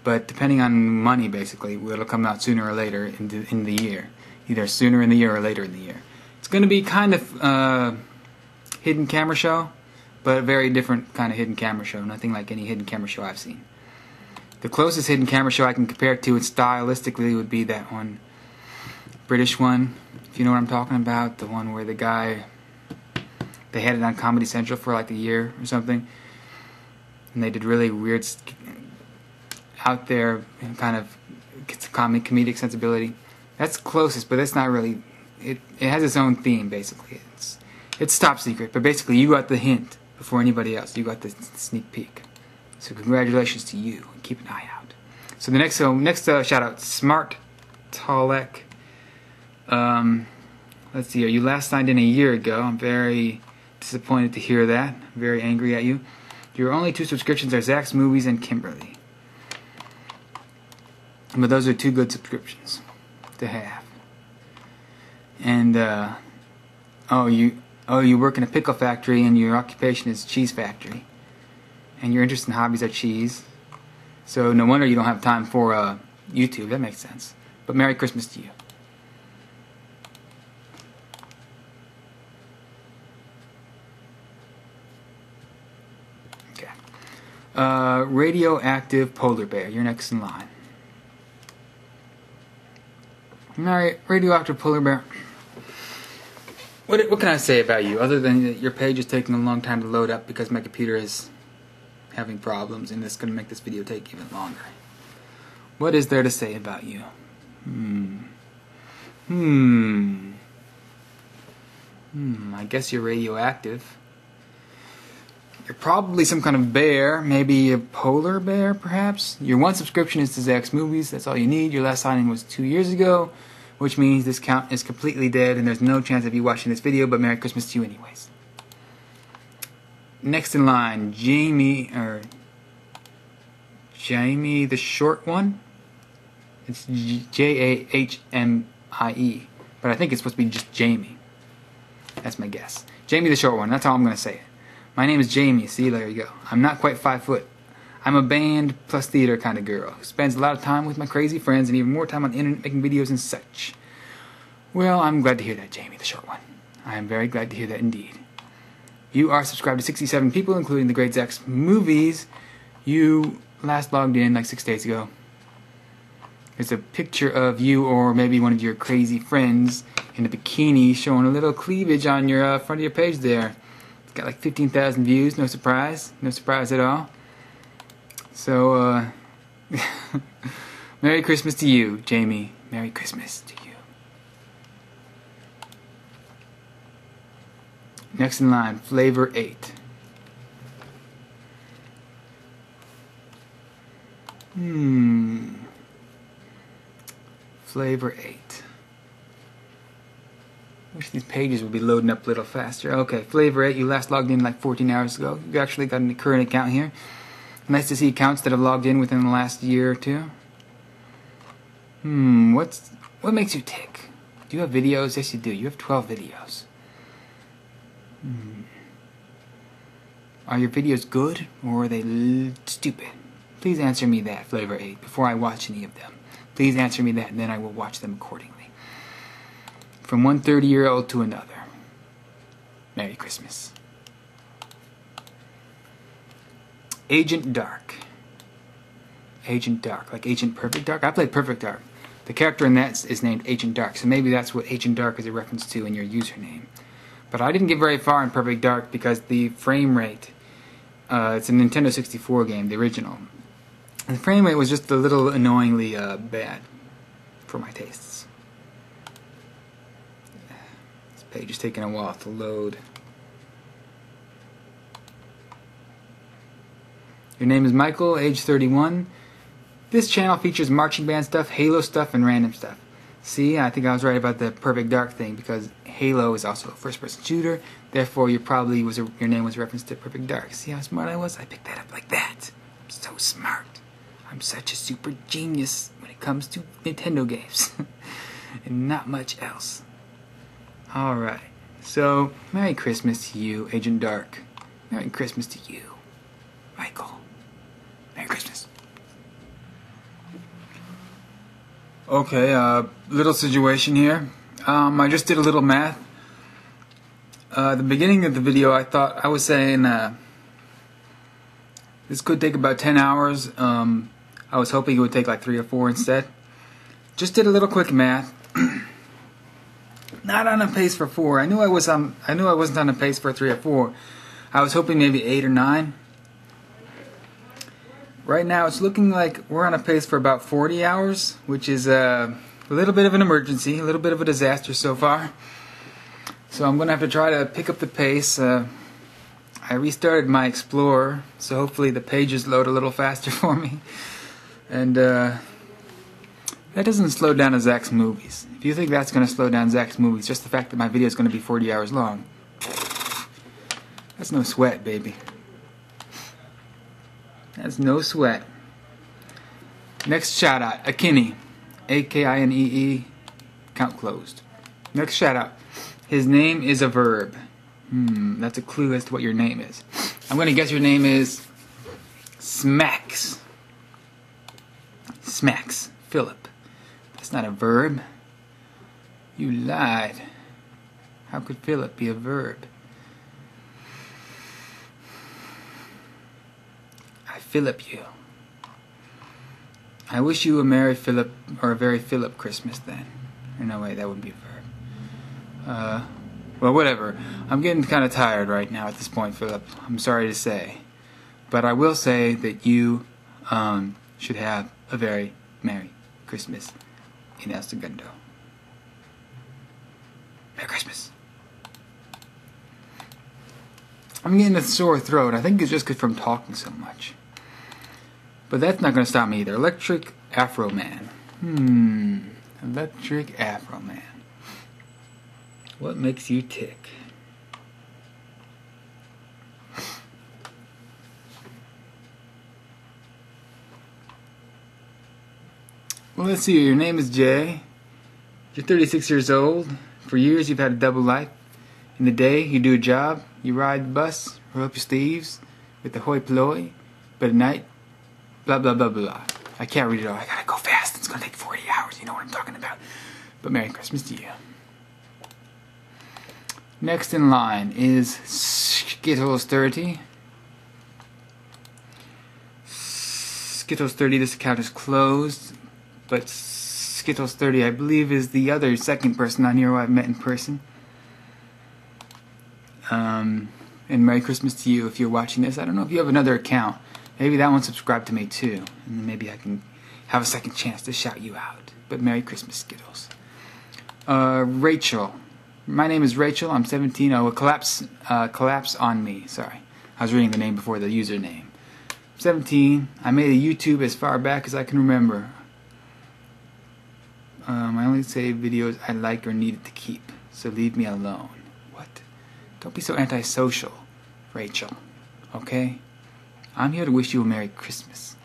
But depending on money, basically, it'll come out sooner or later in the year. Either sooner in the year or later in the year. It's going to be kind of hidden camera show, but a very different kind of hidden camera show. Nothing like any hidden camera show I've seen. The closest hidden camera show I can compare it to it stylistically would be that one, British one, if you know what I'm talking about. The one where the guy, they had it on Comedy Central for like a year or something. And they did really weird, out there kind of comedic sensibility. That's closest, but that's not really. It has its own theme basically. It's top secret, but basically you got the hint before anybody else. You got the sneak peek. So congratulations to you, and keep an eye out. So the next shout out, Smart Talek. Let's see here. You last signed in a year ago. I'm very disappointed to hear that. I'm very angry at you. Your only 2 subscriptions are Zach's Movies and Kimberly. But those are 2 good subscriptions to have. And you work in a pickle factory and your occupation is cheese factory. And your interests and hobbies are cheese. So no wonder you don't have time for YouTube. That makes sense. But Merry Christmas to you. Radioactive Polar Bear, you're next in line. Radioactive Polar Bear. What can I say about you, other than that your page is taking a long time to load up because my computer is having problems, and it's going to make this video take even longer. What is there to say about you? I guess you're radioactive. You're probably some kind of bear, maybe a polar bear, perhaps. Your one subscription is to Zach's Movies. That's all you need. Your last signing was 2 years ago, which means this count is completely dead, and there's no chance of you watching this video. But Merry Christmas to you, anyways. Next in line, Jamie the short one. It's Jahmie, but I think it's supposed to be just Jamie. That's my guess. Jamie the short one. That's how I'm gonna say it. My name is Jamie. See, there you go. I'm not quite 5 foot. I'm a band plus theater kind of girl who spends a lot of time with my crazy friends and even more time on the internet making videos and such. Well, I'm glad to hear that, Jamie the short one. I am very glad to hear that indeed. You are subscribed to 67 people, including the great Zach's Movies. You last logged in like 6 days ago. There's a picture of you or maybe one of your crazy friends in a bikini showing a little cleavage on your front of your page there. It's got like 15,000 views, no surprise. No surprise at all. So, Merry Christmas to you, Jamie. Merry Christmas to you. Next in line, Flavor 8. Flavor 8. Wish these pages would be loading up a little faster. Okay, Flavor 8, you last logged in like 14 hours ago. You actually got a current account here. Nice to see accounts that have logged in within the last year or two. What makes you tick? Do you have videos? Yes, you do. You have 12 videos. Are your videos good or are they stupid? Please answer me that, Flavor 8, before I watch any of them. Please answer me that, and then I will watch them accordingly. From one 30-year-old to another. Merry Christmas. Agent Dark. Agent Dark, like Agent Perfect Dark. I played Perfect Dark. The character in that is named Agent Dark, so maybe that's what Agent Dark is a reference to in your username. But I didn't get very far in Perfect Dark because the frame rate, it's a Nintendo 64 game, the original. The frame rate was just a little annoyingly bad for my tastes. This page is taking a while to load. Your name is Michael, age 31. This channel features marching band stuff, Halo stuff, and random stuff. See, I think I was right about the Perfect Dark thing because Halo is also a first-person shooter. Therefore, your name was referenced to Perfect Dark. See how smart I was? I picked that up like that. I'm so smart. I'm such a super genius when it comes to Nintendo games. And not much else. Alright. So, Merry Christmas to you, Agent Dark. Merry Christmas to you, Michael. Merry Christmas. Okay, little situation here. I just did a little math. The beginning of the video, I was saying this could take about 10 hours. I was hoping it would take like 3 or 4 instead. Just did a little quick math. Not on a pace for 4. I knew I wasn't on a pace for 3 or 4. I was hoping maybe 8 or 9. Right now it's looking like we're on a pace for about 40 hours, which is a little bit of an emergency, a little bit of a disaster so far. So I'm going to have to try to pick up the pace. I restarted my Explorer, so hopefully the pages load a little faster for me. And that doesn't slow down Zach's Movies. If you think that's going to slow down Zach's Movies, just the fact that my video is going to be 40 hours long, that's no sweat, baby. That's no sweat. Next shout out, Akini, A-K-I-N-E-E, account closed. Next shout out, his name is a verb. That's a clue as to what your name is. I'm going to guess your name is Smacks. Smacks, Philip. That's not a verb. You lied. How could Philip be a verb? I Philip you. I wish you a Merry Philip, or a very Philip Christmas then. No way, that wouldn't be a verb. Well, whatever. I'm getting kind of tired right now at this point, Philip. I'm sorry to say. But I will say that you should have a very Merry Christmas in El Segundo. Merry Christmas. I'm getting a sore throat. I think it's just from talking so much. But that's not going to stop me either. Electric Afro Man. Electric Afro Man. What makes you tick? Well, let's see. Your name is Jay. You're 36 years old. For years, you've had a double life. In the day, you do a job. You ride the bus, roll up your sleeves with the hoi polloi. But at night, blah, blah, blah, blah. I can't read it all. I gotta go fast. It's gonna take 40 hours. You know what I'm talking about. But Merry Christmas to you. Next in line is Skittles 30. Skittles 30, this account is closed. But Skittles 30, I believe, is the other second person on here who I've met in person. And Merry Christmas to you if you're watching this. I don't know if you have another account. Maybe that one subscribed to me too. And maybe I can have a second chance to shout you out. But Merry Christmas, Skittles. Rachel. My name is Rachel. I'm 17. Oh, collapse on me. Sorry. I was reading the name before the username. 17. I made a YouTube as far back as I can remember. I only save videos I like or needed to keep. So leave me alone. What? Don't be so antisocial, Rachel. Okay? I'm here to wish you a Merry Christmas.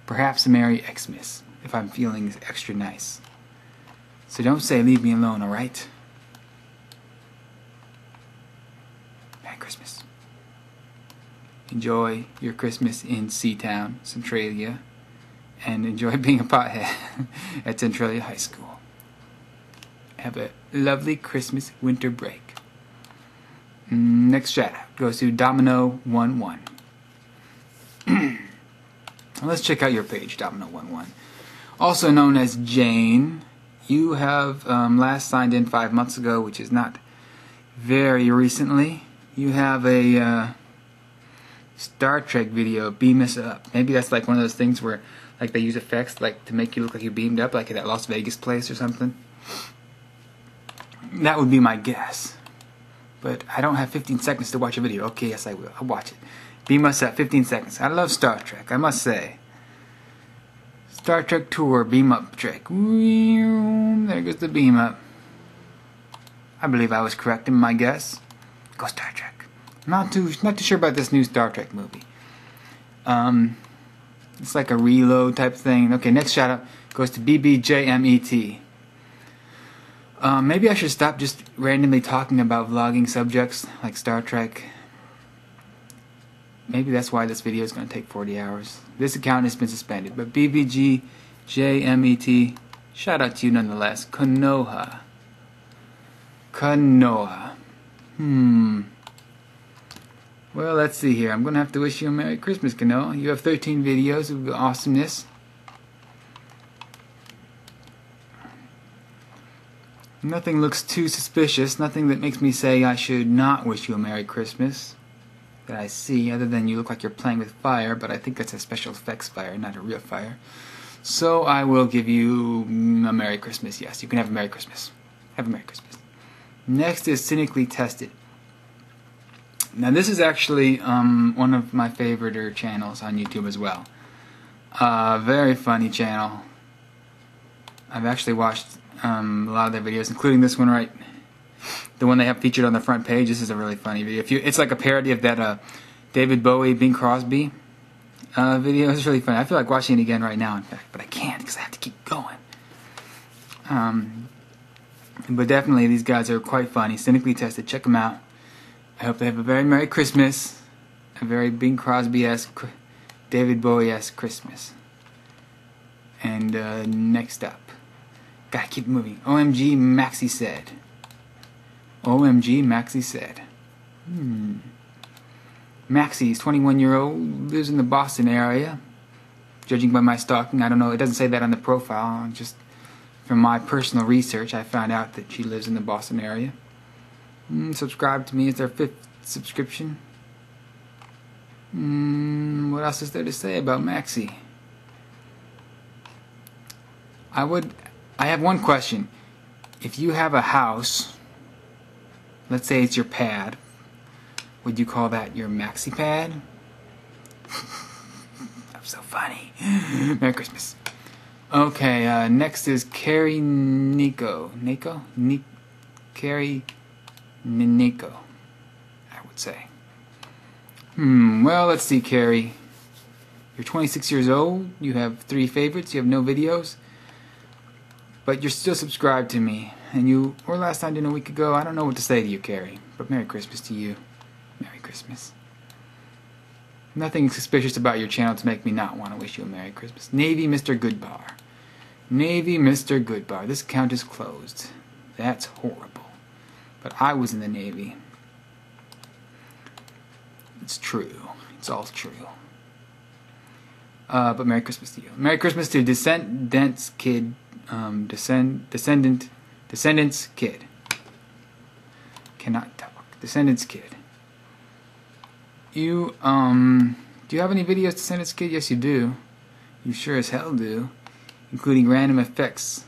Perhaps a Merry Xmas, if I'm feeling extra nice. So don't say leave me alone, alright? Merry Christmas. Enjoy your Christmas in Seatown, Centralia, and enjoy being a pothead at Centralia High School. Have a lovely Christmas winter break. Next shout out goes to Domino11. Let's check out your page, Domino11. Also known as Jane. You have last signed in 5 months ago, which is not very recently. You have a Star Trek video, Beam Us Up. Maybe that's like one of those things where like they use effects like to make you look like you beamed up, like at that Las Vegas place or something. That would be my guess. But I don't have 15 seconds to watch a video. Okay, yes I will. I'll watch it. Beam Us Up, 15 seconds. I love Star Trek, I must say. Star Trek Tour, Beam Up Trek. There goes the beam up. I believe I was correct in my guess. Go Star Trek. Not too sure about this new Star Trek movie. It's like a reload type thing. Okay, next shout out goes to BBJMET. Maybe I should stop just randomly talking about vlogging subjects like Star Trek. Maybe that's why this video is going to take 40 hours. This account has been suspended. But BBGJMET, shout out to you nonetheless. Konoha. Well, let's see here. I'm going to have to wish you a Merry Christmas, Konoha. You have 13 videos of awesomeness. Nothing looks too suspicious. Nothing that makes me say I should not wish you a Merry Christmas that I see, other than you look like you're playing with fire, but I think that's a special effects fire, not a real fire. So I will give you a Merry Christmas. Yes, you can have a Merry Christmas. Have a Merry Christmas. Next is Cynically Tested. Now this is actually one of my favorite channels on YouTube as well. Very funny channel. I've actually watched a lot of their videos, including this one right, the one they have featured on the front page. This is a really funny video. It's like a parody of that David Bowie, Bing Crosby video. It's really funny. I feel like watching it again right now, in fact, but I can't because I have to keep going. But definitely these guys are quite funny. Cynically Tested. Check them out. I hope they have a very Merry Christmas. A very Bing Crosby-esque, David Bowie-esque Christmas. And next up. Gotta keep moving. OMG Maxie said. OMG Maxie said. Maxie is 21-year-old, lives in the Boston area. Judging by my stalking, I don't know, it doesn't say that on the profile. Just from my personal research, I found out that she lives in the Boston area. Subscribe to me. It's their 5th subscription. What else is there to say about Maxie? I have one question. If you have a house, let's say it's your pad, Would you call that your maxi pad? I'm so funny. Merry Christmas. Okay, next is Carrie Nico. Carrie Nico, I would say. Well, let's see, Carrie. You're 26 years old. You have 3 favorites. You have no videos. But you're still subscribed to me. And you were last time a week ago. I don't know what to say to you, Carrie. But Merry Christmas to you. Merry Christmas. Nothing suspicious about your channel to make me not want to wish you a Merry Christmas. Navy Mr. Goodbar. Navy Mr. Goodbar. This account is closed. That's horrible. But I was in the Navy. It's true. It's all true. But Merry Christmas to you. Merry Christmas to Descendants Kid. Descendants Kid. Cannot talk. Descendants Kid. You, do you have any videos, Descendants Kid? Yes, you do. You sure as hell do. Including random effects.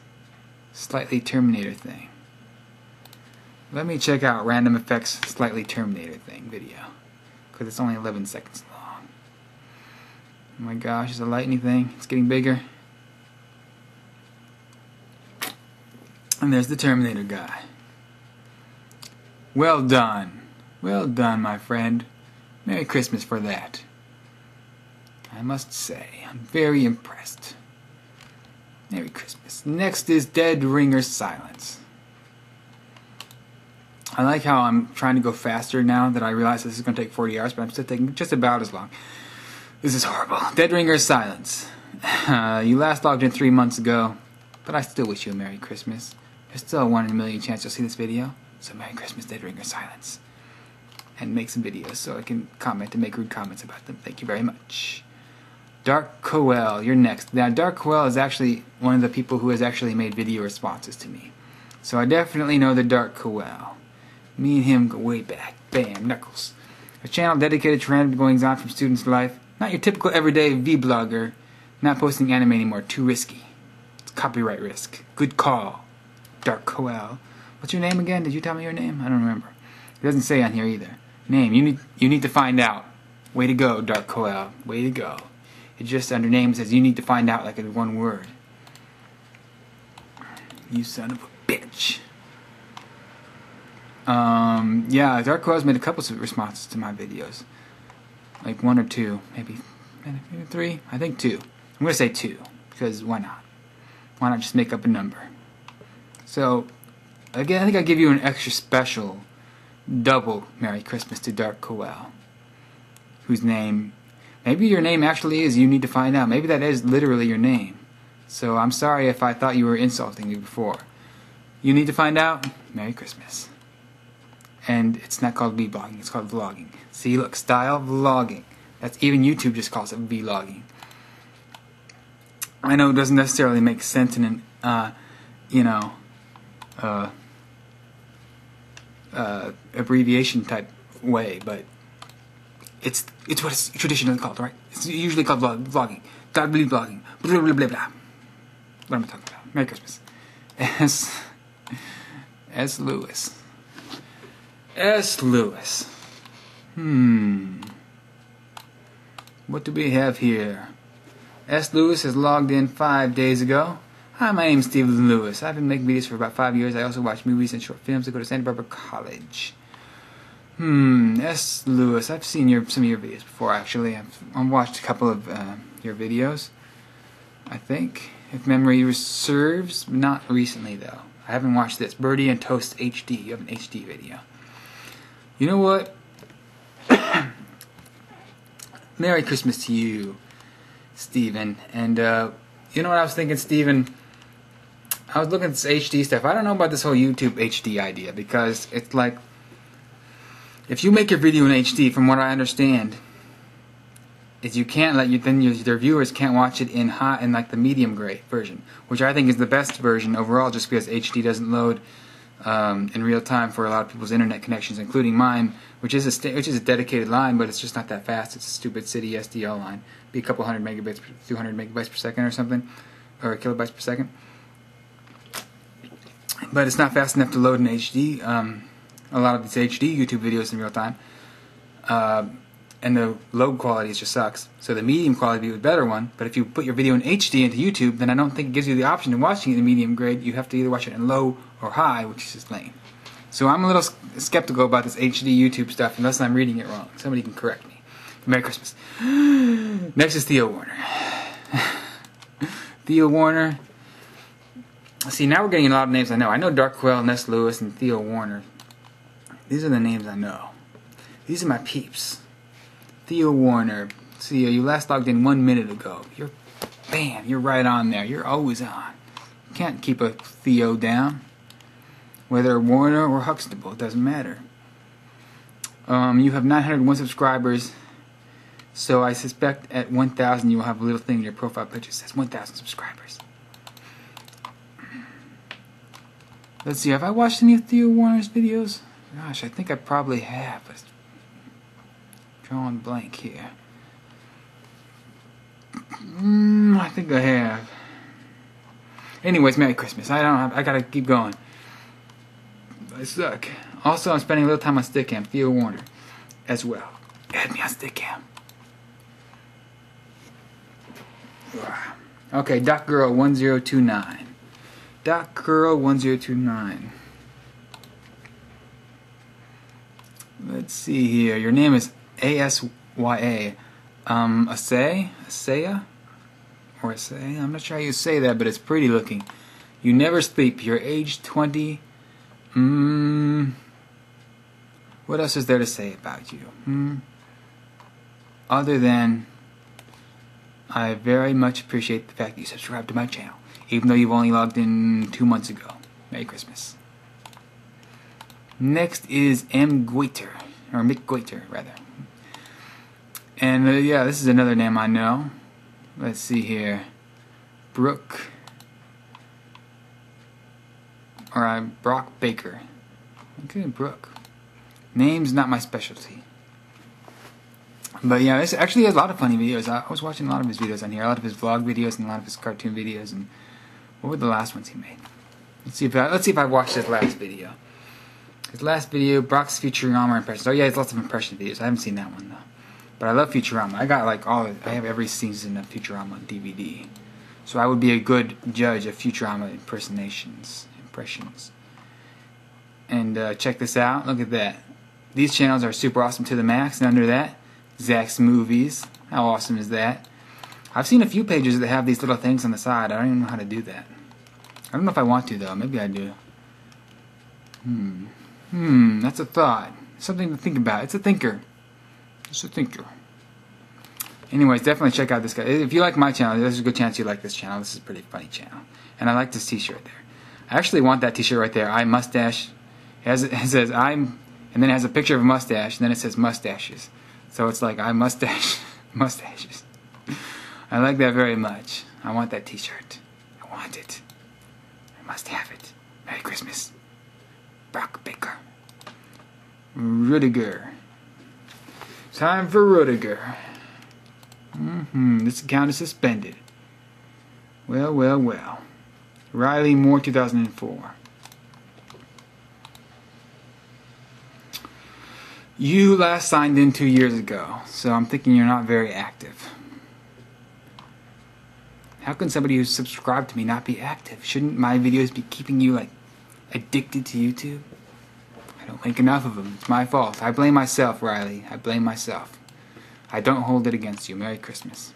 Slightly Terminator thing. Let me check out random effects slightly Terminator thing video. Because it's only 11 seconds long. Oh my gosh, it's a lightning thing. It's getting bigger. And there's the Terminator guy. Well done. Well done, my friend. Merry Christmas for that. I must say, I'm very impressed. Merry Christmas. Next is Dead Ringer Silence. I like how I'm trying to go faster now that I realize this is going to take 40 hours, but I'm still taking just about as long. This is horrible. Dead Ringer Silence. You last logged in 3 months ago, but I still wish you a Merry Christmas. There's still a 1 in a million chance you'll see this video, so Merry Christmas, Dead Ringer Silence. And make some videos so I can comment and make rude comments about them. Thank you very much. Dark Coel, you're next. Now, Dark Coel is actually one of the people who has actually made video responses to me. So I definitely know the Dark Coel. Me and him go way back. Bam, Knuckles. A channel dedicated to random goings-on from students' life. Not your typical everyday vlogger. Not posting anime anymore. Too risky. It's copyright risk. Good call. Dark Coel. What's your name again? Did you tell me your name? I don't remember. It doesn't say on here either. Name. You need to find out. Way to go, Dark Coel. Way to go. It just under name says you need to find out like in one word. You son of a bitch. Yeah, Dark Coel's made a couple of responses to my videos. Like 1 or 2, maybe 3. I think 2. I'm gonna say 2 because why not? Why not just make up a number? So again, I think I'll give you an extra special double Merry Christmas to Dark Coel, whose name, maybe your name actually is You Need to Find Out. Maybe that is literally your name. So I'm sorry if I thought you were insulting me before. You need to find out? Merry Christmas. And it's not called vlogging, it's called vlogging. See, look, style vlogging. That's even YouTube just calls it vlogging. I know it doesn't necessarily make sense in an, abbreviation type way, but it's what it's traditionally called, right? It's usually called vlogging. Vlogging. Blah, blah, blah, blah. What am I talking about? Merry Christmas. S. Lewis. S. Lewis. What do we have here? S. Lewis has logged in 5 days ago. Hi, my name is Stephen Lewis. I've been making videos for about 5 years. I also watch movies and short films. I go to Santa Barbara College. S. Lewis. I've seen some of your videos before, actually. I've watched a couple of your videos, I think, if memory serves. Not recently, though. I haven't watched this. Birdie and Toast HD. You have an HD video. You know what? Merry Christmas to you, Steven. And you know what I was thinking, Steven? I was looking at this HD stuff. I don't know about this whole YouTube HD idea, because it's like, if you make your video in HD, from what I understand, is you can't let their viewers can't watch it in like the medium grade version, which I think is the best version overall, just because HD doesn't load in real time for a lot of people's internet connections, including mine, which is a dedicated line, but it's just not that fast. It's a stupid city SDL line. Be a couple hundred megabits, 200 megabytes per second or something, or kilobytes per second. But it's not fast enough to load in HD. A lot of these HD YouTube videos in real time. and the low quality just sucks. So the medium quality would be a better one. But if you put your video in HD into YouTube, then I don't think it gives you the option of watching it in medium grade. You have to either watch it in low or high, which is just lame. So I'm a little skeptical about this HD YouTube stuff unless I'm reading it wrong. Somebody can correct me. Merry Christmas. Next is Theo Warner. Theo Warner. See, now we're getting a lot of names I know. I know Dark Quell, Ness Lewis, and Theo Warner. These are the names I know. These are my peeps. Theo Warner. See, you last logged in 1 minute ago. Bam, you're right on there. You're always on. You can't keep a Theo down. Whether Warner or Huxtable, it doesn't matter. You have 901 subscribers. So I suspect at 1,000 you will have a little thing in your profile picture that says 1,000 subscribers. Let's see, have I watched any of Theo Warner's videos? Gosh, I think I probably have. Let's draw a blank here. I think I have. Anyways, Merry Christmas. I gotta keep going. I suck. Also, I'm spending a little time on Stickam, Theo Warner, as well. Add me on Stickam. Okay, DocGirl1029. DocGirl1029. Let's see here. Your name is ASYA. Asaya? Or Asaya? I'm not sure how you say that, but it's pretty looking. You never sleep. You're age 20. What else is there to say about you? Other than I very much appreciate the fact that you subscribed to my channel, even though you've only logged in 2 months ago. Merry Christmas. Next is M. Goiter, or Mick Goiter, rather. And yeah, this is another name I know. Let's see here. Brock Baker. Okay, Brooke. Name's not my specialty. But yeah, this actually has a lot of funny videos. I was watching a lot of his videos on here. A lot of his vlog videos and a lot of his cartoon videos. And what were the last ones he made? Let's see if I watched his last video. His last video, Brock's Futurama impressions. Oh yeah, he has lots of impression videos. I haven't seen that one though. But I love Futurama. I got like I have every season of Futurama on DVD. So I would be a good judge of Futurama impressions. And check this out. Look at that. These channels are super awesome to the max. And under that, Zach's Movies. How awesome is that? I've seen a few pages that have these little things on the side. I don't even know how to do that. I don't know if I want to though. Maybe I do. That's a thought. Something to think about. It's a thinker. It's a thinker. Anyways, definitely check out this guy. If you like my channel, there's a good chance you like this channel. This is a pretty funny channel. And I like this t-shirt there. I actually want that t-shirt right there. I mustache. It says I'm, and then it has a picture of a mustache, and then it says mustaches. So it's like I mustache mustaches. I like that very much. I want that t-shirt. I want it. I must have it. Merry Christmas. Brock Baker. Rudiger. Time for Rudiger. This account is suspended. Well. Riley Moore 2004. You last signed in 2 years ago, so I'm thinking you're not very active. How can somebody who's subscribed to me not be active? Shouldn't my videos be keeping you like addicted to YouTube? I don't make enough of them. It's my fault. I blame myself, Riley. I blame myself. I don't hold it against you. Merry Christmas.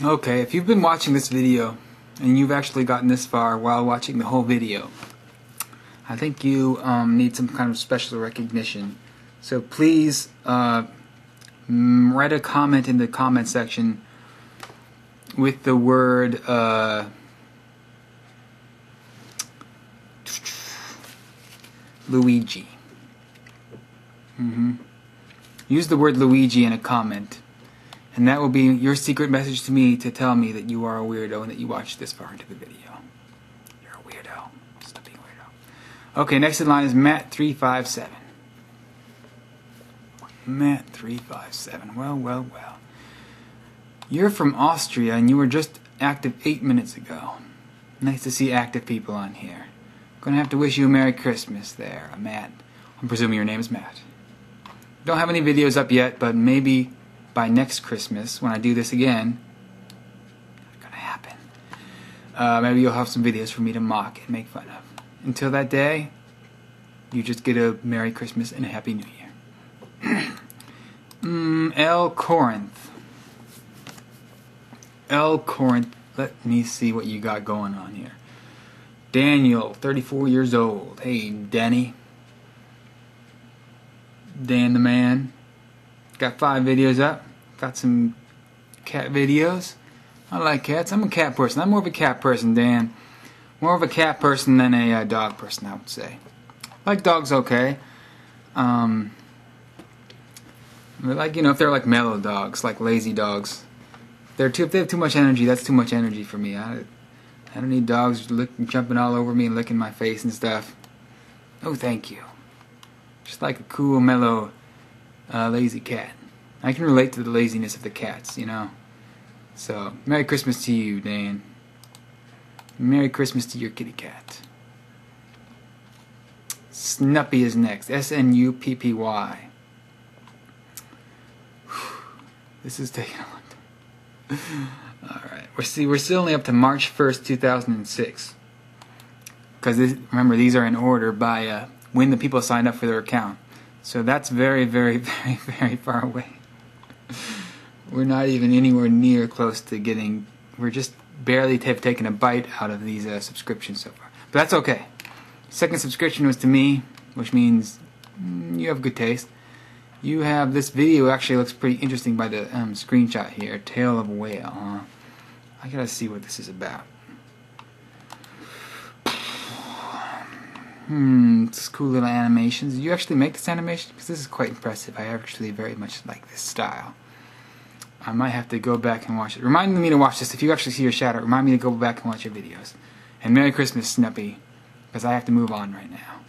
Okay, if you've been watching this video and you've actually gotten this far while watching the whole video, I think you need some kind of special recognition. So please write a comment in the comment section with the word Luigi. Use the word Luigi in a comment, and that will be your secret message to me to tell me that you are a weirdo and that you watched this far into the video. You're a weirdo. Stop being a weirdo. Okay, next in line is Matt357. Matt357. Well. You're from Austria and you were just active 8 minutes ago. Nice to see active people on here. Gonna have to wish you a Merry Christmas there, Matt. I'm presuming your name is Matt. Don't have any videos up yet, but maybe by next Christmas, when I do this again, not gonna happen. Maybe you'll have some videos for me to mock and make fun of. Until that day, you just get a Merry Christmas and a Happy New Year. L. Corinth. L. Corinth, let me see what you got going on here. Daniel, 34 years old. Hey, Danny. Dan the man. Got 5 videos up. Got some cat videos. I like cats. I'm a cat person. I'm more of a cat person, Dan. More of a cat person than a dog person, I would say. Like dogs, okay. Like, you know, if they're like mellow dogs, like lazy dogs. If they have too much energy, that's too much energy for me. I don't need dogs jumping all over me and licking my face and stuff. Oh, thank you. Just like a cool, mellow, lazy cat. I can relate to the laziness of the cats, you know. So, Merry Christmas to you, Dan. Merry Christmas to your kitty cat. Snuppy is next. S-N-U-P-P-Y. This is taking a long time. Alright, we're still only up to March 1st, 2006. Because remember, these are in order by when the people signed up for their account. So that's very, very, very, very far away. We're not even anywhere near close to getting... We're just barely have taken a bite out of these subscriptions so far. But that's okay. Second subscription was to me, which means you have good taste. You have this video actually looks pretty interesting by the screenshot here. Tail of a Whale, huh? I gotta see what this is about. It's cool little animations. Did you actually make this animation? Because this is quite impressive. I actually very much like this style. I might have to go back and watch it. Remind me to watch this. If you actually see your shout out, remind me to go back and watch your videos. And Merry Christmas, Snuppy. Because I have to move on right now.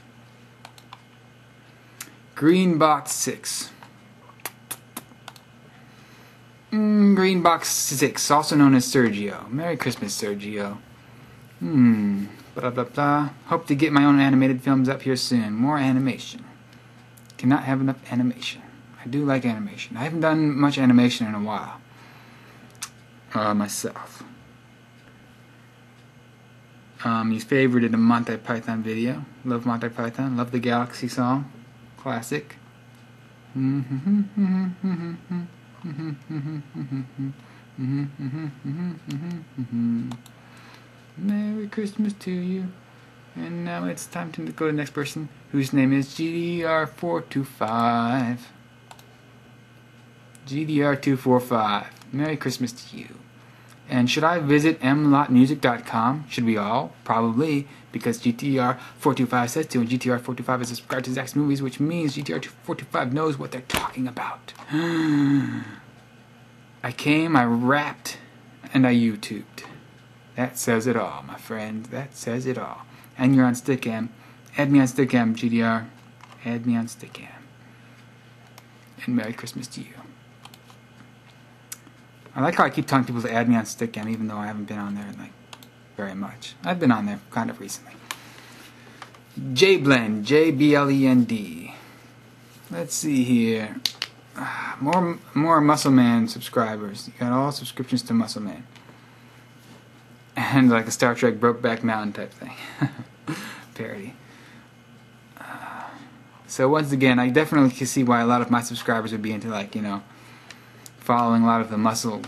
Greenbox 6. Greenbox 6, also known as Sergio. Merry Christmas, Sergio. Blah blah blah. Hope to get my own animated films up here soon. More animation. Cannot have enough animation. I do like animation. I haven't done much animation in a while. Myself. He's favorited a Monty Python video. Love Monty Python. Love the Galaxy song. Classic. Merry Christmas to you. And now it's time to go to the next person, whose name is GDR425. GDR245. Merry Christmas to you. And should I visit mlotmusic.com? Should we all? Probably, because GTR425 says to, and GTR425 is subscribed to Zach's Movies, which means GTR425 knows what they're talking about. I came, I rapped, and I YouTubed. That says it all, my friend. That says it all. And you're on Stickam. Add me on Stickam, GDR. Add me on Stickam. And Merry Christmas to you. I like how I keep telling people to add me on Stickam, even though I haven't been on there like very much. I've been on there kind of recently. JBlend, J-B-L-E-N-D. Let's see here. More Muscle Man subscribers. You got all subscriptions to Muscle Man. And like a Star Trek Brokeback Mountain type thing. Parody. So once again, I definitely can see why a lot of my subscribers would be into, like, you know, following a lot of the muscle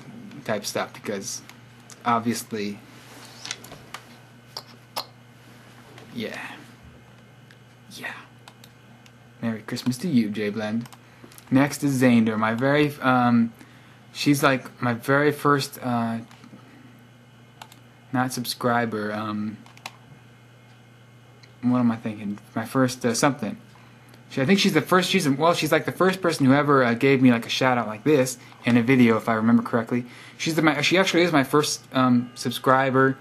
type stuff, because obviously, yeah. Merry Christmas to you, JBlend. Next is Zander, my very she's like my very first not subscriber, what am I thinking? My first something. I think she's the first. She's like the first person who ever gave me like a shout out like this in a video, if I remember correctly. She actually is my first subscriber,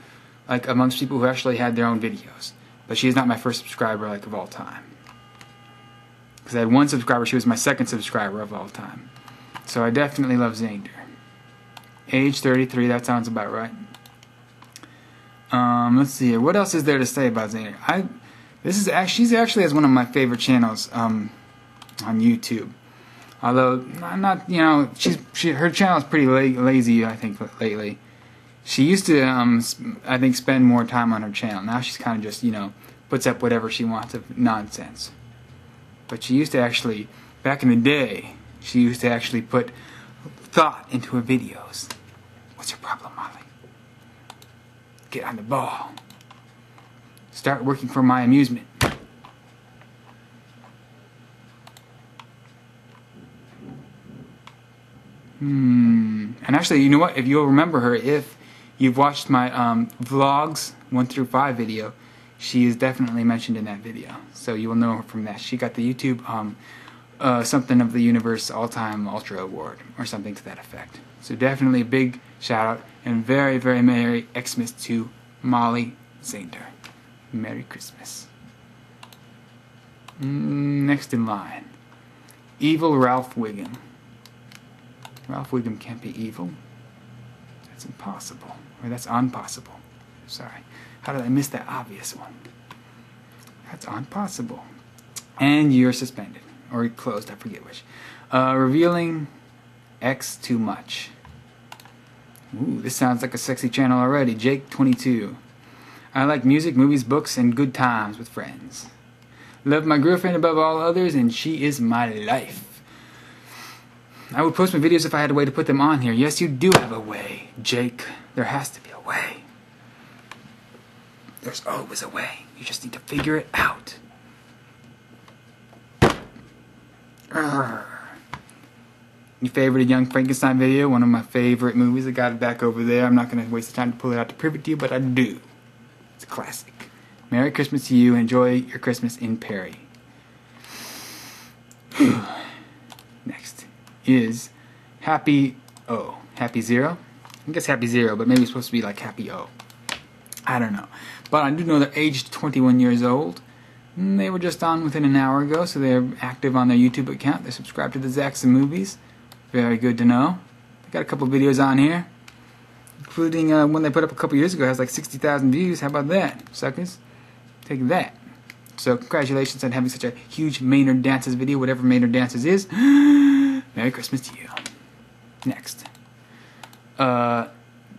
like amongst people who actually had their own videos. But she is not my first subscriber, like, of all time. Because I had one subscriber. She was my second subscriber of all time. So I definitely love Zander. Age 33. That sounds about right. Let's see here. What else is there to say about Xander? She's actually has one of my favorite channels on YouTube. Although I'm not, her channel is pretty lazy, I think, lately. She used to, I think, spend more time on her channel. Now she's kind of just, puts up whatever she wants of nonsense. But she used to actually, back in the day, she used to actually put thought into her videos. What's your problem, Molly? Get on the ball. Start working for my amusement. And actually, you know what? If you'll remember her, if you've watched my vlogs 1 through 5 video, she is definitely mentioned in that video. So you will know her from that. She got the YouTube something of the universe all-time ultra award or something to that effect. So definitely a big shout out and very, very Merry Xmas to Molly Zander. Merry Christmas. Next in line, Evil Ralph Wiggum. Ralph Wiggum can't be evil. That's impossible. Or that's impossible. Sorry. How did I miss that obvious one? That's impossible. And you're suspended. Or closed, I forget which. Revealing X too much. Ooh, this sounds like a sexy channel already. Jake 22. I like music, movies, books, and good times with friends. Love my girlfriend above all others, and she is my life. I would post my videos if I had a way to put them on here. Yes, you do have a way, Jake. There has to be a way. There's always a way. You just need to figure it out. You favorited Young Frankenstein video? One of my favorite movies. I got it back over there. I'm not going to waste the time to pull it out to prove it to you, but I do. It's a classic. Merry Christmas to you. Enjoy your Christmas in Perry. Next is Happy O. Happy Zero? I guess Happy Zero, but maybe it's supposed to be like Happy O. I don't know. But I do know they're aged 21 years old. They were just on within an hour ago, so they're active on their YouTube account. They're subscribed to the Zaxxon Movies. Very good to know. They got a couple videos on here, including one they put up a couple years ago. It has like 60,000 views. How about that, suckers? Take that. So congratulations on having such a huge Maynard Dances video, whatever Maynard Dances is. Merry Christmas to you. Next.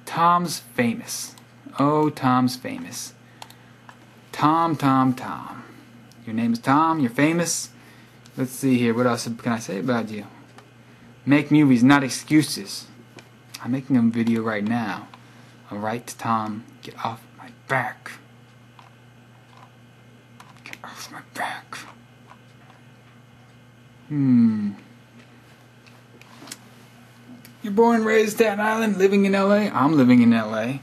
Tom's Famous. Oh, Tom's Famous. Tom. Your name is Tom. You're famous. Let's see here. What else can I say about you? Make movies, not excuses. I'm making a video right now. Alright, Tom. Get off my back. Get off my back. You're born and raised in Staten Island, living in LA. I'm living in LA.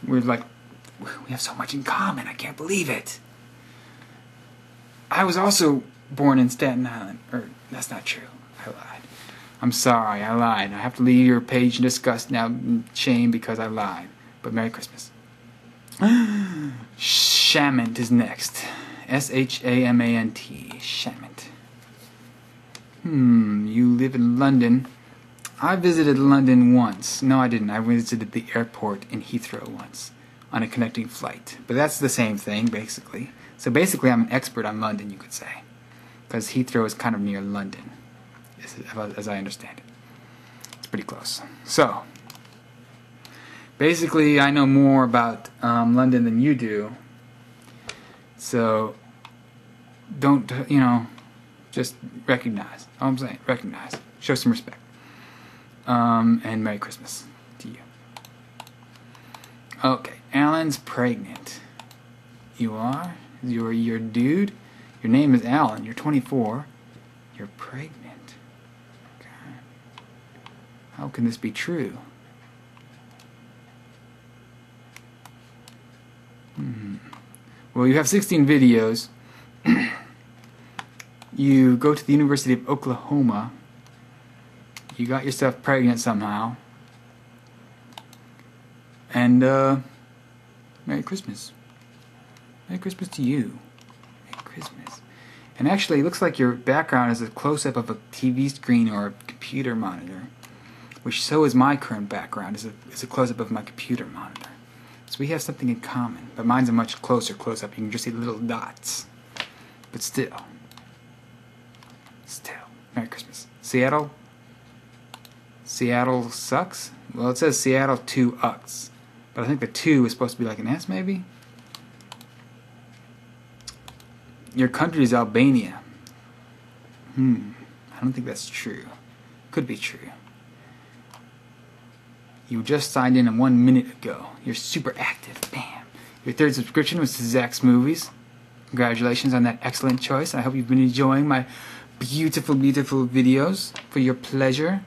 We have so much in common. I can't believe it. I was also born in Staten Island. Or, that's not true. I lied. I'm sorry, I lied. I have to leave your page in disgust now, shame, because I lied. But Merry Christmas. Shamant is next. Shamant. Shamant. You live in London. I visited London once. No, I didn't. I visited the airport in Heathrow once on a connecting flight. But that's the same thing, basically. So basically, I'm an expert on London, you could say. Because Heathrow is kind of near London, as I understand it. It's pretty close. So, basically, I know more about London than you do. So, don't, just recognize. All I'm saying, recognize. Show some respect. And Merry Christmas to you. Okay, Alan's pregnant. You are? You're your dude? Your name is Alan. You're 24. You're pregnant. Okay. How can this be true? Well, you have 16 videos. You go to the University of Oklahoma. You got yourself pregnant somehow. And, Merry Christmas. Merry Christmas to you. Merry Christmas. And actually, it looks like your background is a close-up of a TV screen or a computer monitor. Which so is my current background, is a close-up of my computer monitor. So we have something in common, but mine's a much closer close-up. You can just see the little dots. But still. Merry Christmas. Seattle? Seattle sucks? Well, it says Seattle 2 ucks. But I think the 2 is supposed to be like an S, maybe? Your country is Albania. I don't think that's true. Could be true. You just signed in 1 minute ago. You're super active. Bam. Your third subscription was to Zach's Movies. Congratulations on that excellent choice. I hope you've been enjoying my beautiful, beautiful videos for your pleasure.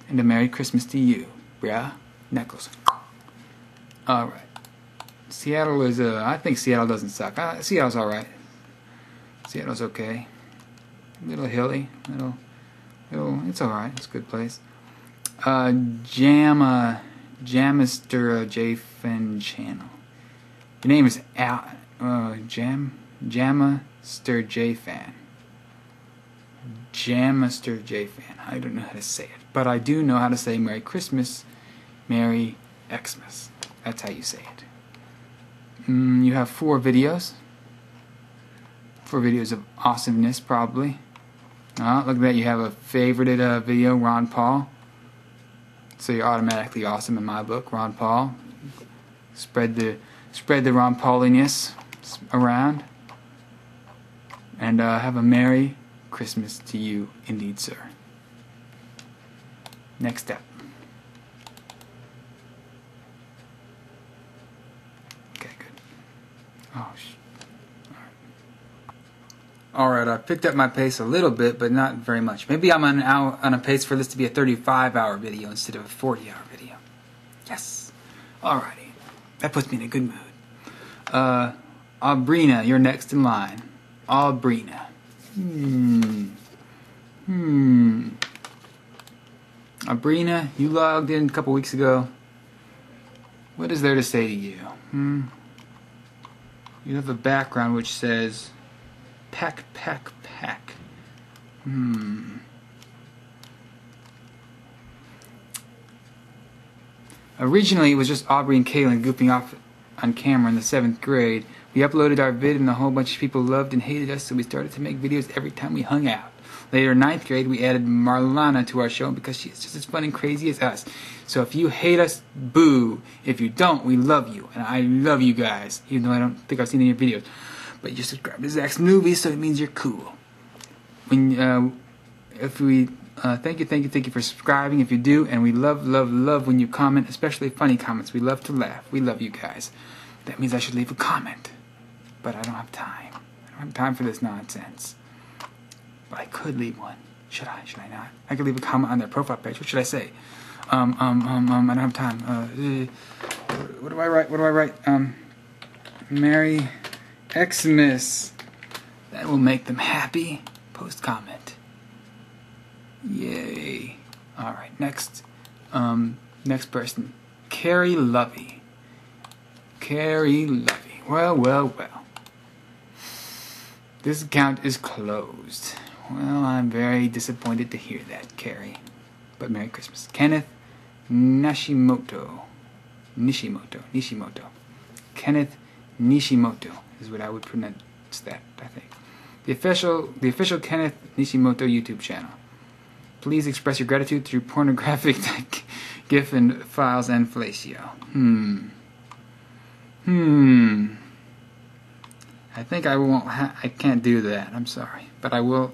And a Merry Christmas to you, bruh. Knuckles. Alright. Seattle is, I think Seattle doesn't suck. Seattle's alright. Seattle's okay. A little hilly. It's alright. It's a good place. Jamister J Fan channel. Your name is Jamister J Fan. Jamister J Fan. I don't know how to say it, but I do know how to say Merry Christmas, Merry Xmas. That's how you say it. You have 4 videos. 4 videos of awesomeness, probably. Look at that. You have a favorited video, Ron Paul. So you're automatically awesome in my book, Ron Paul. Spread the Ron Pauliness around. And have a Merry Christmas to you, indeed, sir. Next step. Okay, good. Oh, Alright, I picked up my pace a little bit, but not very much. Maybe I'm on a pace for this to be a 35-hour video instead of a 40-hour video. Yes. Alrighty. That puts me in a good mood. Aubrina, you're next in line. Aubrina. Aubrina, you logged in a couple weeks ago. What is there to say to you? You have a background which says pack, pack, pack. Originally, it was just Aubrey and Kaylin goofing off on camera in the 7th grade. We uploaded our vid and a whole bunch of people loved and hated us, so we started to make videos every time we hung out. Later in 9th grade, we added Marlana to our show because she's just as fun and crazy as us. So if you hate us, boo. If you don't, we love you. And I love you guys, even though I don't think I've seen any of your videos. But you subscribe to Zach's Movies, so it means you're cool. Thank you for subscribing if you do. And we love when you comment, especially funny comments. We love to laugh. We love you guys. That means I should leave a comment. But I don't have time. I don't have time for this nonsense. But I could leave one. Should I? Should I not? I could leave a comment on their profile page. What should I say? I don't have time. What do I write? Merry Xmas. That will make them happy. Post comment. Yay. Alright, next. Next person. Carrie Lovey. Carrie Lovey. Well. This account is closed. Well, I'm very disappointed to hear that, Carrie. But Merry Christmas. Kenneth Nishimoto. Kenneth Nishimoto is what I would pronounce that, I think. The official Kenneth Nishimoto YouTube channel. Please express your gratitude through pornographic GIF and files and fellatio. I think I won't. I can't do that. I'm sorry, but I will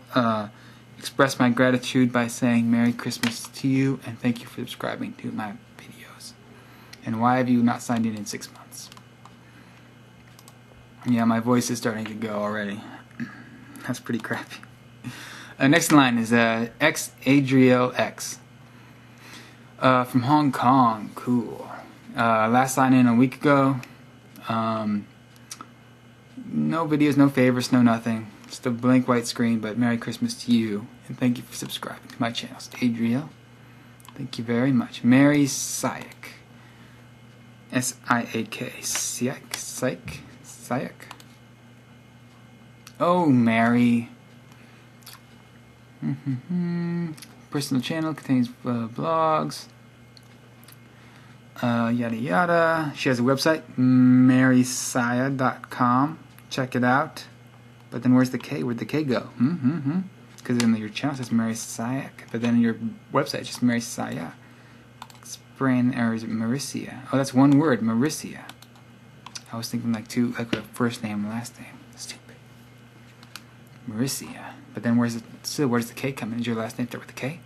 express my gratitude by saying Merry Christmas to you and thank you for subscribing to my videos. And why have you not signed in 6 months? Yeah, my voice is starting to go already. That's pretty crappy. Next in line is X Adriel X from Hong Kong. Cool. Last sign in a week ago. No videos, no favorites, no nothing. Just a blank white screen, but Merry Christmas to you. And thank you for subscribing to my channel. Adriel. Thank you very much. Mary Sayak. S-I-A-K. Sayak. Oh, Mary. Personal channel contains blogs. Yada yada. She has a website, marysaya.com. Check it out. But then where's the K? Where'd the K go? Because in your channel it says Mary Saya, but then your website is just Mary Saya. Sprain, or is it Maricia? Oh, that's one word, Maricia. I was thinking like a first name and last name. Stupid. Maricia. But then where's the K come in? Is your last name start with the K?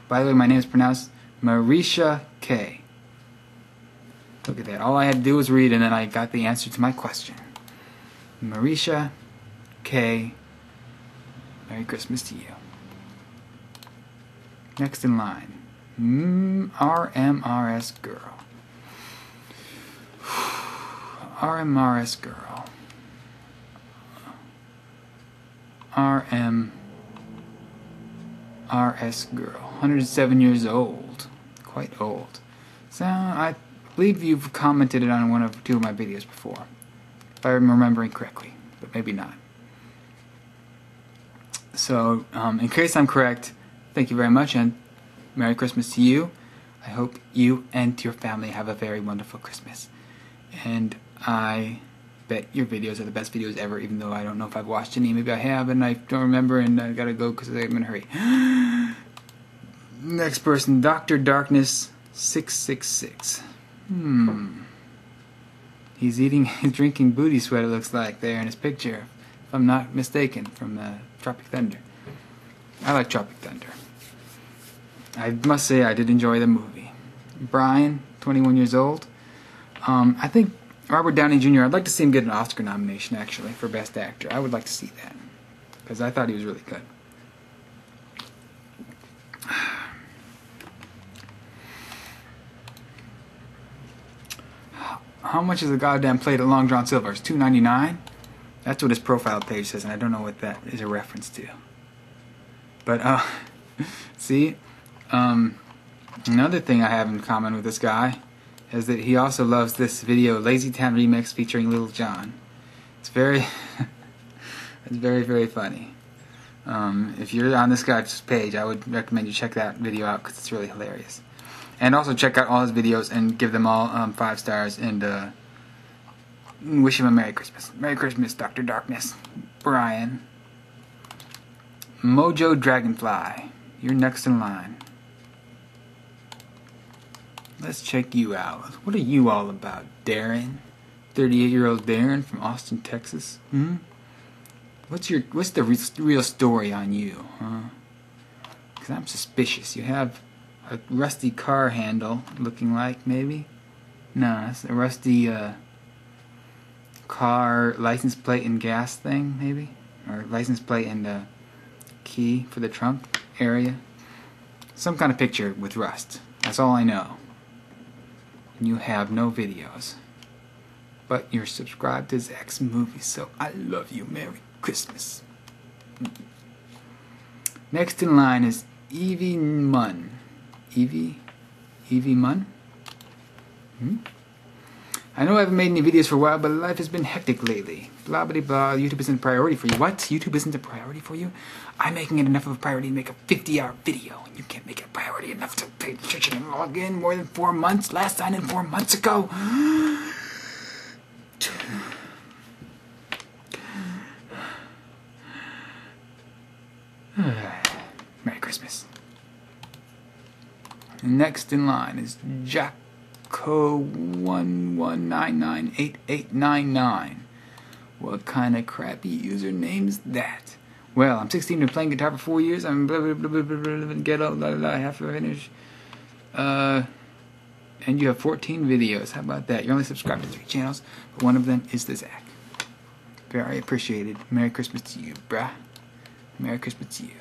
By the way, my name is pronounced Marisha K. Look at that. All I had to do was read, and then I got the answer to my question. Marisha K. Merry Christmas to you. Next in line, RMRS Girl. RMRS Girl. RMRS Girl. 107 years old. Quite old. So, I believe you've commented it on two of my videos before. If I'm remembering correctly, but maybe not. So, in case I'm correct, thank you very much, and Merry Christmas to you. I hope you and your family have a very wonderful Christmas. And I bet your videos are the best videos ever, even though I don't know if I've watched any. Maybe I have, and I don't remember, and I gotta go because I'm in a hurry. Next person, Dr. Darkness 666. He's drinking booty sweat, it looks like, there in his picture, if I'm not mistaken, from Tropic Thunder. I like Tropic Thunder. I must say I did enjoy the movie. Brian, 21 years old. I think Robert Downey Jr., I'd like to see him get an Oscar nomination, actually, for Best Actor. I would like to see that, because I thought he was really good. How much is a goddamn plate of Long John Silver? It's $2.99? That's what his profile page says, and I don't know what that is a reference to. But, see, another thing I have in common with this guy is that he also loves this video, Lazy Town Remix featuring Little John. It's very, it's very, very funny. If you're on this guy's page, I would recommend you check that video out because it's really hilarious. And also check out all his videos and give them all 5 stars and wish him a Merry Christmas. Merry Christmas, Dr. Darkness. Brian. Mojo Dragonfly. You're next in line. Let's check you out. What are you all about, Darren? 38-year-old Darren from Austin, Texas. What's the real story on you, huh? Because I'm suspicious. You have a rusty car handle, looking like, maybe? No, it's a rusty car license plate and gas thing, maybe? Or license plate and key for the trunk area. Some kind of picture with rust. That's all I know. And you have no videos. But you're subscribed to Zach's Movies, so I love you. Merry Christmas. Next in line is Evie Munn. Evie Munn? I know I haven't made any videos for a while, but life has been hectic lately. Blah blah blah. YouTube isn't a priority for you. What? YouTube isn't a priority for you? I'm making it enough of a priority to make a 50-hour video, and you can't make it a priority enough to pay attention and log in more than 4 months. Last signed in 4 months ago. Merry Christmas. Next in line is Jacko11998899. What kind of crappy username's that? Well, I'm 16 and playing guitar for 4 years. I'm blah blah blah blah blah blah ghetto blah blah half a finish. And you have 14 videos. How about that? You're only subscribed to 3 channels, but one of them is the Zach. Very appreciated. Merry Christmas to you, bruh. Merry Christmas to you.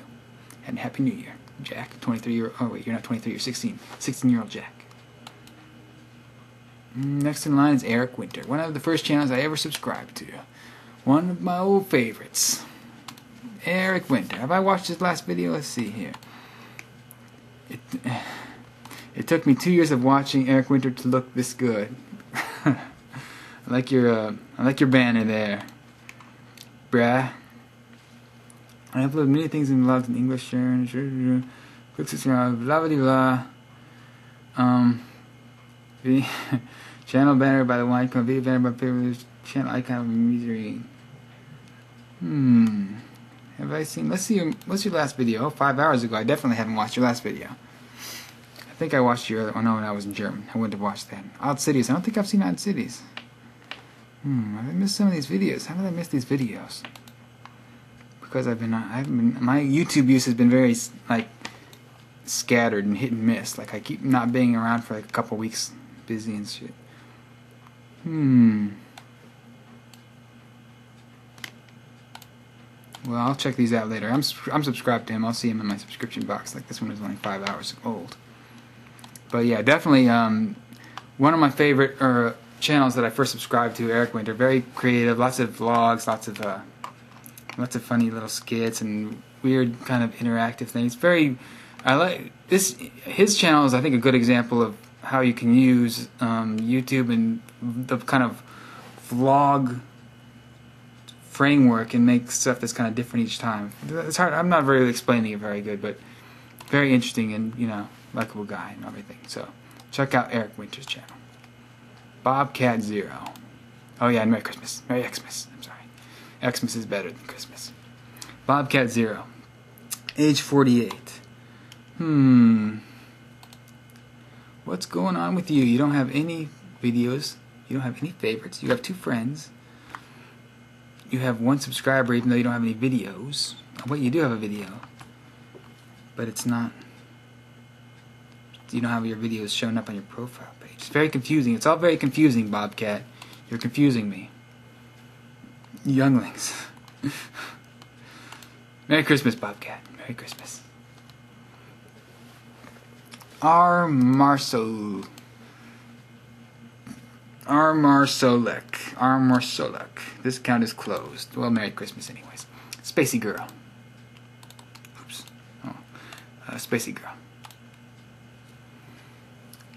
And Happy New Year, Jack. 23-year-old. Oh wait, you're not 23. You're 16. 16-year-old Jack. Next in line is Eric Winter. One of the first channels I ever subscribed to. One of my old favorites. Eric Winter. Have I watched his last video? Let's see here. It took me 2 years of watching Eric Winter to look this good. I like your banner there, bruh. I upload many things in lots in English, quick blah blah blah. The channel banner by the wine company, video banner by favorite channel icon of misery. Have I seen? Let's see. What's your last video? Oh, 5 hours ago. I definitely haven't watched your last video. I think I watched your other one. No, when I was in German. I wouldn't have watched that. Odd Cities. I don't think I've seen Odd Cities. Have I missed some of these videos? How did I miss these videos? Because my YouTube use has been very, like, scattered and hit and miss. Like, I keep not being around for like a couple weeks, busy and shit. Well, I'll check these out later. I'm subscribed to him. I'll see him in my subscription box. Like, this one is only 5 hours old. But yeah, definitely one of my favorite channels that I first subscribed to, Eric Winter. Very creative, lots of vlogs, lots of funny little skits and weird kind of interactive things. I like this. His channel is, I think, a good example of how you can use YouTube and the kind of vlog framework and make stuff that's kind of different each time. It's hard. I'm not really explaining it very good, but very interesting and, you know, likable guy and everything. So check out Eric Winter's channel. Bobcat Zero. Oh yeah, and Merry Christmas. Merry Xmas. I'm sorry. Xmas is better than Christmas. Bobcat Zero. Age 48. What's going on with you? You don't have any videos. You don't have any favorites. You have 2 friends. You have 1 subscriber even though you don't have any videos. Oh, wait, you do have a video. But it's not... You don't have your videos showing up on your profile page. It's very confusing. It's all very confusing, Bobcat. You're confusing me. Younglings. Merry Christmas, Bobcat. Merry Christmas. R. Marsolek. This account is closed. Well, Merry Christmas anyways. Spacey Girl. Oops. Oh. Spacey Girl.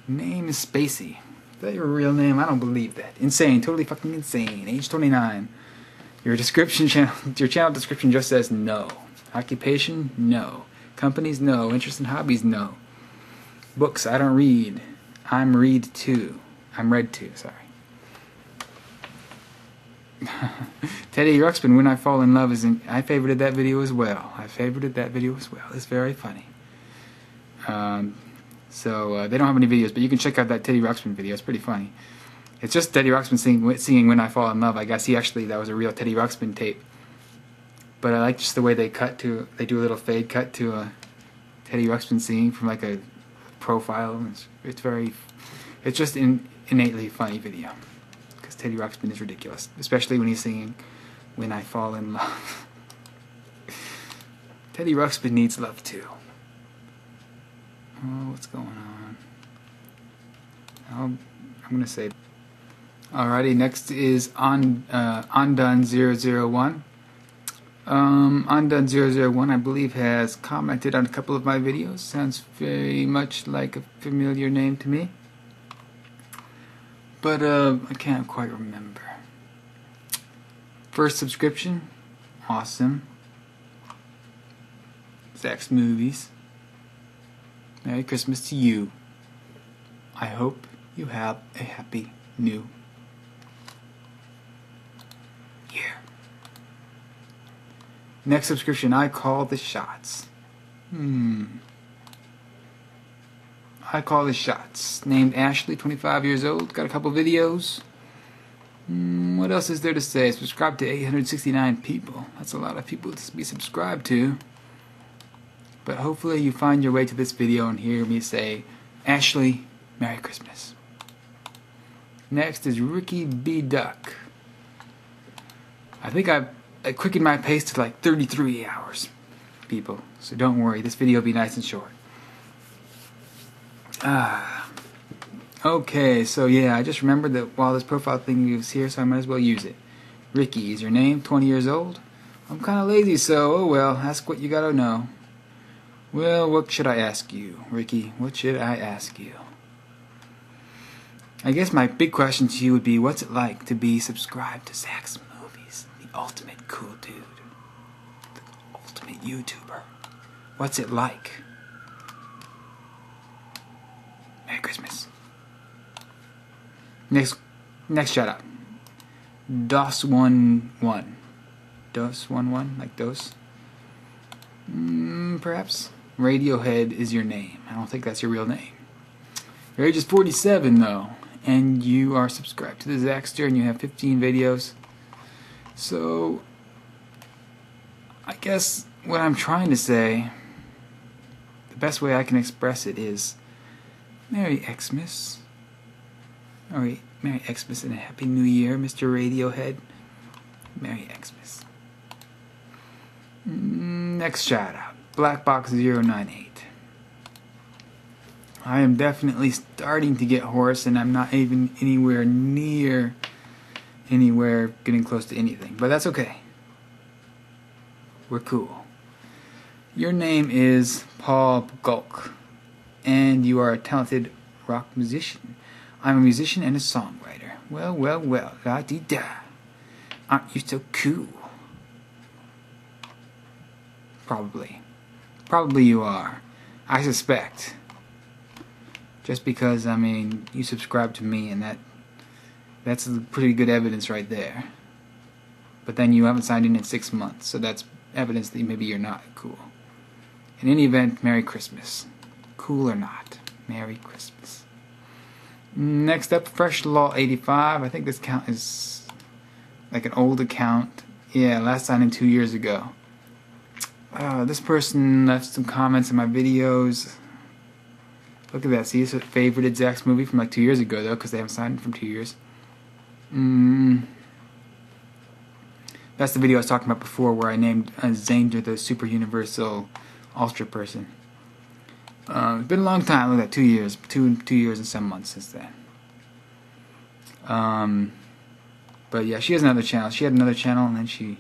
Name is Spacey. Is that your real name? I don't believe that. Insane. Totally fucking insane. Age 29. Your channel description just says no. Occupation? No. Companies? No. Interest in hobbies? No. Books? I don't read. I'm read to. Sorry. Teddy Ruxpin, When I Fall in Love, I favorited that video as well. It's very funny. So they don't have any videos, but you can check out that Teddy Ruxpin video. It's pretty funny. It's just Teddy Ruxpin singing When I Fall in Love. I guess that was a real Teddy Ruxpin tape. But I like just the way they do a little fade cut to Teddy Ruxpin singing from like a profile. It's just an innately funny video. Because Teddy Ruxpin is ridiculous. Especially when he's singing When I Fall in Love. Teddy Ruxpin needs love too. Oh, what's going on? I'm going to say... Alrighty, next is Ondone001. Ondone001, I believe, has commented on a couple of my videos. Sounds very much like a familiar name to me. But, I can't quite remember. First subscription. Awesome. Zach's Movies. Merry Christmas to you. I hope you have a happy new year. Next subscription, I Call the Shots. I Call the Shots. Named Ashley, 25 years old. Got a couple videos. What else is there to say? Subscribed to 869 people. That's a lot of people to be subscribed to. But hopefully you find your way to this video and hear me say, Ashley, Merry Christmas. Next is Ricky B. Duck. I think I quickened my pace to like 33 hours, people. So don't worry, this video will be nice and short. Okay, so yeah, I just remembered that while this profile thing was here, so I might as well use it. Ricky is your name, 20 years old. I'm kind of lazy, so oh well, ask what you gotta know. Well, what should I ask you, Ricky? What should I ask you? I guess my big question to you would be, what's it like to be subscribed to Zach's Movies? The ultimate cool dude. The ultimate YouTuber. What's it like? Merry Christmas. Next shout out. DOS11. DOS11? Like DOS? Perhaps? Radiohead is your name. I don't think that's your real name. Your age is 47 though. And you are subscribed to the Zaxter and you have 15 videos. So, I guess what I'm trying to say, the best way I can express it is Merry Xmas. Alright, Merry Xmas and a Happy New Year, Mr. Radiohead. Merry Xmas. Next shout out, Blackbox098. I am definitely starting to get hoarse and I'm not even anywhere getting close to anything. But that's okay. We're cool. Your name is Paul Gulk and you are a talented rock musician. I'm a musician and a songwriter. Well, la-dee-da. Aren't you so cool? Probably you are. I suspect. Just because, I mean, you subscribe to me and that's pretty good evidence right there. But then you haven't signed in 6 months, so that's evidence that maybe you're not cool. In any event, Merry Christmas. Cool or not, Merry Christmas. Next up, Fresh Law 85. I think this account is like an old account. Yeah, last signed in 2 years ago. This person left some comments in my videos. Look at that. See, it's a favorited Zach's movie from like 2 years ago, though, because they haven't signed it from 2 years. That's the video I was talking about before, where I named Zander the super universal ultra person. It's been a long time. Look at that, 2 years, two years and some months since then. But yeah, she has another channel. She had another channel, and then she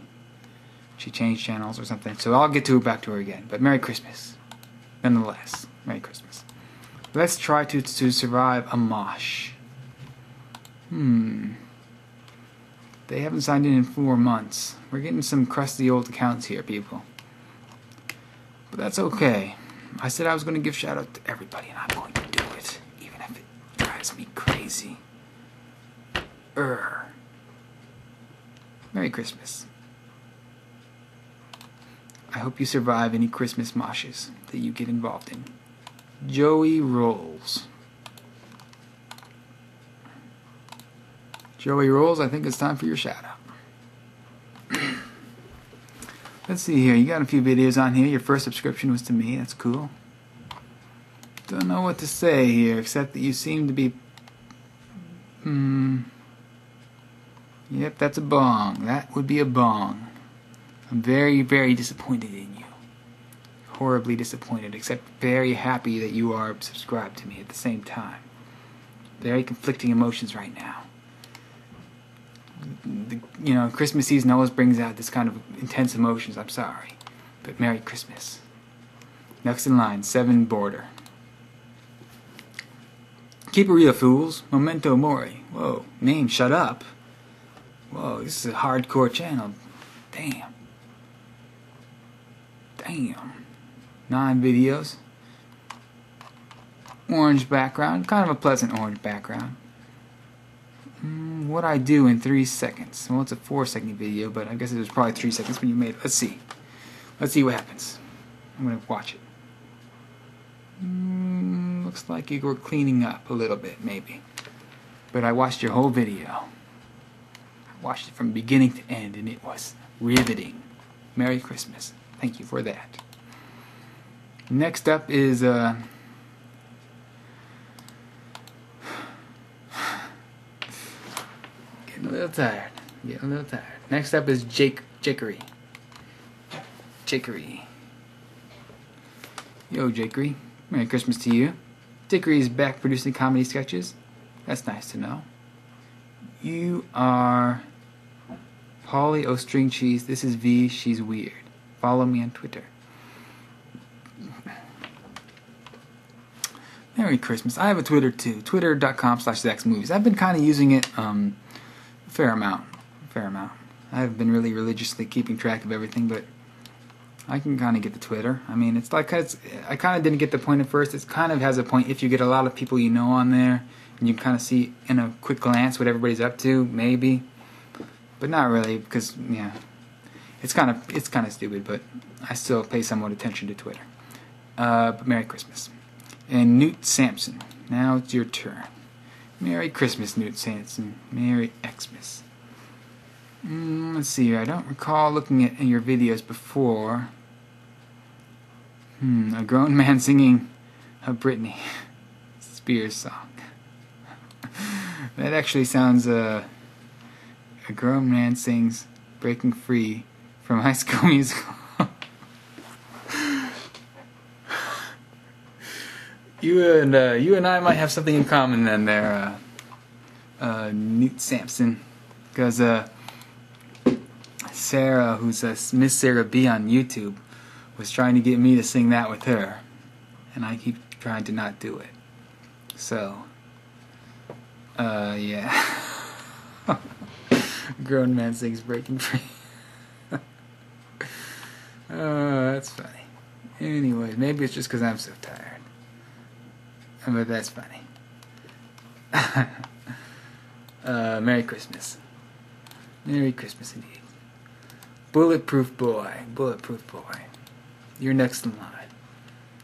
changed channels or something. So I'll get back to her again. But Merry Christmas, nonetheless. Merry Christmas. Let's try to survive a mosh. They haven't signed in 4 months. We're getting some crusty old accounts here, people. But that's okay. I said I was going to give shout out to everybody, and I'm going to do it, even if it drives me crazy. Merry Christmas. I hope you survive any Christmas moshes that you get involved in. Joey Rolls. Joey Rolls, I think it's time for your shout out. Let's see here. You got a few videos on here. Your first subscription was to me. That's cool. Don't know what to say here, except that you seem to be... Yep, that's a bong. That would be a bong. I'm very, very disappointed in you. Horribly disappointed, except very happy that you are subscribed to me at the same time. Very conflicting emotions right now. Christmas season always brings out this kind of intense emotions. I'm sorry. But Merry Christmas. Next in line, 7 Border. Keep it real, fools. Memento Mori. Whoa, name, shut up. Whoa, this is a hardcore channel. Damn. 9 videos. Orange background. Kind of a pleasant orange background. What I do in 3 seconds. Well, it's a 4-second video, but I guess it was probably 3 seconds when you made it. Let's see. Let's see what happens. I'm going to watch it. Looks like you were cleaning up a little bit, maybe. But I watched your whole video. I watched it from beginning to end, and it was riveting. Merry Christmas. Thank you for that. Next up is getting a little tired. Next up is Jakery. Yo, Jakery. Merry Christmas to you. Jakery is back producing comedy sketches. That's nice to know. You are Polly O String Cheese. This is V. She's weird. Follow me on Twitter. Merry Christmas. I have a Twitter too. Twitter.com/ZachsMovies. I've been kind of using it a fair amount. I haven't been really religiously keeping track of everything, but I can kind of get the Twitter. I mean, I kind of didn't get the point at first. It kind of has a point if you get a lot of people you know on there, You can kind of see in a quick glance what everybody's up to, maybe, but not really, because yeah, it's kind of stupid. But I still pay somewhat attention to Twitter. But Merry Christmas. And Newt Sampson, now it's your turn. Merry Christmas, Newt Sampson. Merry Xmas. Let's see here. I don't recall looking at your videos before. A grown man singing a Britney Spears song. That actually sounds, a grown man sings Breaking Free from High School Musical. You and I might have something in common then there, Newt Sampson. Because, Sarah, who's Miss Sarah B on YouTube, was trying to get me to sing that with her. And I keep trying to not do it. So, yeah. Grown man sings Breaking Free. That's funny. Anyway, maybe it's just because I'm so tired. But that's funny. Merry Christmas. Merry Christmas indeed. Bulletproof boy. Bulletproof boy. You're next in line.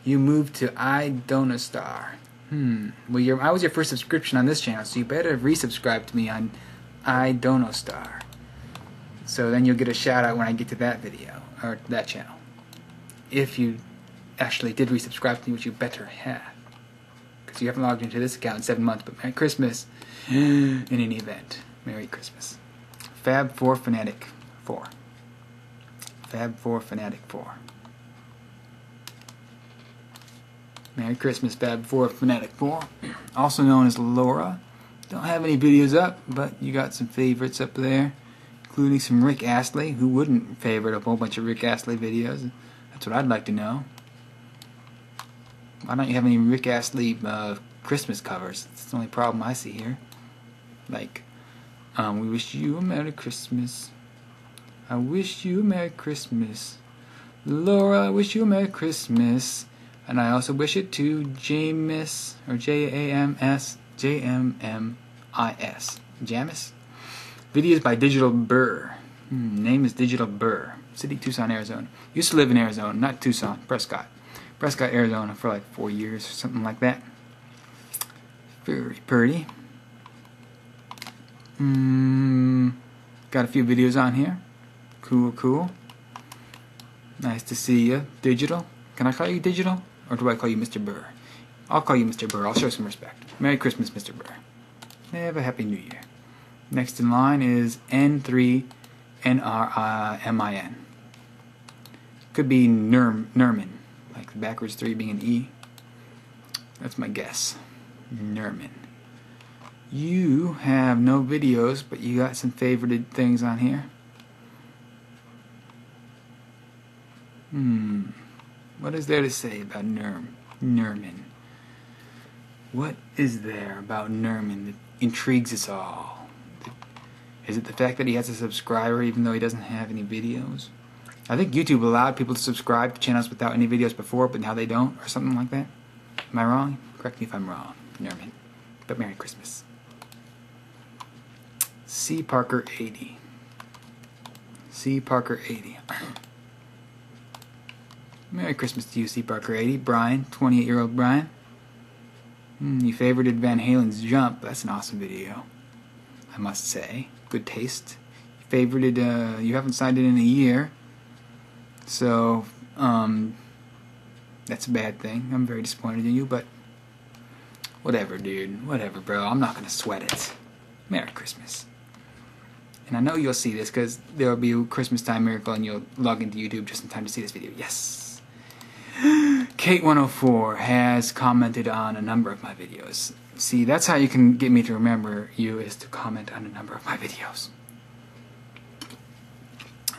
You moved to iDonastar. Well, I was your first subscription on this channel, so you better resubscribe to me on iDonastar. So then you'll get a shout out when I get to that video, or that channel. If you actually did resubscribe to me, which you better have. Because you haven't logged into this account in 7 months, but Merry Christmas in any event. Merry Christmas. Fab4 Fanatic 4. Fab4 Fanatic 4. Merry Christmas, Fab4 Fanatic 4. Also known as Laura. Don't have any videos up, but you got some favorites up there, including some Rick Astley. Who wouldn't favorite a whole bunch of Rick Astley videos? That's what I'd like to know. Why don't you have any Rick Astley Christmas covers? That's the only problem I see here. Like, we wish you a Merry Christmas. I wish you a Merry Christmas. Laura, I wish you a Merry Christmas. And I also wish it to Jamis, or Jams, Jmmis. Jamis? Videos by Digital Burr. Name is Digital Burr. City, Tucson, Arizona. Used to live in Arizona, not Tucson, Prescott. Prescott, Arizona for like 4 years or something like that. Very pretty. Got a few videos on here. Cool, cool. Nice to see you. Digital. Can I call you Digital? Or do I call you Mr. Burr? I'll call you Mr. Burr. I'll show some respect. Merry Christmas, Mr. Burr. Have a Happy New Year. Next in line is N3NRMIN. Could be Nerman. Like the backwards 3 being an E. That's my guess. Nerman. You have no videos, but you got some favorited things on here. What is there to say about Nerman? What is there about Nerman that intrigues us all? Is it the fact that he has a subscriber even though he doesn't have any videos? I think YouTube allowed people to subscribe to channels without any videos before, but now they don't, or something like that. Am I wrong? Correct me if I'm wrong, Nerman. But Merry Christmas. C. Parker 80. C. Parker 80. Merry Christmas to you, C. Parker 80. Brian, 28-year-old Brian. You favorited Van Halen's Jump. That's an awesome video, I must say. Good taste. You favorited, you haven't signed it in a year. So, that's a bad thing. I'm very disappointed in you, but whatever, dude. Whatever, bro. I'm not going to sweat it. Merry Christmas. And I know you'll see this because there will be a Christmas time miracle and you'll log into YouTube just in time to see this video. Yes. Kate104 has commented on a number of my videos. See, that's how you can get me to remember you, is to comment on a number of my videos.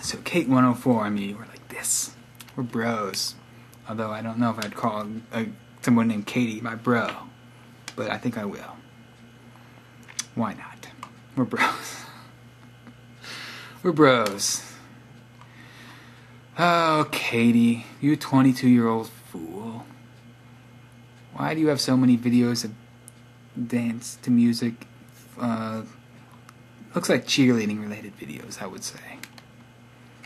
So Kate104 and me were like this. We're bros. Although I don't know if I'd call someone named Katie my bro. But I think I will. Why not? We're bros. We're bros. Oh, Katie, you 22-year-old fool. Why do you have so many videos of dance to music. Looks like cheerleading related videos, I would say.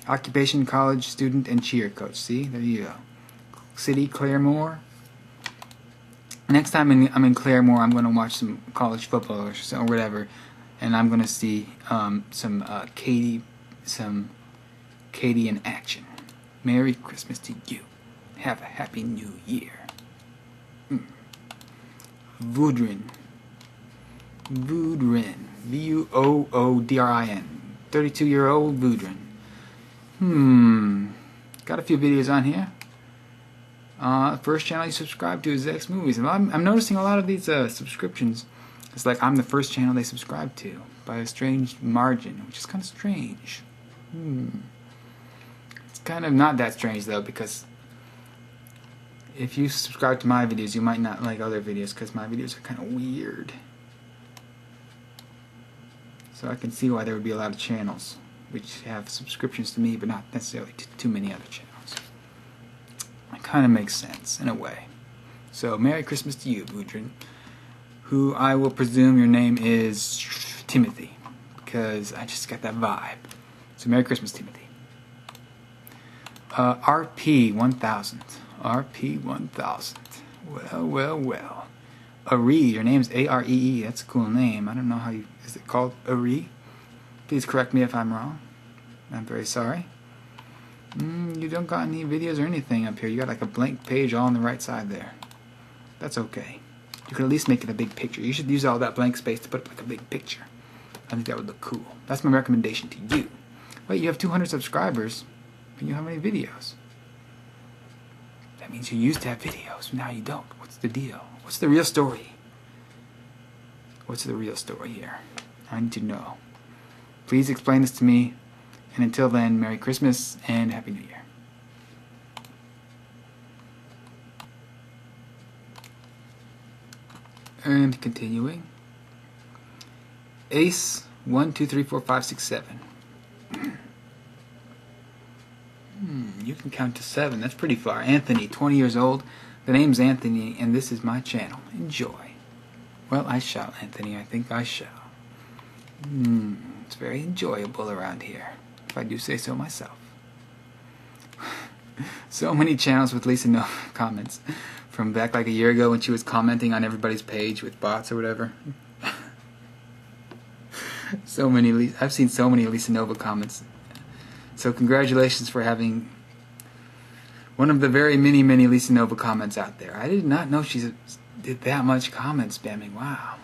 Occupation, college student, and cheer coach. See, there you go. City, Claremore. Next time I'm in Claremore, I'm going to watch some college football or whatever, and I'm going to see some Katie in action. Merry Christmas to you. Have a happy New Year. Voodrin. Voodrin. 32-year-old Voodrin. Got a few videos on here. First channel you subscribe to is X Movies. And I'm noticing a lot of these subscriptions. It's like I'm the first channel they subscribe to by a strange margin, which is kind of strange. It's kind of not that strange though, because if you subscribe to my videos, you might not like other videos because my videos are kind of weird. So I can see why there would be a lot of channels which have subscriptions to me, but not necessarily to too many other channels. It kind of makes sense in a way. So Merry Christmas to you, Boudrin, who I will presume your name is Timothy, because I just got that vibe. So Merry Christmas, Timothy. RP1000. RP1000. Well. Aree, your name's A-R-E-E. That's a cool name. I don't know how you... Is it called Aree? Please correct me if I'm wrong. I'm very sorry. You don't got any videos or anything up here. You got like a blank page all on the right side there. That's okay. You could at least make it a big picture. You should use all that blank space to put up like a big picture. I think that would look cool. That's my recommendation to you. Wait, you have 200 subscribers, and you have any videos? That means you used to have videos, now you don't. What's the deal? What's the real story? What's the real story here? I need to know. Please explain this to me. And until then, Merry Christmas and Happy New Year. And continuing. Ace 1 2 3 4 5 6 7. You can count to 7. That's pretty far. Anthony, 20 years old. The name's Anthony, and this is my channel. Enjoy. Well, I shall, Anthony. I think I shall. It's very enjoyable around here, if I do say so myself. So many channels with Lisa No comments from back like a year ago when she was commenting on everybody's page with bots or whatever. I've seen so many Lisa Nova comments. So congratulations for having one of the very many Lisa Nova comments out there. I did not know she did that much comment spamming. Wow.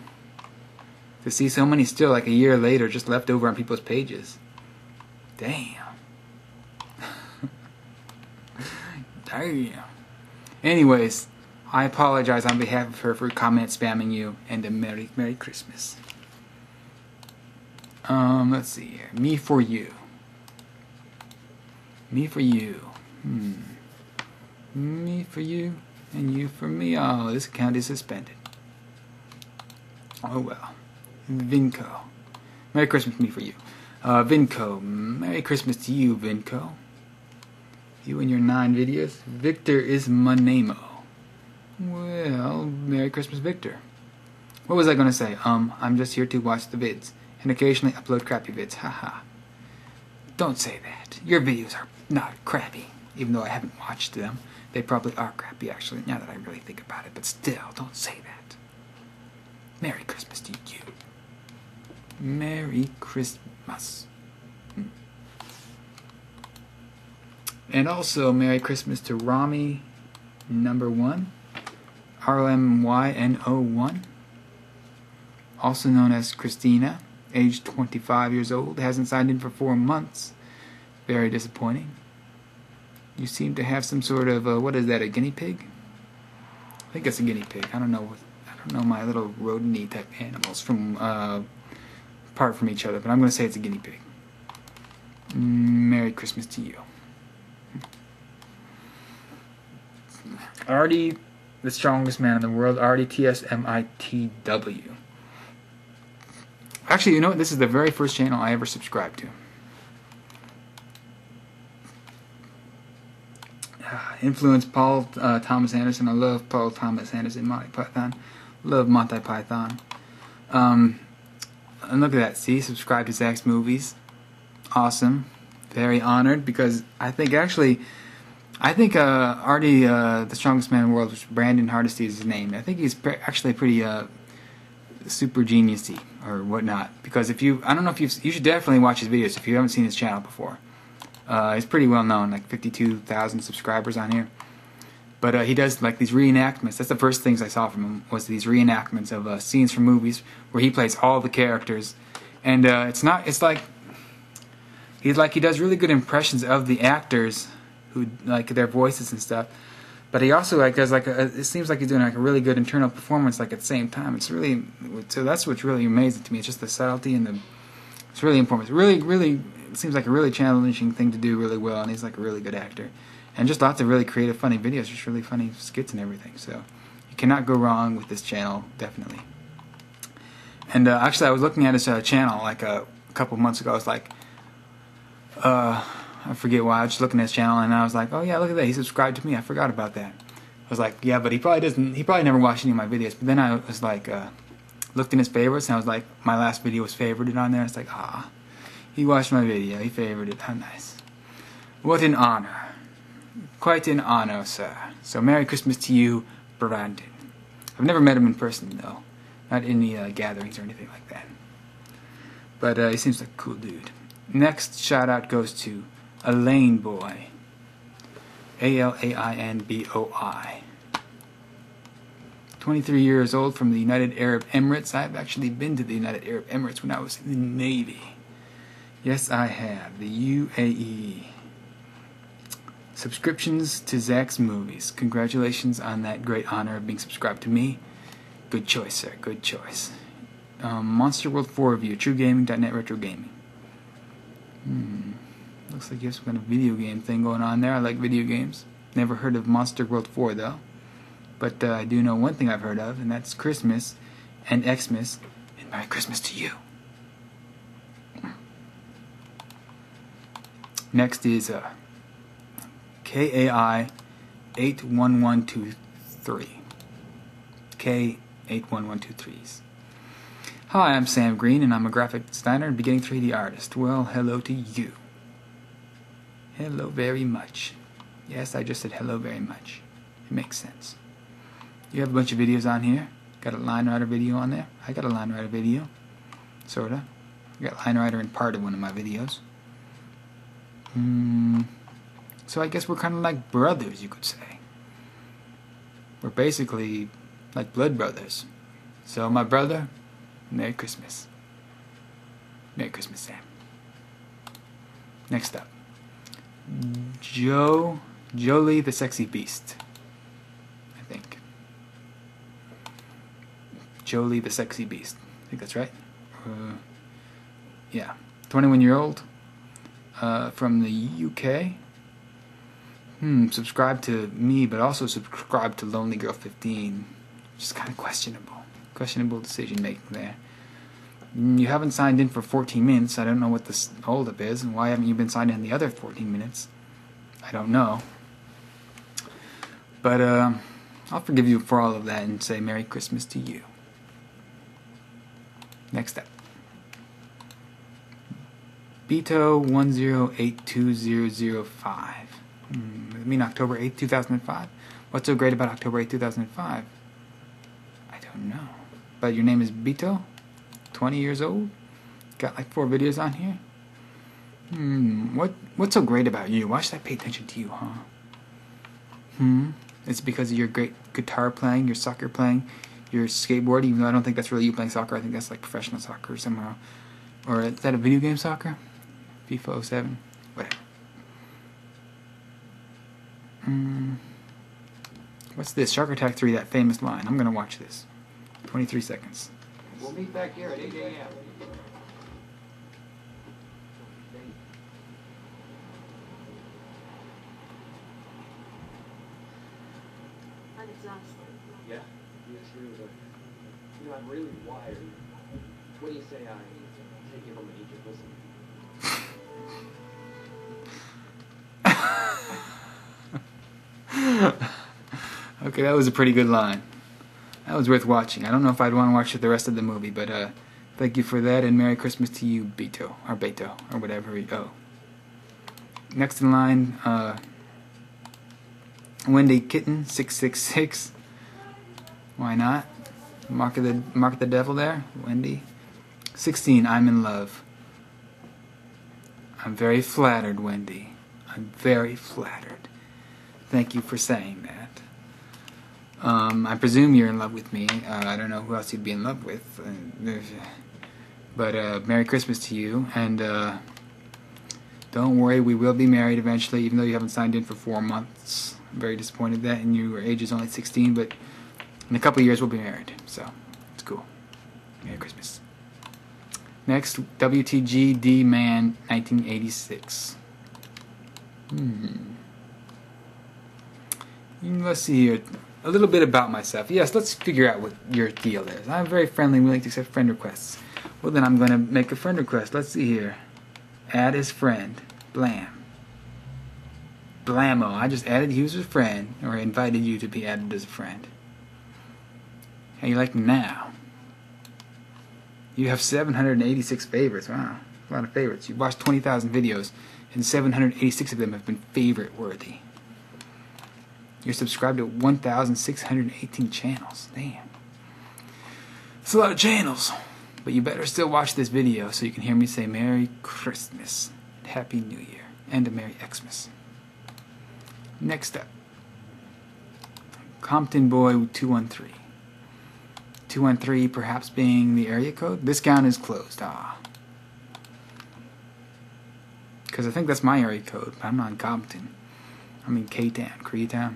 To see so many still like a year later just left over on people's pages. Damn. Damn. Anyways, I apologize on behalf of her for comment spamming you, and a Merry Christmas. Let's see here. Me for you. Me for you. Me for you, and you for me. Oh, this account is suspended. Oh well. Vinco. Merry Christmas, me for you. Vinco. Merry Christmas to you, Vinco. You and your 9 videos. Victor is Manemo. Well, Merry Christmas, Victor. What was I going to say? I'm just here to watch the vids, and occasionally upload crappy vids. Haha. Don't say that. Your videos are not crappy, even though I haven't watched them. They probably are crappy, actually, now that I really think about it. But still, don't say that. Merry Christmas to you. Merry Christmas. And also, Merry Christmas to Rami number 1. RMYNO1. Also known as Christina, age 25 years old. Hasn't signed in for 4 months. Very disappointing. You seem to have some sort of, what is that, a guinea pig? I think it's a guinea pig. I don't know my little rodent-y type animals from, apart from each other, but I'm going to say it's a guinea pig. Merry Christmas to you. Artie, the strongest man in the world, Artie TSMITW. Actually, you know what? This is the very first channel I ever subscribed to. Influenced Paul Thomas Anderson. I love Paul Thomas Anderson, Monty Python. Love Monty Python. And look at that. See, subscribe to Zach's Movies. Awesome. Very honored because I think Artie, the strongest man in the world, which Brandon Hardesty is his name. I think he's actually pretty super geniusy or whatnot. Because you should definitely watch his videos if you haven't seen his channel before. He's pretty well known, like 52,000 subscribers on here. But he does like these reenactments. That's the first things I saw from him, was these reenactments of scenes from movies where he plays all the characters, and he does really good impressions of the actors, who like their voices and stuff. But he also does it seems like he's doing like a really good internal performance at the same time. So that's what's really amazing to me. It's just the subtlety and it's really important. It seems like a really challenging thing to do really well, and he's like a really good actor. And just lots of really creative, funny videos, just really funny skits and everything. So you cannot go wrong with this channel, definitely. And actually, I was looking at his channel like a couple months ago. I was like, I forget why. I was just looking at his channel, and I was like, oh yeah, look at that. He subscribed to me. I forgot about that. I was like, yeah, but he probably never watched any of my videos. But then I was like, looked in his favorites, and I was like, my last video was favorited on there. It's like, he watched my video. He favorited it. How nice. What an honor. Quite an honor, sir. So Merry Christmas to you, Brandon. I've never met him in person, though. Not in any gatherings or anything like that. But he seems like a cool dude. Next shout out goes to Elaine Boy. ALAINBOI. 23 years old, from the United Arab Emirates. I've actually been to the United Arab Emirates when I was in the Navy. Yes, I have. The UAE. Subscriptions to Zach's Movies. Congratulations on that great honor of being subscribed to me. Good choice, sir. Good choice. Monster World 4 review. TrueGaming.net Retro Gaming. Looks like you have some kind of video game thing going on there. I like video games. Never heard of Monster World 4 though. But I do know one thing I've heard of, and that's Christmas and Xmas, and Merry Christmas to you. Next is KAI 81123. K81123s. Hi, I'm Sam Green, and I'm a graphic designer and beginning 3D artist. Well, hello to you. Hello very much. Yes, I just said hello very much. It makes sense. You have a bunch of videos on here. Got a line writer video on there. I got a line writer video. Sorta. I got line writer in part of one of my videos. So I guess we're kind of like brothers, you could say. We're basically like blood brothers. So my brother, Merry Christmas. Merry Christmas, Sam. Next up. Jolie the Sexy Beast. I think. Jolie the Sexy Beast. I think that's right. Yeah. 21-year-old. From the UK. Subscribe to me, but also subscribe to Lonely Girl 15. Which is kind of questionable. Questionable decision making there. You haven't signed in for 14 minutes. I don't know what this holdup is, and why haven't you been signed in the other 14 minutes? I don't know. But I'll forgive you for all of that and say Merry Christmas to you. Next up. Beto10820005. I mean October 8th, 2005? What's so great about October 8th, 2005? I don't know. But your name is Beto? 20 years old? Got like 4 videos on here? What's so great about you? Why should I pay attention to you, huh? It's because of your great guitar playing, your soccer playing, your skateboarding, even though I don't think that's really you playing soccer. I think that's like professional soccer somehow. Or is that a video game soccer? FIFA 07? Whatever. What's this? Shark Attack 3, that famous line. I'm gonna watch this. 23 seconds. We'll meet back here at 8 a.m. I'm exhausted. Yeah. Yes, I'm really wired. What do you say I take you home and eat your pussy? Okay, that was a pretty good line. That was worth watching. I don't know if I'd want to watch the rest of the movie, but thank you for that, and Merry Christmas to you, Beto, or whatever. Oh. Next in line, Wendy Kitten 666. Why not? Mark the devil there, Wendy. 16. I'm in love. I'm very flattered, Wendy. I'm very flattered. Thank you for saying that. I presume you're in love with me. I don't know who else you'd be in love with. But Merry Christmas to you, and don't worry, we will be married eventually, even though you haven't signed in for 4 months. I'm very disappointed that, and your age is only 16, but in a couple of years we'll be married, so it's cool. Merry Christmas. Next, WTGD Man 1986. Let's see here. A little bit about myself. Yes, let's figure out what your deal is. I'm very friendly and willing to accept friend requests. Well, then I'm going to make a friend request. Let's see here. Add as friend. Blam. Blammo. I just added you as a friend, or invited you to be added as a friend. How you like me now? You have 786 favorites. Wow. A lot of favorites. You've watched 20,000 videos, and 786 of them have been favorite worthy. You're subscribed to 1,618 channels. Damn. That's a lot of channels. But you better still watch this video so you can hear me say Merry Christmas, Happy New Year, and a Merry Xmas. Next up, Compton Boy 213. 213 perhaps being the area code. This count is closed. Because I think that's my area code, but I'm not in Compton. I'm in K-Town, Koreatown.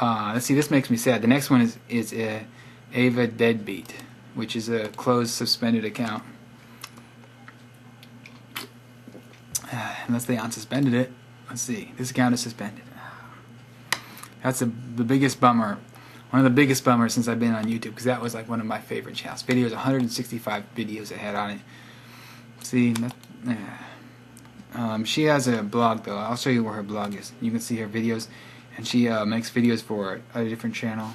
Let's see, this makes me sad. The next one is Ava Deadbeat, which is a closed, suspended account. Unless they unsuspended it. Let's see, this account is suspended. That's the biggest bummer. One of the biggest bummers since I've been on YouTube, because that was like one of my favorite channels. Videos, 165 videos I had on it. See, she has a blog though. I'll show you where her blog is. You can see her videos, and she makes videos for a different channel.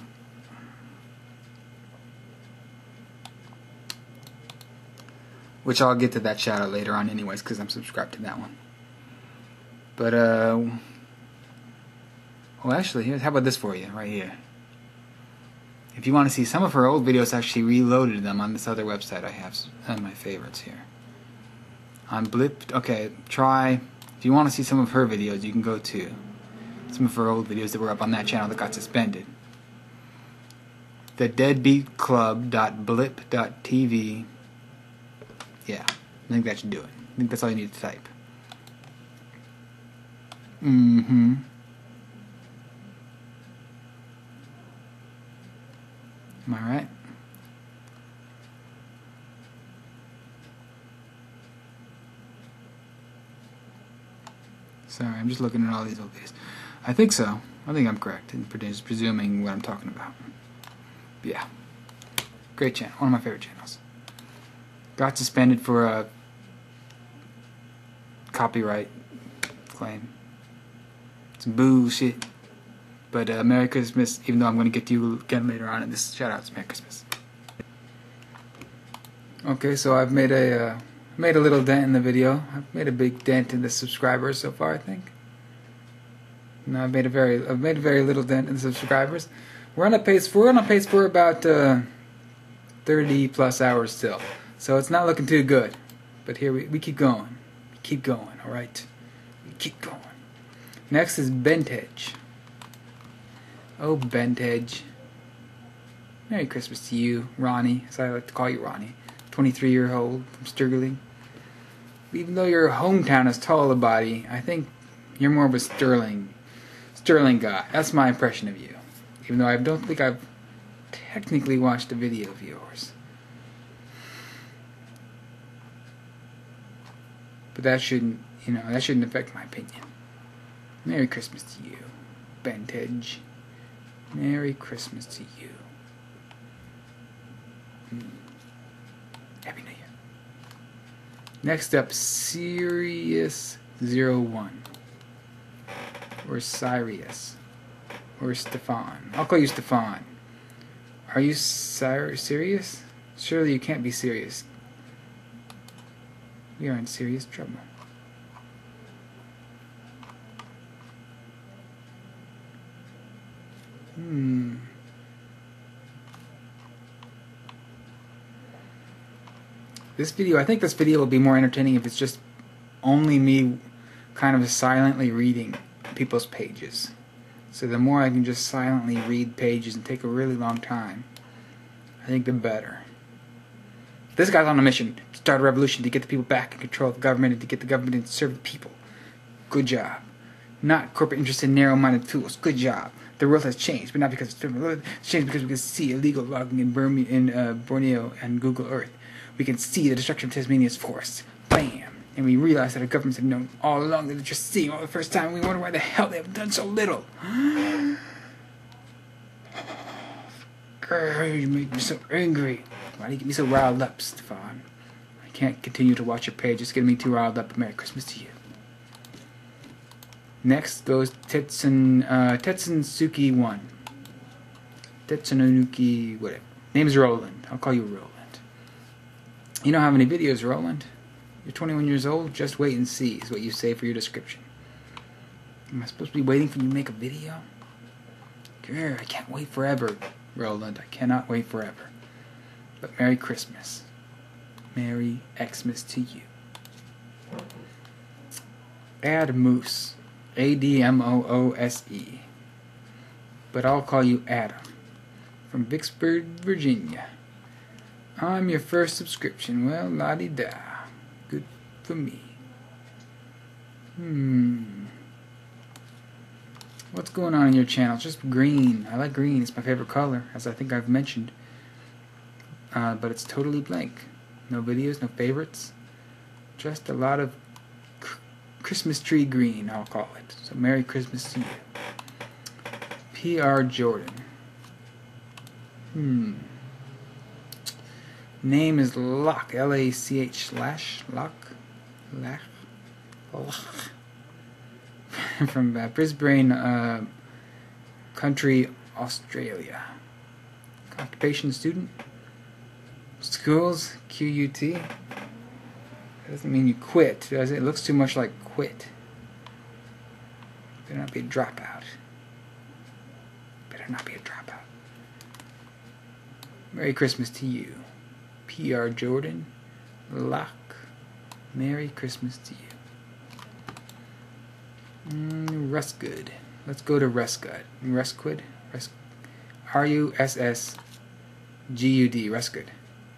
Which I'll get to that shout out later on anyways, because I'm subscribed to that one. But well, actually, how about this for you right here? If you want to see some of her old videos, I actually reloaded them on this other website I have on my favorites here. On Blip, okay, try, if you want to see some of her videos, you can go to some of her old videos that were up on that channel that got suspended. The deadbeatclub.blip.tv. Yeah, I think that should do it. I think that's all you need to type. Am I right? Sorry, I'm just looking at all these old videos. I think so. I think I'm correct in presuming what I'm talking about. But yeah. Great channel. One of my favorite channels. Got suspended for a copyright claim. Some bullshit. But Merry Christmas, even though I'm going to get to you again later on in this shoutouts. Merry Christmas. Okay, so I've made a little dent in the video. I've made a big dent in the subscribers so far, I think. No, I've made a very little dent in the subscribers. We're on a pace for about 30 plus hours still. So it's not looking too good. But here we keep going. We keep going, alright? We keep going. Next is Bentage. Oh, Bentage. Merry Christmas to you, Ronnie, as I like to call you, Ronnie. 23-year-old from Sturgling. Even though your hometown is Tullibody, I think you're more of a Sterling guy. That's my impression of you. Even though I don't think I've technically watched a video of yours. But that shouldn't affect my opinion. Merry Christmas to you, Bentage. Merry Christmas to you. Happy New Year. Next up, Sirius 01. Or Sirius. Or Stefan. I'll call you Stefan. Are you serious? Surely you can't be serious. We are in serious trouble. This video, I think this video will be more entertaining if it's just only me kind of silently reading people's pages. So the more I can just silently read pages and take a really long time, I think the better. This guy's on a mission to start a revolution, to get the people back in control of the government and to get the government to serve the people. Good job. Not corporate interests and narrow-minded fools. Good job. The world has changed, but not because it's changed because we can see illegal logging in Borneo and Google Earth. We can see the destruction of Tasmania's forests. Bam! And we realize that our governments have known all along that they're just seeing all the first time. We wonder why the hell they have done so little. Grr, you make me so angry. Why do you get me so riled up, Stefan? I can't continue to watch your page. It's getting me too riled up. Merry Christmas to you. Next goes Tetsunsuki 1. Tetsunuki, whatever. Name's Roland. I'll call you Roland. You don't have any videos, Roland. You're 21 years old. Just wait and see is what you say for your description. Am I supposed to be waiting for you to make a video? Grr, I can't wait forever, Roland. I cannot wait forever. But Merry Christmas. Merry Xmas to you. Admoose. Admoose. But I'll call you Adam. From Vicksburg, Virginia. I'm your first subscription. Well, la-di-da. Good for me. What's going on in your channel? It's just green. I like green. It's my favorite color, as I think I've mentioned. But it's totally blank. No videos, no favorites. Just a lot of Christmas tree green, I'll call it. So Merry Christmas to you. P.R. Jordan. Name is Lach. L-A-C-H / Lach. From Brisbane, country, Australia. Occupation student. Schools, QUT. That doesn't mean you quit, does it? It looks too much like quit. Better not be a dropout. Better not be a dropout. Merry Christmas to you. P.R. Jordan. Lach. Merry Christmas to you. Rusgood. Let's go to Rusgood. Rusgood? R-U-S-S-G-U-D. Rusgood.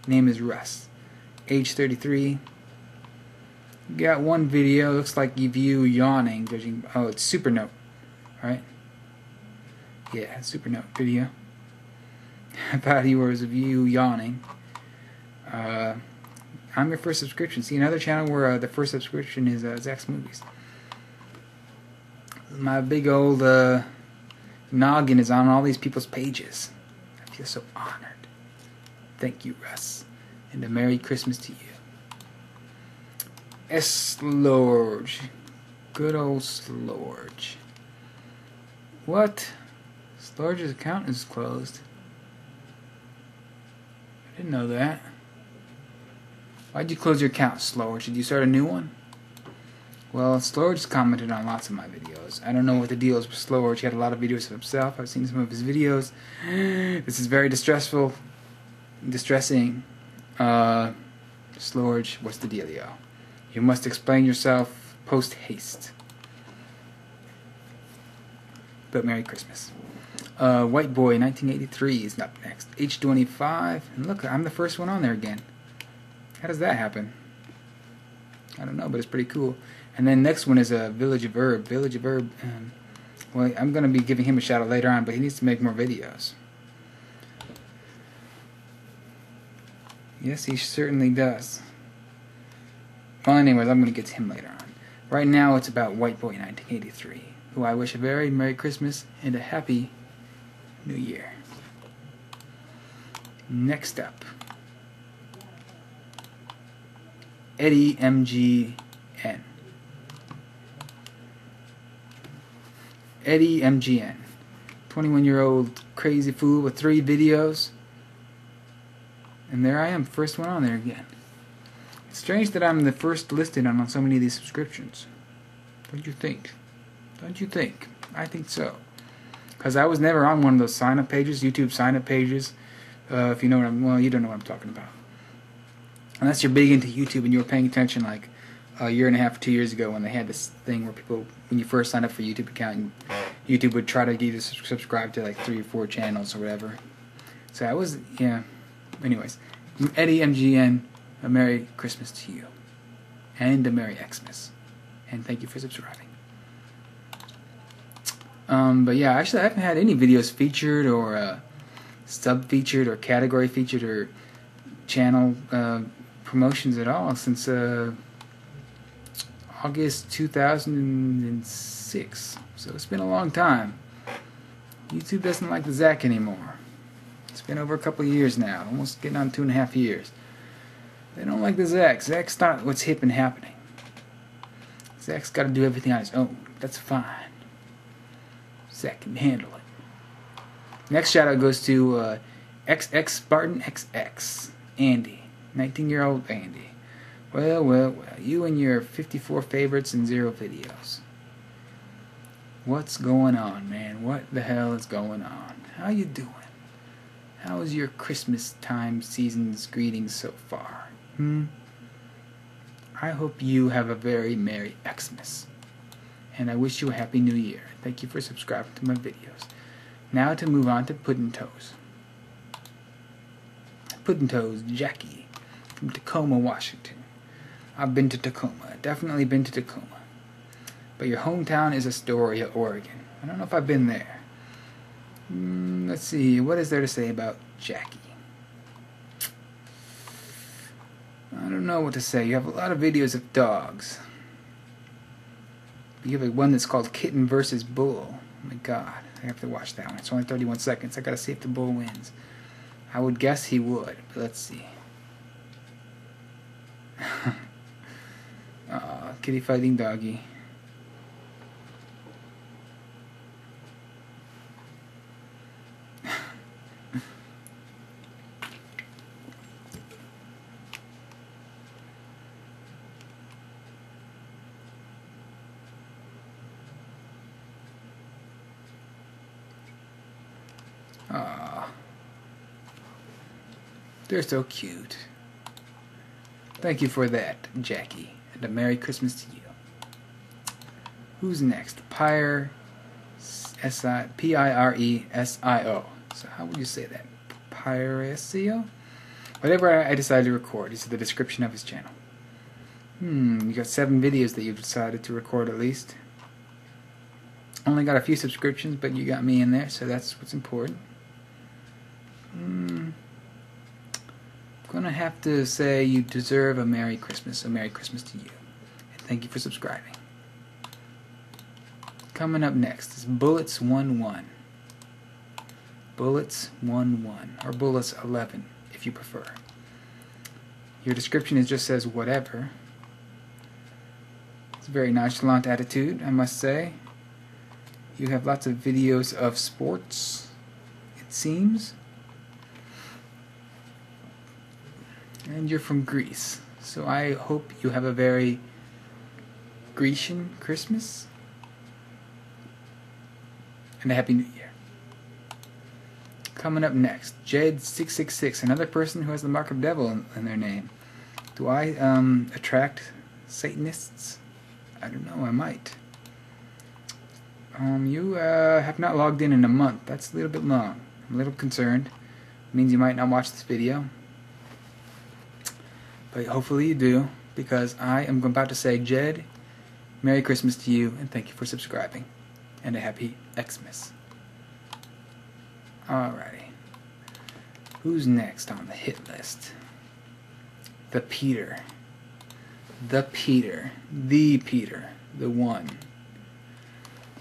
Name is Russ. Age 33. Got one video. Looks like you yawning. Judging. Oh, it's Supernote. Right? Yeah, Supernote video. About yours of you yawning. I'm your first subscription. See, another channel where the first subscription is Zach's Movies. My big old noggin is on all these people's pages. I feel so honored. Thank you, Russ. And a Merry Christmas to you. Slorge. Good old Slorge. What? Slorge's account is closed. I didn't know that. Why'd you close your account, Slorge? Did you start a new one? Well, Slorge's commented on lots of my videos. I don't know what the deal is with Slorge. He had a lot of videos of himself. I've seen some of his videos. This is very distressing. Slorge, what's the dealio? You must explain yourself post haste. But Merry Christmas. White Boy 1983 is up next. H25. And look, I'm the first one on there again. How does that happen? I don't know, but it's pretty cool. And then next one is Village of Herb. Village of Herb. Well, I'm going to be giving him a shout out later on, but he needs to make more videos. Yes, he certainly does. Well, anyways, I'm going to get to him later on. Right now, it's about White Boy 1983, who I wish a very Merry Christmas and a Happy New Year. Next up, Eddie MGN. Eddie MGN, 21-year-old crazy fool with 3 videos. And there I am, first one on there again. It's strange that I'm the first listed on so many of these subscriptions. Don't you think? Don't you think? I think so. Because I was never on one of those sign-up pages, YouTube sign-up pages. If you know what well, you don't know what I'm talking about. Unless you're big into YouTube and you were paying attention like a year and a half or 2 years ago when they had this thing where people, when you first signed up for a YouTube account, YouTube would try to get you to subscribe to like 3 or 4 channels or whatever. So I was, yeah. Anyways, Eddie MGN, a Merry Christmas to you. And a Merry Xmas. And thank you for subscribing. But yeah, actually I haven't had any videos featured or sub-featured or category featured or channel promotions at all since August 2006. So it's been a long time. YouTube doesn't like the Zach anymore. It's been over a couple of years now, almost getting on 2.5 years. They don't like the Zach. Zach's not what's hip and happening. Zach's got to do everything on his own. That's fine. Zach can handle it. Next shout out goes to XX Spartan XX Andy, 19-year-old Andy. Well, you and your 54 favorites and 0 videos. What's going on, man? What the hell is going on? How you doing? How is your Christmas time season's greetings so far? I hope you have a very Merry Xmas. And I wish you a Happy New Year. Thank you for subscribing to my videos. Now to move on to Puddin' Toes. Puddin' Toes Jackie from Tacoma, Washington. I've been to Tacoma. Definitely been to Tacoma. But your hometown is Astoria, Oregon. I don't know if I've been there. Let's see. What is there to say about Jackie? I don't know what to say. You have a lot of videos of dogs. You have one that's called Kitten versus Bull. Oh my god. I have to watch that one. It's only 31 seconds. I gotta see if the bull wins. I would guess he would, but let's see. Kitty fighting doggy. Aw. They're so cute. Thank you for that, Jackie. And a Merry Christmas to you. Who's next? P-I-R-E-S-I-O. So how would you say that? Pyresio? Whatever I decided to record. This is the description of his channel. You got 7 videos that you've decided to record at least. Only got a few subscriptions, but you got me in there, so that's what's important. I'm gonna have to say you deserve a Merry Christmas. A Merry Christmas to you. And thank you for subscribing. Coming up next is Bullets11. Bullets11, or Bullets11 if you prefer. Your description just says whatever. It's a very nonchalant attitude, I must say. You have lots of videos of sports, it seems. And you're from Greece, so I hope you have a very Grecian Christmas and a Happy New Year. Coming up next, Jed666, another person who has the mark of devil in their name. Do I attract Satanists? I don't know, I might. You have not logged in a month. That's a little bit long. I'm a little concerned. It means you might not watch this video. But hopefully you do, because I am about to say, Jed, Merry Christmas to you, and thank you for subscribing. And a Happy Xmas. Alrighty. Who's next on the hit list? The Peter. The Peter. The Peter. The one.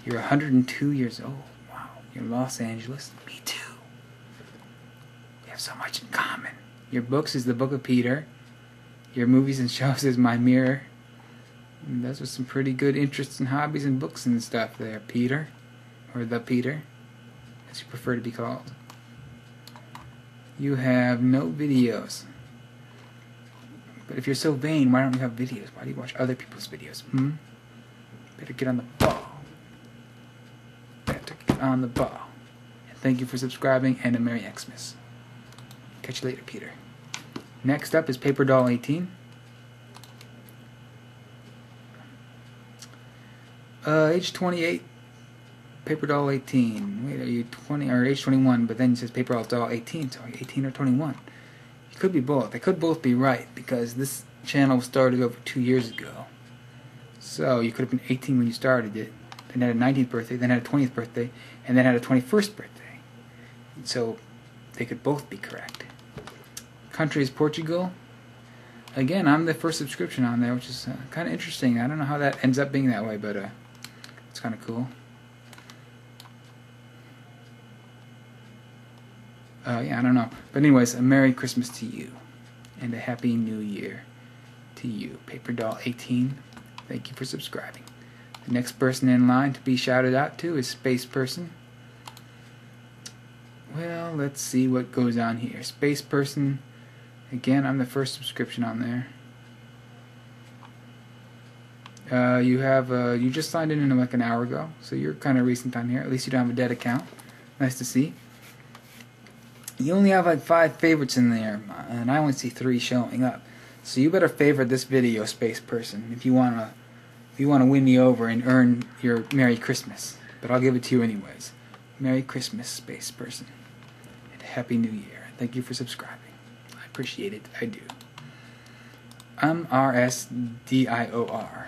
You're 102 years old. Wow. You're in Los Angeles. Me too. We have so much in common. Your books is the Book of Peter. Your movies and shows is My Mirror. And those are some pretty good interests and hobbies and books and stuff there, Peter. Or the Peter. as you prefer to be called. You have no videos. But if you're so vain, why don't you have videos? Why do you watch other people's videos? Better get on the ball. Better get on the ball. And thank you for subscribing, and a Merry Xmas. Catch you later, Peter. Next up is Paper Doll 18. Age 28. Paper Doll 18. Wait, are you 20 or age 21? But then it says Paper Doll 18, so 18 or 21. It could be both. They could both be right because this channel started over 2 years ago. So you could have been 18 when you started it, then had a 19th birthday, then had a 20th birthday, and then had a 21st birthday. So they could both be correct. Country is Portugal. Again, I'm the first subscription on there, which is kind of interesting. I don't know how that ends up being that way, but it's kind of cool. Yeah, I don't know. But anyways, a Merry Christmas to you. And a Happy New Year to you. Paper Doll 18, thank you for subscribing. The next person in line to be shouted out to is Space Person. Well, let's see what goes on here. Space Person, again, I'm the first subscription on there. You just signed in like an hour ago, so you're kind of recent on here. At least you don't have a dead account. Nice to see. You only have like 5 favorites in there, and I only see 3 showing up. So you better favorite this video, Space Person, if you wanna win me over and earn your Merry Christmas. But I'll give it to you anyways. Merry Christmas, Space Person, and Happy New Year. Thank you for subscribing. I appreciate it. I do. I'm RSDIOR.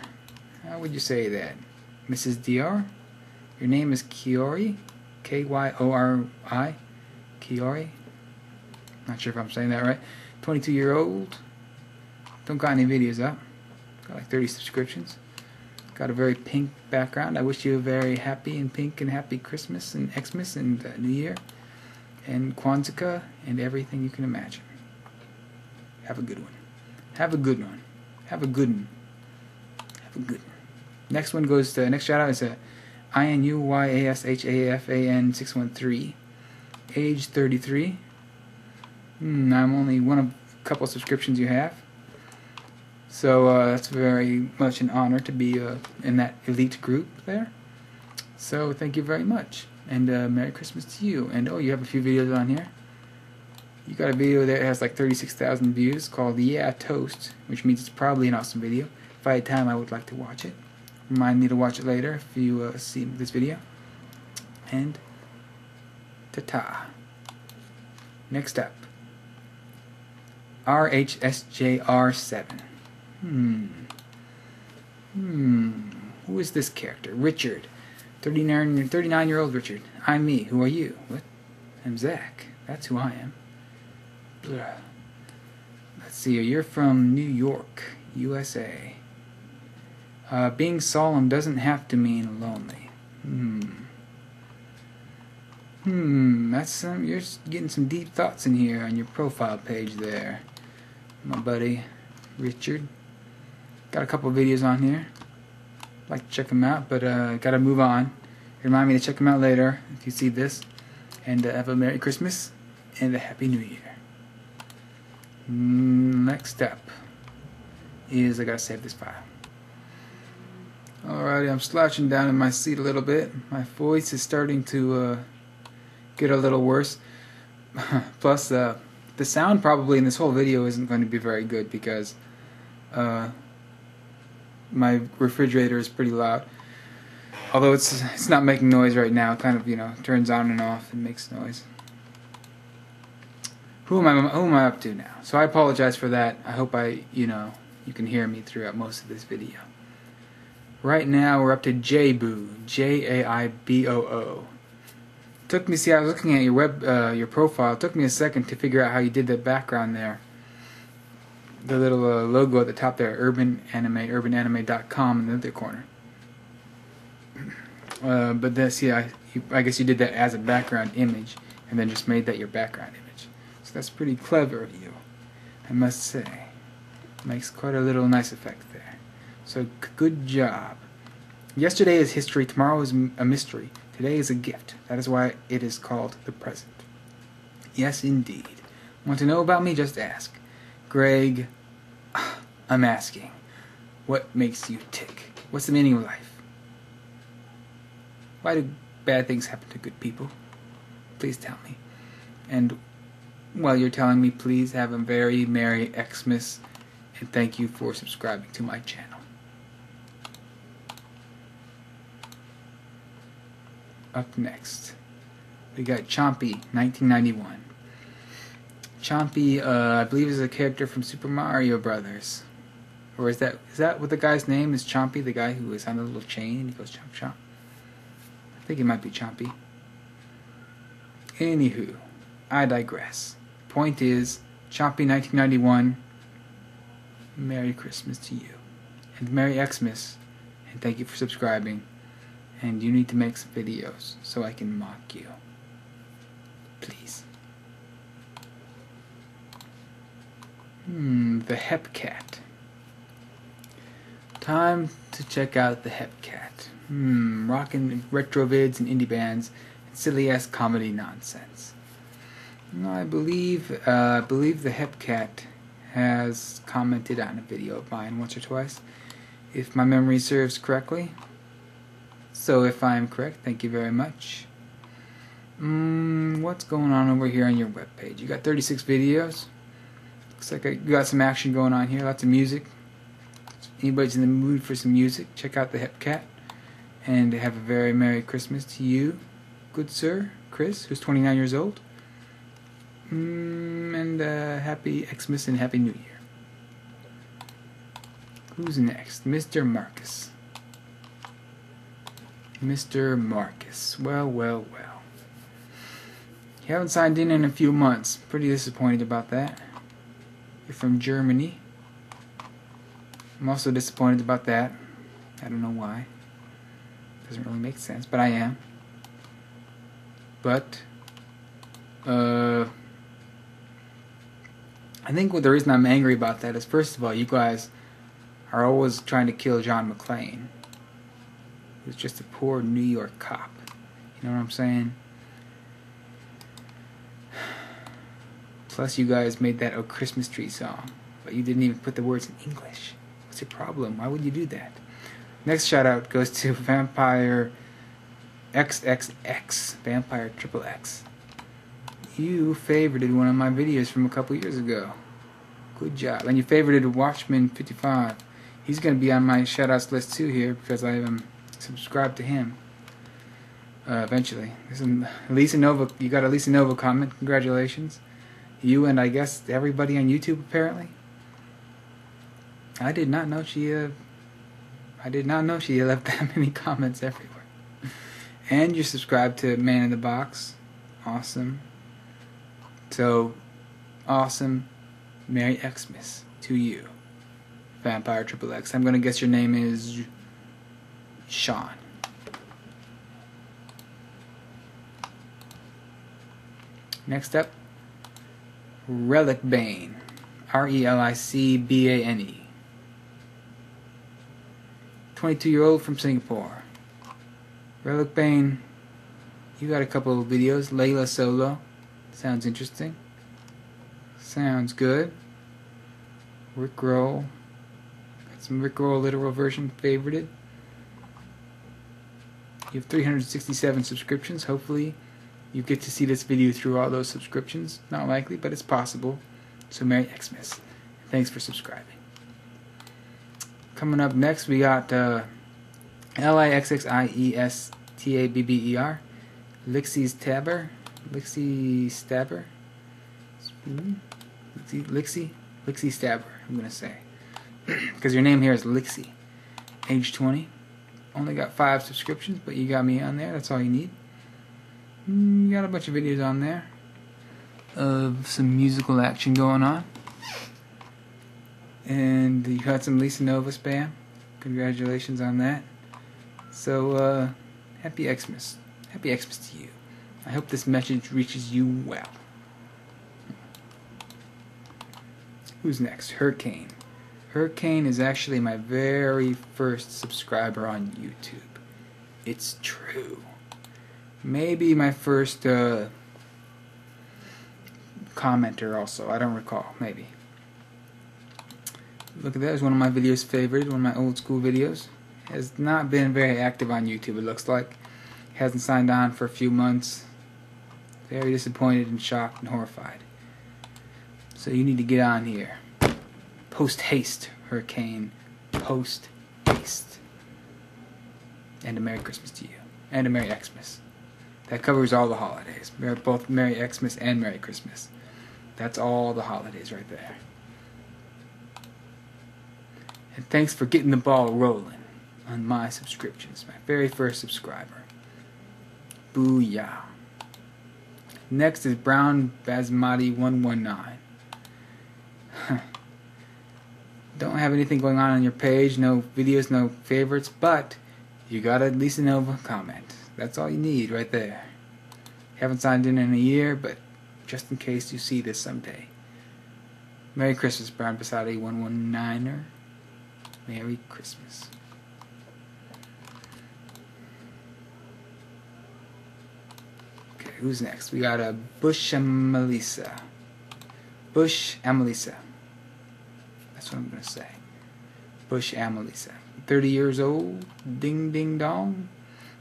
How would you say that, Mrs. DR? Your name is Kiori, Kyori, Kiori. Not sure if I'm saying that right. 22-year-old. Don't got any videos up. Got like 30 subscriptions. Got a very pink background. I wish you a very happy and pink and happy Christmas and Xmas and New Year and Kwanzaa and everything you can imagine. Have a good one. Have a good one. Have a good one. Have a good one. Next one goes to, next shout out is INUYASHAFAN613. Age 33. I'm only one of a couple subscriptions you have. So that's very much an honor to be in that elite group there. So thank you very much. And Merry Christmas to you. And oh, you have a few videos on here. You got a video that has like 36,000 views called Yeah Toast, which means it's probably an awesome video. If I had time, I would like to watch it. Remind me to watch it later if you see this video. And ta-ta. Next up, RHSJR7. Who is this character? Richard. 39-year-old Richard. I'm me. Who are you? What? I'm Zach. That's who I am. Blah. Let's see. You're from New York, USA. Being solemn doesn't have to mean lonely. That's you're getting some deep thoughts in here on your profile page there, my buddy Richard. Got a couple of videos on here. Like to check them out, but gotta move on. Remind me to check them out later if you see this. And have a Merry Christmas and a Happy New Year. Next up is I gotta save this file. Alrighty, I'm slouching down in my seat a little bit. My voice is starting to get a little worse. Plus, the sound probably in this whole video isn't going to be very good because my refrigerator is pretty loud. Although it's not making noise right now. It kind of, turns on and off and makes noise. Who am I up to now? So I apologize for that. I hope you can hear me throughout most of this video. Right now we're up to Jaiboo, Jaiboo. Took me, I was looking at your profile. It took me a second to figure out how you did that background there. The little logo at the top there, urbananime.com in the other corner. But this, I guess you did that as a background image, and then just made that your background image. So that's pretty clever of you, I must say. Makes quite a little nice effect there. So good job. Yesterday is history, tomorrow is a mystery. Today is a gift. That is why it is called the present. Yes, indeed. Want to know about me? Just ask. Greg, I'm asking. What makes you tick? What's the meaning of life? Why do bad things happen to good people? Please tell me. And while you're telling me, please have a very Merry Xmas, and thank you for subscribing to my channel. Up next, we got Chompy, 1991. Chompy, I believe, is a character from Super Mario Brothers. Or is that what the guy's name is? Chompy, the guy who is on a little chain and he goes chomp chomp? I think it might be Chompy. Anywho, I digress. Point is, Chompy 1991, Merry Christmas to you. And Merry Xmas, and thank you for subscribing. And you need to make some videos so I can mock you. Please. The Hep Cat. Time to check out the Hep Cat. Rockin' retro vids and indie bands and silly ass comedy nonsense. I believe the Hep Cat has commented on a video of mine once or twice, if my memory serves correctly. So if I am correct, thank you very much. What's going on over here on your webpage? You got 36 videos. Looks like you got some action going on here. Lots of music. If anybody's in the mood for some music, check out the Hep Cat. And have a very Merry Christmas to you, good sir, Chris, who's 29 years old. And Happy Xmas and Happy New Year. Who's next? Mr. Marcus. Mr. Marcus. Well. You haven't signed in a few months. Pretty disappointed about that. You're from Germany. I'm also disappointed about that. I don't know why. Doesn't really make sense, but I am. But I think the reason I'm angry about that is, first of all, you guys are always trying to kill John McClane, who's just a poor New York cop. You know what I'm saying? Plus, you guys made that "Oh Christmas Tree" song, but you didn't even put the words in English. What's your problem? Why would you do that? Next shout out goes to Vampire XXX, Vampire Triple X. You favorited one of my videos from a couple years ago. Good job. And you favorited Watchman 55. He's going to be on my shoutouts list too here because I am subscribed to him. Eventually. Lisa Nova, you got a Lisa Nova comment. Congratulations. You and I guess everybody on YouTube apparently. I did not know she left that many comments everywhere. And you're subscribed to Man in the Box. Awesome. So, awesome. Merry Xmas to you, Vampire Triple X. I'm going to guess your name is Sean. Next up, Relic Bane. RELICBANE. 22-year-old from Singapore. Relic Bane, you got a couple of videos. Layla Solo. Sounds interesting. Sounds good. Rickroll. Got some Rickroll literal version favorited. You have 367 subscriptions. Hopefully you get to see this video through all those subscriptions. Not likely, but it's possible. So Merry Xmas. Thanks for subscribing. Coming up next, we got LIXXIESTABBER. Lixie Stabber. Lixie Stabber. Lixie Stabber, I'm going to say. Because your name here is Lixie. Age 20. Only got 5 subscriptions, but you got me on there. That's all you need. You got a bunch of videos on there of some musical action going on. And you had some Lisa Nova spam. Congratulations on that. So, Happy Xmas. Happy Xmas to you. I hope this message reaches you well. Who's next? Hurricane. Hurricane is actually my very first subscriber on YouTube. It's true. Maybe my first commenter also. I don't recall. Maybe. Look at that. It's one of my videos favorited. One of my old school videos. Has not been very active on YouTube, it looks like. Hasn't signed on for a few months. Very disappointed and shocked and horrified. So you need to get on here. Post haste, Hurricane. Post haste. And a Merry Christmas to you. And a Merry Xmas. That covers all the holidays. Both Merry Xmas and Merry Christmas. That's all the holidays right there. And thanks for getting the ball rolling on my subscriptions. My very first subscriber. Booyah. Next is Brown Basmati 119. Don't have anything going on your page, no videos, no favorites, but you got at least a comment. That's all you need right there. Haven't signed in a year, but just in case you see this someday. Merry Christmas, Brown Basmati 119er. Merry Christmas. Okay, who's next? We got a Bush Amelisa. Bush Amelisa. That's what I'm going to say. Bush Amelisa. 30 years old. Ding ding dong.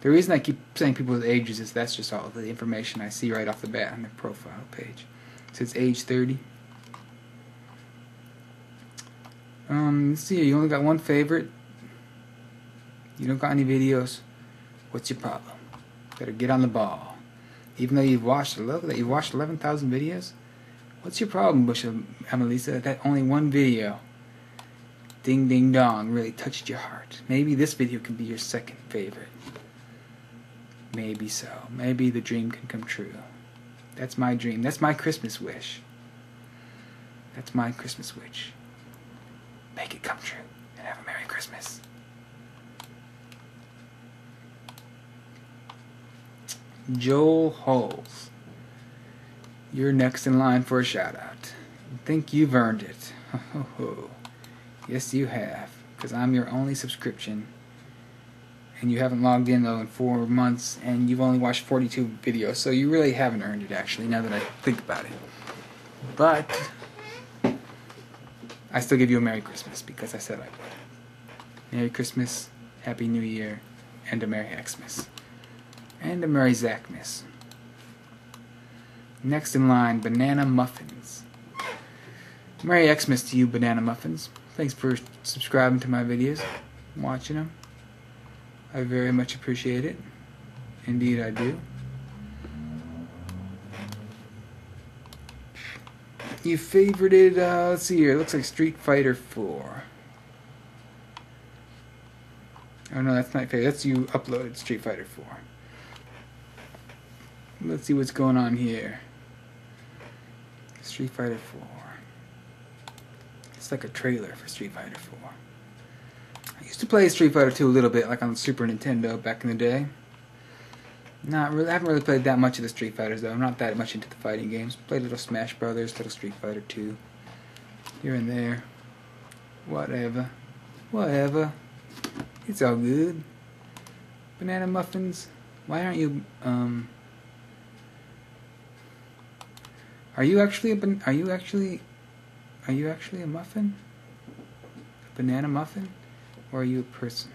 The reason I keep saying people's ages is that's just all the information I see right off the bat on their profile page. It says age 30. Let's see, you only got one favorite. You don't got any videos. What's your problem? Better get on the ball. Even though you've watched 11,000 videos. What's your problem, Bush Amelisa? That only one video, ding ding dong, really touched your heart. Maybe this video can be your second favorite. Maybe so. Maybe the dream can come true. That's my dream. That's my Christmas wish. That's my Christmas wish. Make it come true and have a Merry Christmas. Joel Halls. You're next in line for a shout out. I think you've earned it. Yes, you have. Because I'm your only subscription. And you haven't logged in though in 4 months. And you've only watched 42 videos. So you really haven't earned it actually, now that I think about it. But I still give you a Merry Christmas because I said I would. Merry Christmas, Happy New Year, and a Merry Xmas. And a Merry Zachmas. Next in line, Banana Muffins. Merry Xmas to you, Banana Muffins. Thanks for subscribing to my videos, watching them. I very much appreciate it. Indeed I do. You favorited, let's see here, it looks like Street Fighter 4. Oh no, that's not favorite. That's you uploaded Street Fighter 4. Let's see what's going on here. Street Fighter 4. It's like a trailer for Street Fighter 4. I used to play Street Fighter 2 a little bit, like on the Super Nintendo back in the day. Not really. I haven't really played that much of the Street Fighters though. I'm not that much into the fighting games. Played little Smash Brothers, little Street Fighter 2, here and there. Whatever. It's all good. Banana Muffins. Why aren't you? Are you actually a muffin? A banana muffin, or are you a person?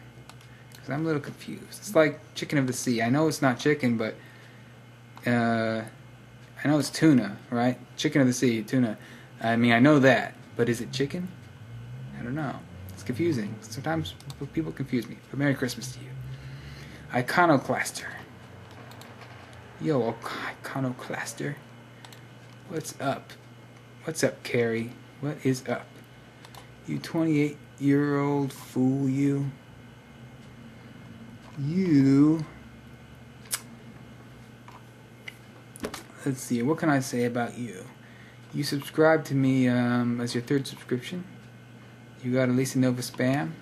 Because I'm a little confused. It's like chicken of the sea. I know it's not chicken, but I know it's tuna, right? Chicken of the sea, tuna. I mean, I know that, but is it chicken? I don't know. It's confusing. Sometimes people confuse me. But Merry Christmas to you. Iconoclaster. Yo, Iconoclaster. What's up? What's up, Carrie? What is up? You 28-year-old fool, you. Let's see, what can I say about you? You subscribed to me as your 3rd subscription. You got Elisa Nova Spam.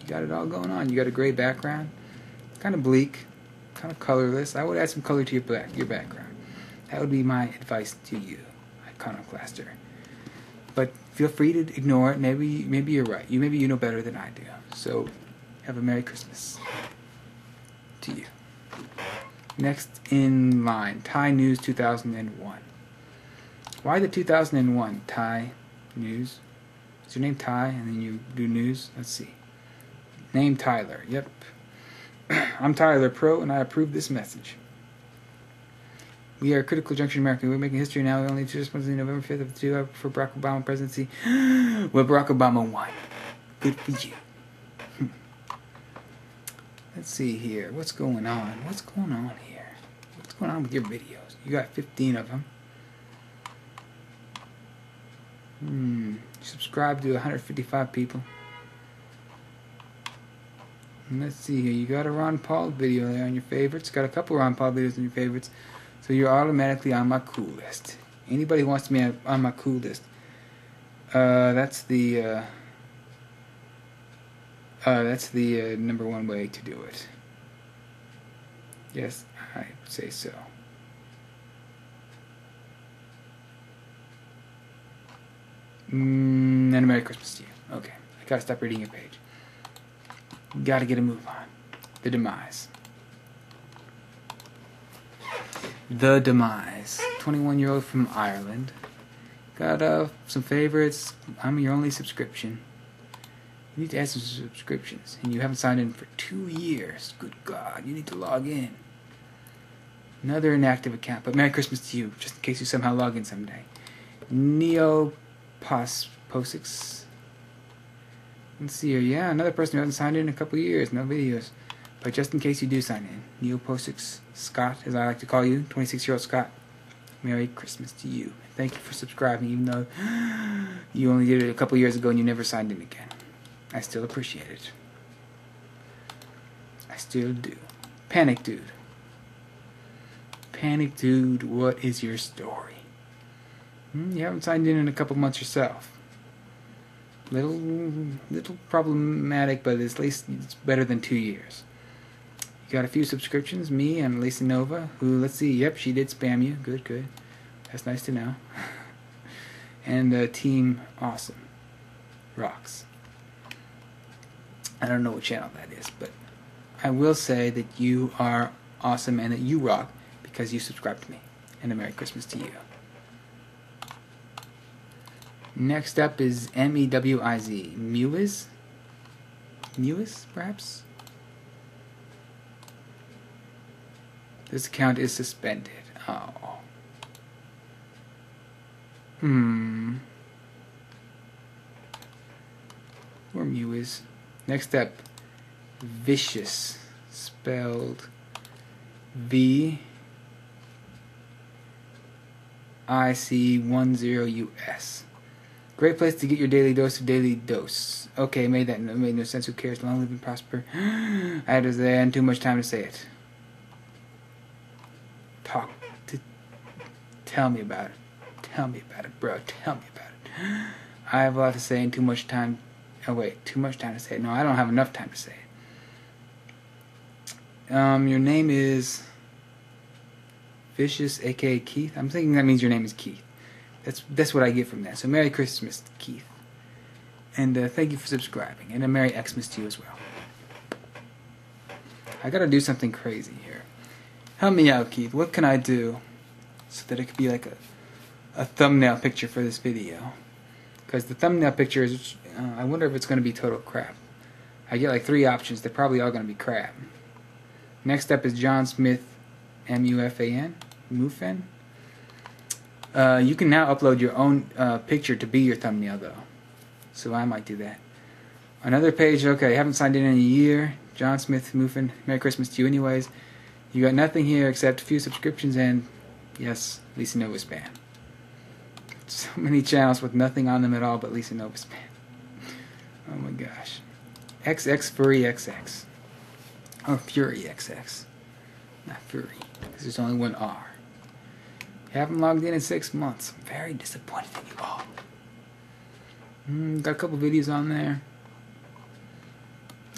You got it all going on. You got a gray background. Kind of bleak. Kind of colorless. I would add some color to your background. That would be my advice to you, Iconoclaster. But feel free to ignore it. Maybe you're right. Maybe you know better than I do. So, have a Merry Christmas to you. Next in line, Thai News 2001. Why the 2001 Thai News? Is your name Ty and then you do news? Let's see. Name Tyler. Yep. I'm Tyler Pro and I approve this message. We are Critical Junction America. We're making history now. We only have 2 responses on November 5th of the 2 for Barack Obama presidency. Well, Barack Obama won. Good for you. Let's see here. What's going on? What's going on here? What's going on with your videos? You got 15 of them. Subscribe to 155 people. And let's see here. You got a Ron Paul video there on your favorites. Got a couple Ron Paul videos on your favorites. So you're automatically on my cool list. Anybody who wants to be on my cool list. That's the number one way to do it. Yes, I would say so. And a Merry Christmas to you. Okay, I gotta stop reading your page. Gotta get a move on. The Demise. The Demise. 21-year-old from Ireland. Got some favorites. I'm your only subscription. You need to add some subscriptions. And you haven't signed in for 2 years. Good God, you need to log in. Another inactive account. But Merry Christmas to you, just in case you somehow log in someday. Posix. Let's see here. Yeah, another person who hasn't signed in a couple years. No videos. But just in case you do sign in. Posix Scott, as I like to call you. 26-year-old Scott. Merry Christmas to you. Thank you for subscribing, even though you only did it a couple years ago and you never signed in again. I still appreciate it. I still do. Panic Dude. Panic Dude, what is your story? You haven't signed in a couple months yourself. Little problematic, but at least it's better than 2 years. You got a few subscriptions. Me and Lisa Nova, who, let's see, yep, she did spam you. Good. That's nice to know. And Team Awesome. Rocks. I don't know what channel that is, but I will say that you are awesome and that you rock because you subscribe to me. And a Merry Christmas to you. Next up is MEWIZ. Mewiz? Mewiz, perhaps? This account is suspended. Oh. Or Mewiz. Next up, Vicious. Spelled VIC10US. Great place to get your daily dose of daily dose. Okay, made no sense. Who cares? Long live and prosper. I had to say, and too much time to say it. Tell me about it. Tell me about it, bro. Tell me about it. I have a lot to say and too much time. Oh wait, too much time to say it. No, I don't have enough time to say it. Your name is Vicious, aka Keith. I'm thinking that means your name is Keith. That's what I get from that. So Merry Christmas, Keith. And thank you for subscribing. And a Merry Xmas to you as well. I gotta do something crazy here. Help me out, Keith. What can I do so that it could be like a thumbnail picture for this video? Because the thumbnail picture is, I wonder if it's going to be total crap. I get like 3 options. They're probably all going to be crap. Next up is John Smith, MUFAN. Mufan. You can now upload your own picture to be your thumbnail, though. So I might do that. Another page, okay, haven't signed in a year. John Smith, Mufan. Merry Christmas to you anyways. You got nothing here except a few subscriptions and, yes, Lisa Nova spam. So many channels with nothing on them at all but Lisa Nova spam. Oh my gosh. XX Furry XX. Or Fury XX. Not Furry, because there's only one R. You haven't logged in 6 months. I'm very disappointed in you all. Got a couple videos on there.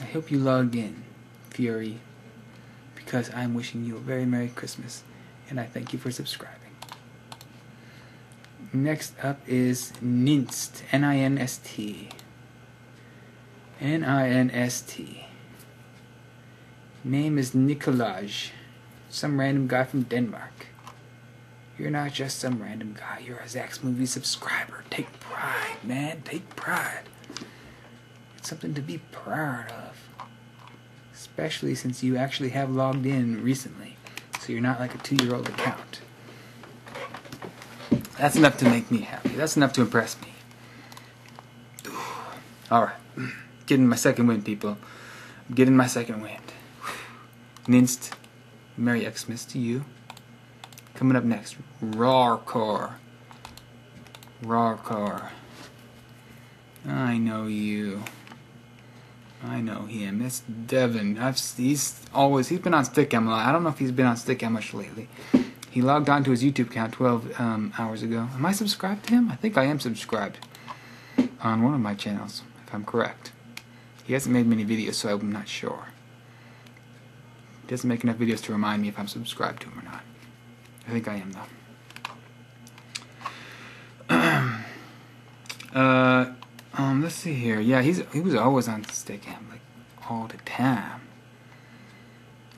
I hope you log in, Fury, because I'm wishing you a very Merry Christmas, and I thank you for subscribing. Next up is Ninst, N-I-N-S-T. N-I-N-S-T. Name is Nikolaj. some random guy from Denmark. You're not just some random guy. You're a Zach's Movie subscriber. Take pride, man. Take pride. It's something to be proud of. Especially since you actually have logged in recently. So you're not like a 2-year-old account. That's enough to make me happy. That's enough to impress me. Alright. Getting my second wind, people. I'm getting my second wind. Ninst. Merry Xmas to you. Coming up next, Rawcore. Rawcore. I know you. I know him. It's Devin. He's been on Stickam a lot. I don't know if he's been on Stickam much lately. He logged on to his YouTube account 12 hours ago. Am I subscribed to him? I think I am subscribed on one of my channels, if I'm correct. He hasn't made many videos, so I'm not sure. He doesn't make enough videos to remind me if I'm subscribed to him or not. I think I am, though. Let's see here. Yeah, he was always on Stickam, like, all the time.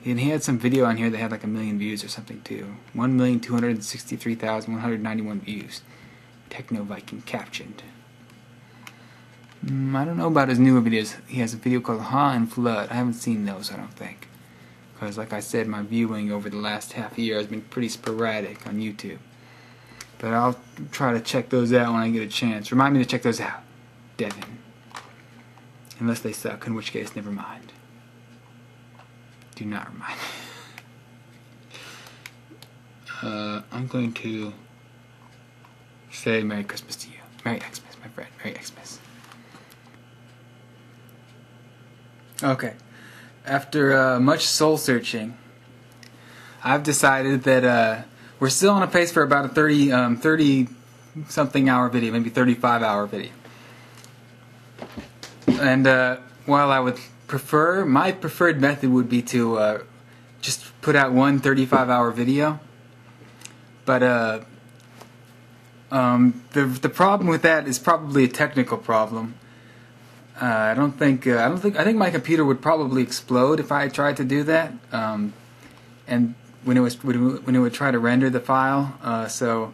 And he had some video on here that had like 1 million views or something, too. 1,263,191 views. Techno Viking captioned. I don't know about his newer videos. He has a video called Ha and Flood. I haven't seen those, I don't think. Because, like I said, my viewing over the last half year has been pretty sporadic on YouTube. But I'll try to check those out when I get a chance. Remind me to check those out, Devin. Unless they suck, in which case, never mind. Do not remind me. I'm going to say Merry Christmas to you. Merry Xmas, my friend. Merry Xmas. Okay. After much soul searching, I've decided that we're still on a pace for about a 30 something hour video, maybe 35-hour video. And while I would prefer, my preferred method would be to just put out one 35-hour video. But the problem with that is probably a technical problem. I think my computer would probably explode if I tried to do that. And when it would try to render the file. So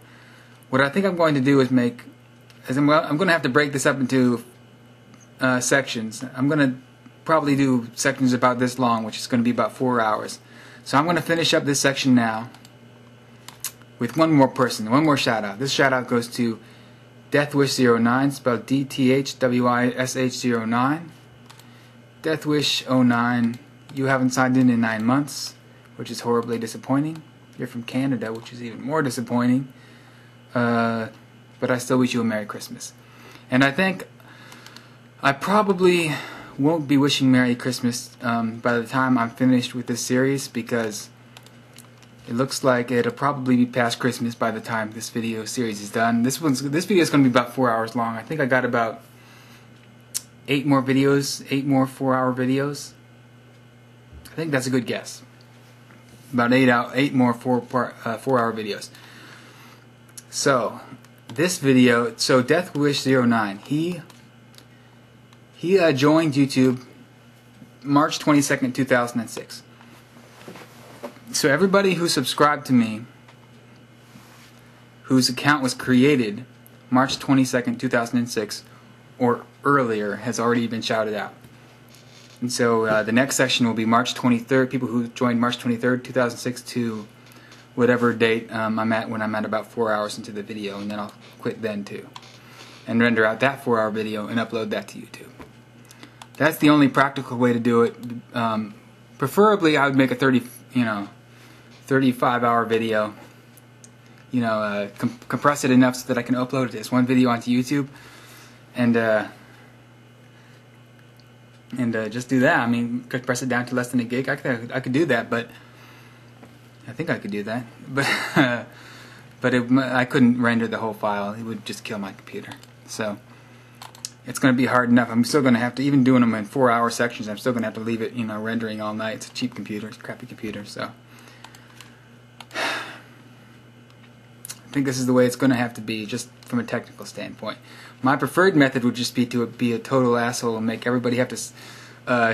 what I think I'm going to do is I'm going to have to break this up into sections. I'm going to probably do sections about this long, which is going to be about 4 hours. So I'm going to finish up this section now with one more shout out. This shout out goes to Deathwish09, spelled DTHWISH09. Deathwish09, you haven't signed in 9 months, which is horribly disappointing. You're from Canada, which is even more disappointing. But I still wish you a Merry Christmas. And I think I probably won't be wishing Merry Christmas by the time I'm finished with this series, because it looks like it'll probably be past Christmas by the time this video series is done. This video is going to be about 4 hours long. I think I got about 8 more 4-hour videos. I think that's a good guess. About 8 more 4-hour videos. So this video, Deathwish09, he joined YouTube March 22nd, 2006. So everybody who subscribed to me, whose account was created March 22nd, 2006, or earlier, has already been shouted out. And so the next session will be March 23rd, people who joined March 23rd, 2006 to whatever date I'm at when I'm at about 4 hours into the video, and then I'll quit then too. And render out that 4-hour video and upload that to YouTube. That's the only practical way to do it. Preferably I would make a 35-hour video, compress it enough so that I can upload it as one video onto YouTube, and just do that. I mean, compress it down to less than a gig. I could do that, but I think I could do that. But I couldn't render the whole file. It would just kill my computer. So it's going to be hard enough. I'm still going to have to, even doing them in 4-hour sections, I'm still going to have to leave it, rendering all night. It's a cheap computer, it's a crappy computer, so I think this is the way it's going to have to be, just from a technical standpoint. My preferred method would just be to be a total asshole and make everybody have to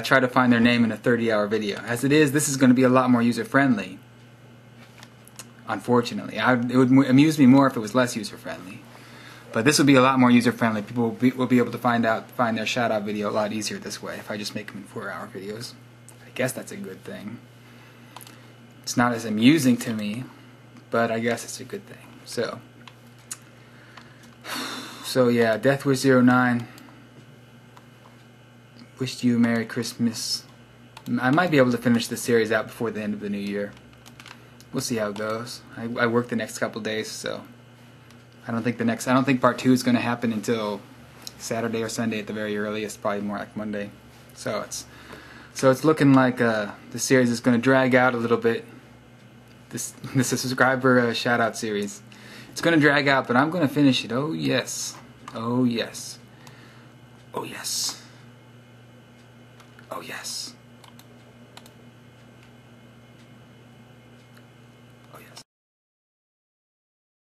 try to find their name in a 30-hour video. As it is, this is going to be a lot more user-friendly, Unfortunately, it would amuse me more if it was less user friendly. But this would be a lot more user friendly. People will be able to find their shout out video a lot easier this way if I just make them in 4-hour videos. I guess that's a good thing. It's not as amusing to me, but I guess it's a good thing. So yeah, DeathWish09 wished you a Merry Christmas. I might be able to finish this series out before the end of the new year. We'll see how it goes. I work the next couple days, so I don't think part 2 is going to happen until Saturday or Sunday at the very earliest, probably more like Monday. So it's looking like the series is going to drag out a little bit. This is a subscriber shout out series. It's going to drag out, but I'm going to finish it. Oh yes. Oh yes. Oh yes. Oh yes.